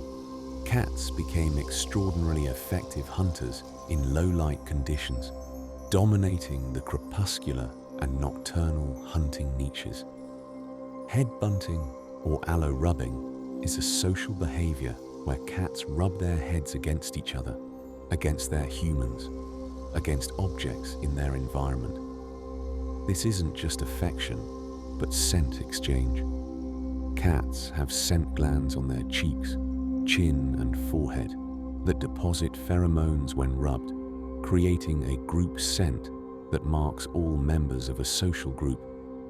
cats became extraordinarily effective hunters in low-light conditions, dominating the crepuscular and nocturnal hunting niches. Head bunting or aloe rubbing is a social behavior where cats rub their heads against each other, against their humans, against objects in their environment. This isn't just affection, but scent exchange. Cats have scent glands on their cheeks, chin, and forehead that deposit pheromones when rubbed, creating a group scent that marks all members of a social group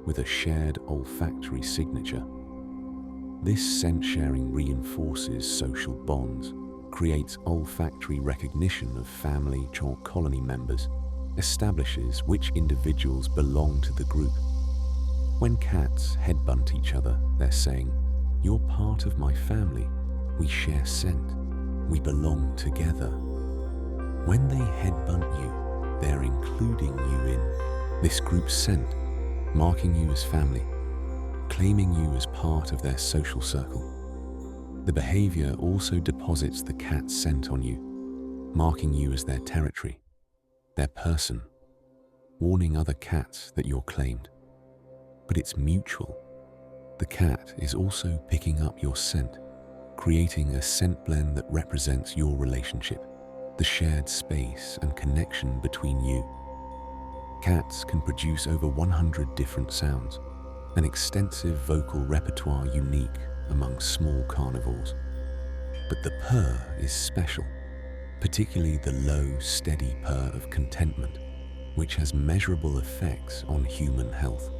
with a shared olfactory signature. This scent sharing reinforces social bonds, creates olfactory recognition of family or colony members, establishes which individuals belong to the group. When cats headbutt each other, they're saying, "You're part of my family. We share scent. We belong together." When they headbutt you, they're including you in this group scent, marking you as family, claiming you as part of their social circle. The behavior also deposits the cat's scent on you, marking you as their territory, their person, warning other cats that you're claimed. But it's mutual. The cat is also picking up your scent, creating a scent blend that represents your relationship, the shared space and connection between you. Cats can produce over 100 different sounds, an extensive vocal repertoire unique among small carnivores. But the purr is special, particularly the low, steady purr of contentment, which has measurable effects on human health.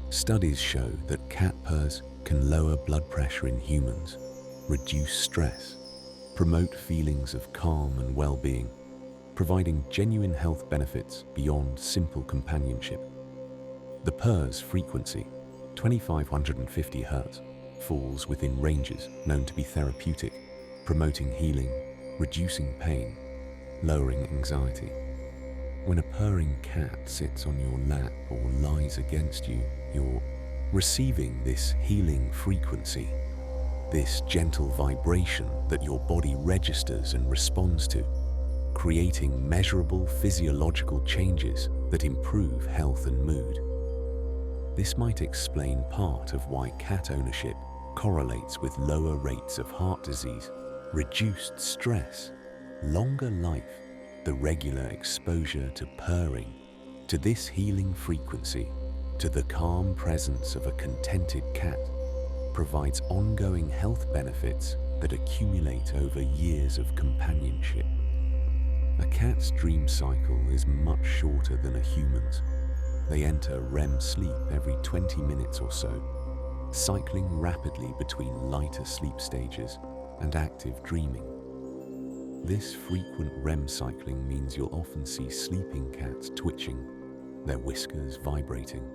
Studies show that cat purrs can lower blood pressure in humans, reduce stress, promote feelings of calm and well-being, providing genuine health benefits beyond simple companionship. The purr's frequency, 2550 Hz, falls within ranges known to be therapeutic, promoting healing, reducing pain, lowering anxiety. When a purring cat sits on your lap or lies against you, you're receiving this healing frequency, this gentle vibration that your body registers and responds to, creating measurable physiological changes that improve health and mood. This might explain part of why cat ownership correlates with lower rates of heart disease, reduced stress, longer life. The regular exposure to purring, to this healing frequency, to the calm presence of a contented cat, provides ongoing health benefits that accumulate over years of companionship. A cat's dream cycle is much shorter than a human's. They enter REM sleep every 20 minutes or so, cycling rapidly between lighter sleep stages and active dreaming. This frequent REM cycling means you'll often see sleeping cats twitching, their whiskers vibrating,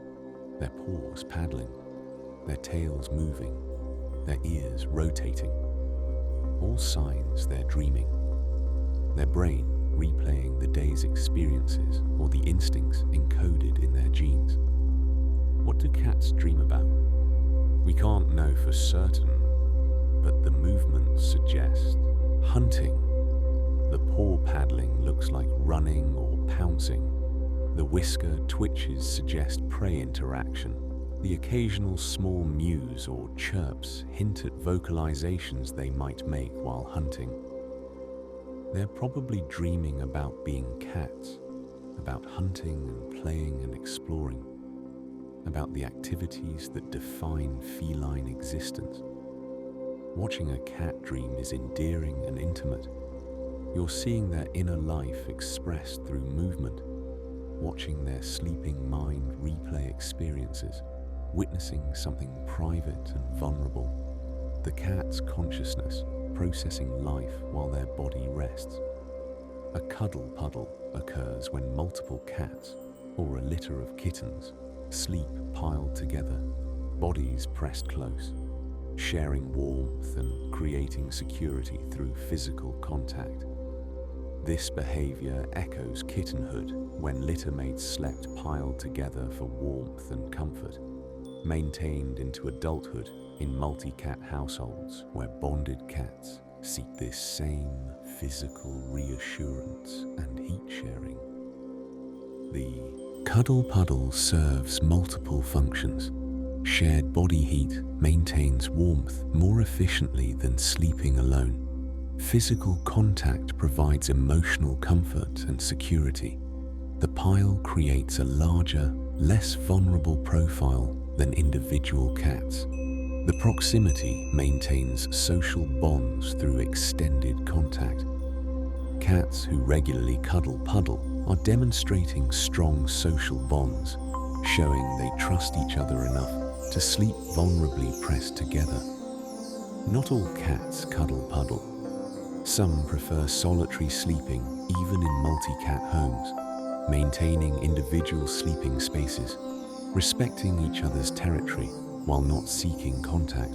their paws paddling, their tails moving, their ears rotating. All signs they're dreaming, their brain replaying the day's experiences or the instincts encoded in their genes. What do cats dream about? We can't know for certain, but the movements suggest hunting. The paw paddling looks like running or pouncing. The whisker twitches suggest prey interaction. The occasional small mews or chirps hint at vocalizations they might make while hunting. They're probably dreaming about being cats, about hunting and playing and exploring, about the activities that define feline existence. Watching a cat dream is endearing and intimate. You're seeing their inner life expressed through movement, watching their sleeping mind replay experiences, witnessing something private and vulnerable. The cat's consciousness processing life while their body rests. A cuddle puddle occurs when multiple cats, or a litter of kittens, sleep piled together, bodies pressed close, sharing warmth and creating security through physical contact. This behavior echoes kittenhood when littermates slept piled together for warmth and comfort, maintained into adulthood in multi-cat households where bonded cats seek this same physical reassurance and heat sharing. The cuddle puddle serves multiple functions. Shared body heat maintains warmth more efficiently than sleeping alone. Physical contact provides emotional comfort and security. The pile creates a larger, less vulnerable profile than individual cats. The proximity maintains social bonds through extended contact. Cats who regularly cuddle-puddle are demonstrating strong social bonds, showing they trust each other enough to sleep vulnerably pressed together. Not all cats cuddle-puddle. Some prefer solitary sleeping even in multi-cat homes, maintaining individual sleeping spaces, respecting each other's territory while not seeking contact.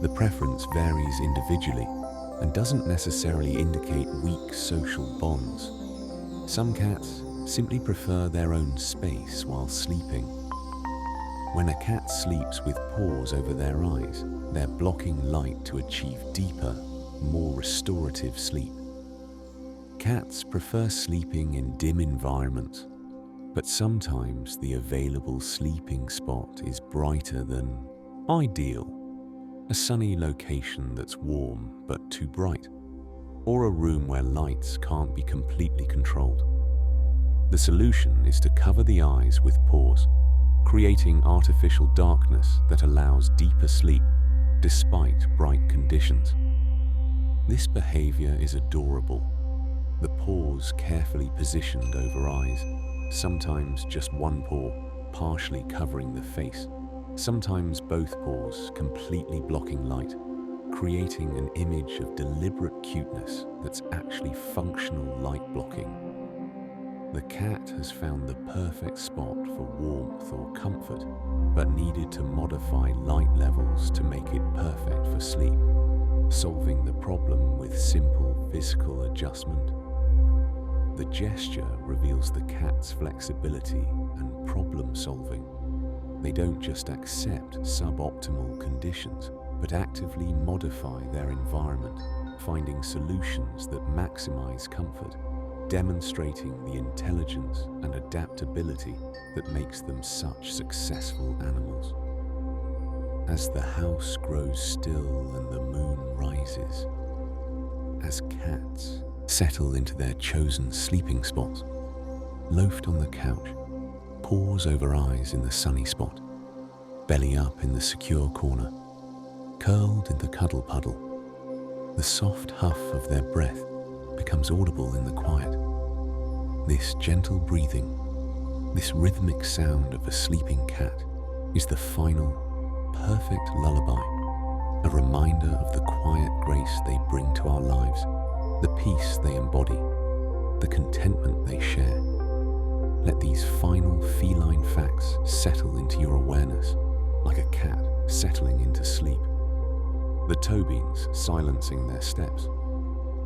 The preference varies individually and doesn't necessarily indicate weak social bonds. Some cats simply prefer their own space while sleeping. When a cat sleeps with paws over their eyes, they're blocking light to achieve deeper, more restorative sleep. Cats prefer sleeping in dim environments, but sometimes the available sleeping spot is brighter than ideal. A sunny location that's warm but too bright, or a room where lights can't be completely controlled. The solution is to cover the eyes with paws, creating artificial darkness that allows deeper sleep despite bright conditions. This behavior is adorable. The paws carefully positioned over eyes, sometimes just one paw partially covering the face, sometimes both paws completely blocking light, creating an image of deliberate cuteness that's actually functional light blocking. The cat has found the perfect spot for warmth or comfort, but needed to modify light levels to make it perfect for sleep, solving the problem with simple physical adjustment. The gesture reveals the cat's flexibility and problem solving. They don't just accept suboptimal conditions, but actively modify their environment, finding solutions that maximize comfort, demonstrating the intelligence and adaptability that makes them such successful animals. As the house grows still and the moon rises, as cats settle into their chosen sleeping spots, loafed on the couch, paws over eyes in the sunny spot, belly up in the secure corner, curled in the cuddle puddle, the soft huff of their breath becomes audible in the quiet. This gentle breathing, this rhythmic sound of a sleeping cat is the final, perfect lullaby, a reminder of the quiet grace they bring to our lives, the peace they embody, the contentment they share. Let these final feline facts settle into your awareness, like a cat settling into sleep. The toe beans silencing their steps,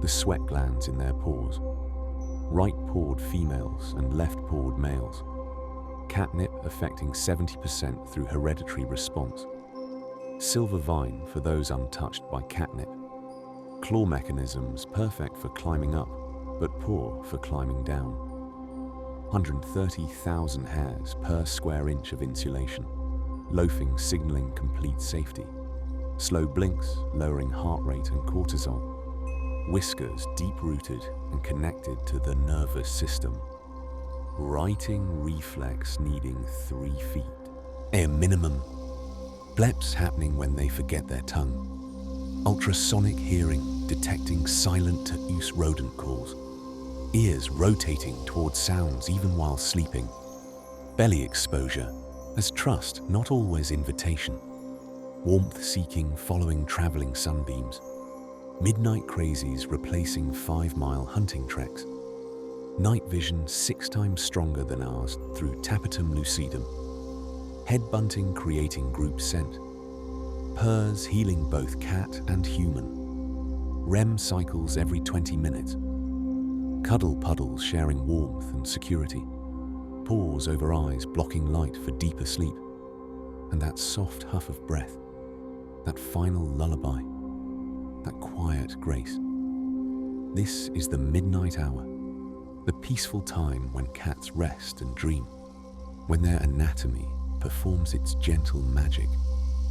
the sweat glands in their paws, right-pawed females and left-pawed males, catnip affecting 70% through hereditary response, silver vine for those untouched by catnip, claw mechanisms perfect for climbing up, but poor for climbing down. 130,000 hairs per square inch of insulation, loafing signaling complete safety, slow blinks lowering heart rate and cortisol, whiskers deep-rooted and connected to the nervous system, writing reflex needing 3 feet, a minimum, bleps happening when they forget their tongue, ultrasonic hearing detecting silent to use rodent calls, ears rotating towards sounds even while sleeping, belly exposure as trust, not always invitation, warmth seeking following traveling sunbeams, midnight crazies replacing 5-mile hunting treks, night vision 6 times stronger than ours through tapetum lucidum, head bunting creating group scent, purrs healing both cat and human, REM cycles every 20 minutes, cuddle puddles sharing warmth and security, paws over eyes blocking light for deeper sleep, and that soft huff of breath, that final lullaby, that quiet grace. This is the midnight hour, the peaceful time when cats rest and dream, when their anatomy performs its gentle magic,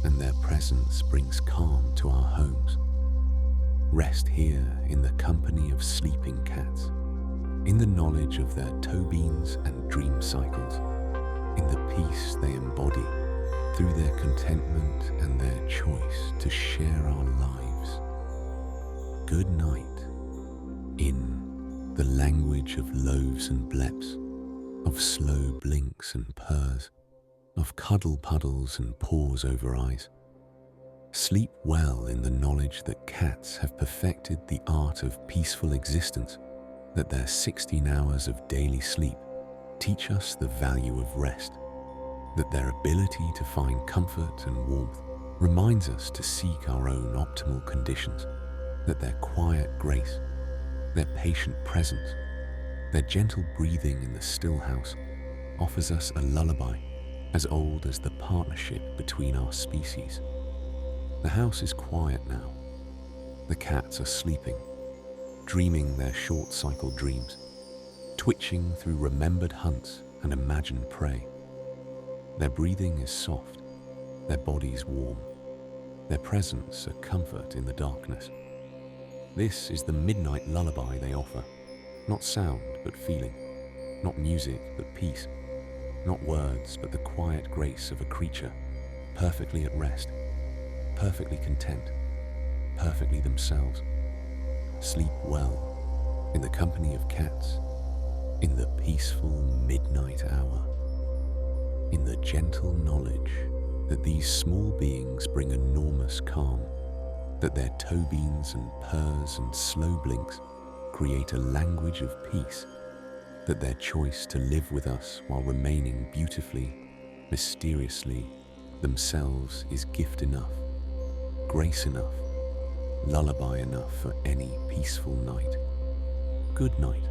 and their presence brings calm to our homes. Rest here in the company of sleeping cats, in the knowledge of their toe beans and dream cycles, in the peace they embody through their contentment and their choice to share our lives. Good night in the language of loaves and bleps, of slow blinks and purrs, of cuddle puddles and paws over eyes. Sleep well in the knowledge that cats have perfected the art of peaceful existence, that their 16 hours of daily sleep teach us the value of rest, that their ability to find comfort and warmth reminds us to seek our own optimal conditions, that their quiet grace, their patient presence, their gentle breathing in the still house offers us a lullaby as old as the partnership between our species. The house is quiet now. The cats are sleeping, dreaming their short-cycle dreams, twitching through remembered hunts and imagined prey. Their breathing is soft, their bodies warm, their presence a comfort in the darkness. This is the midnight lullaby they offer, not sound but feeling, not music but peace, not words but the quiet grace of a creature perfectly at rest, perfectly content, perfectly themselves. Sleep well in the company of cats, in the peaceful midnight hour, in the gentle knowledge that these small beings bring enormous calm, that their toe beans and purrs and slow blinks create a language of peace, that their choice to live with us while remaining beautifully, mysteriously themselves is gift enough, grace enough, lullaby enough for any peaceful night. Good night.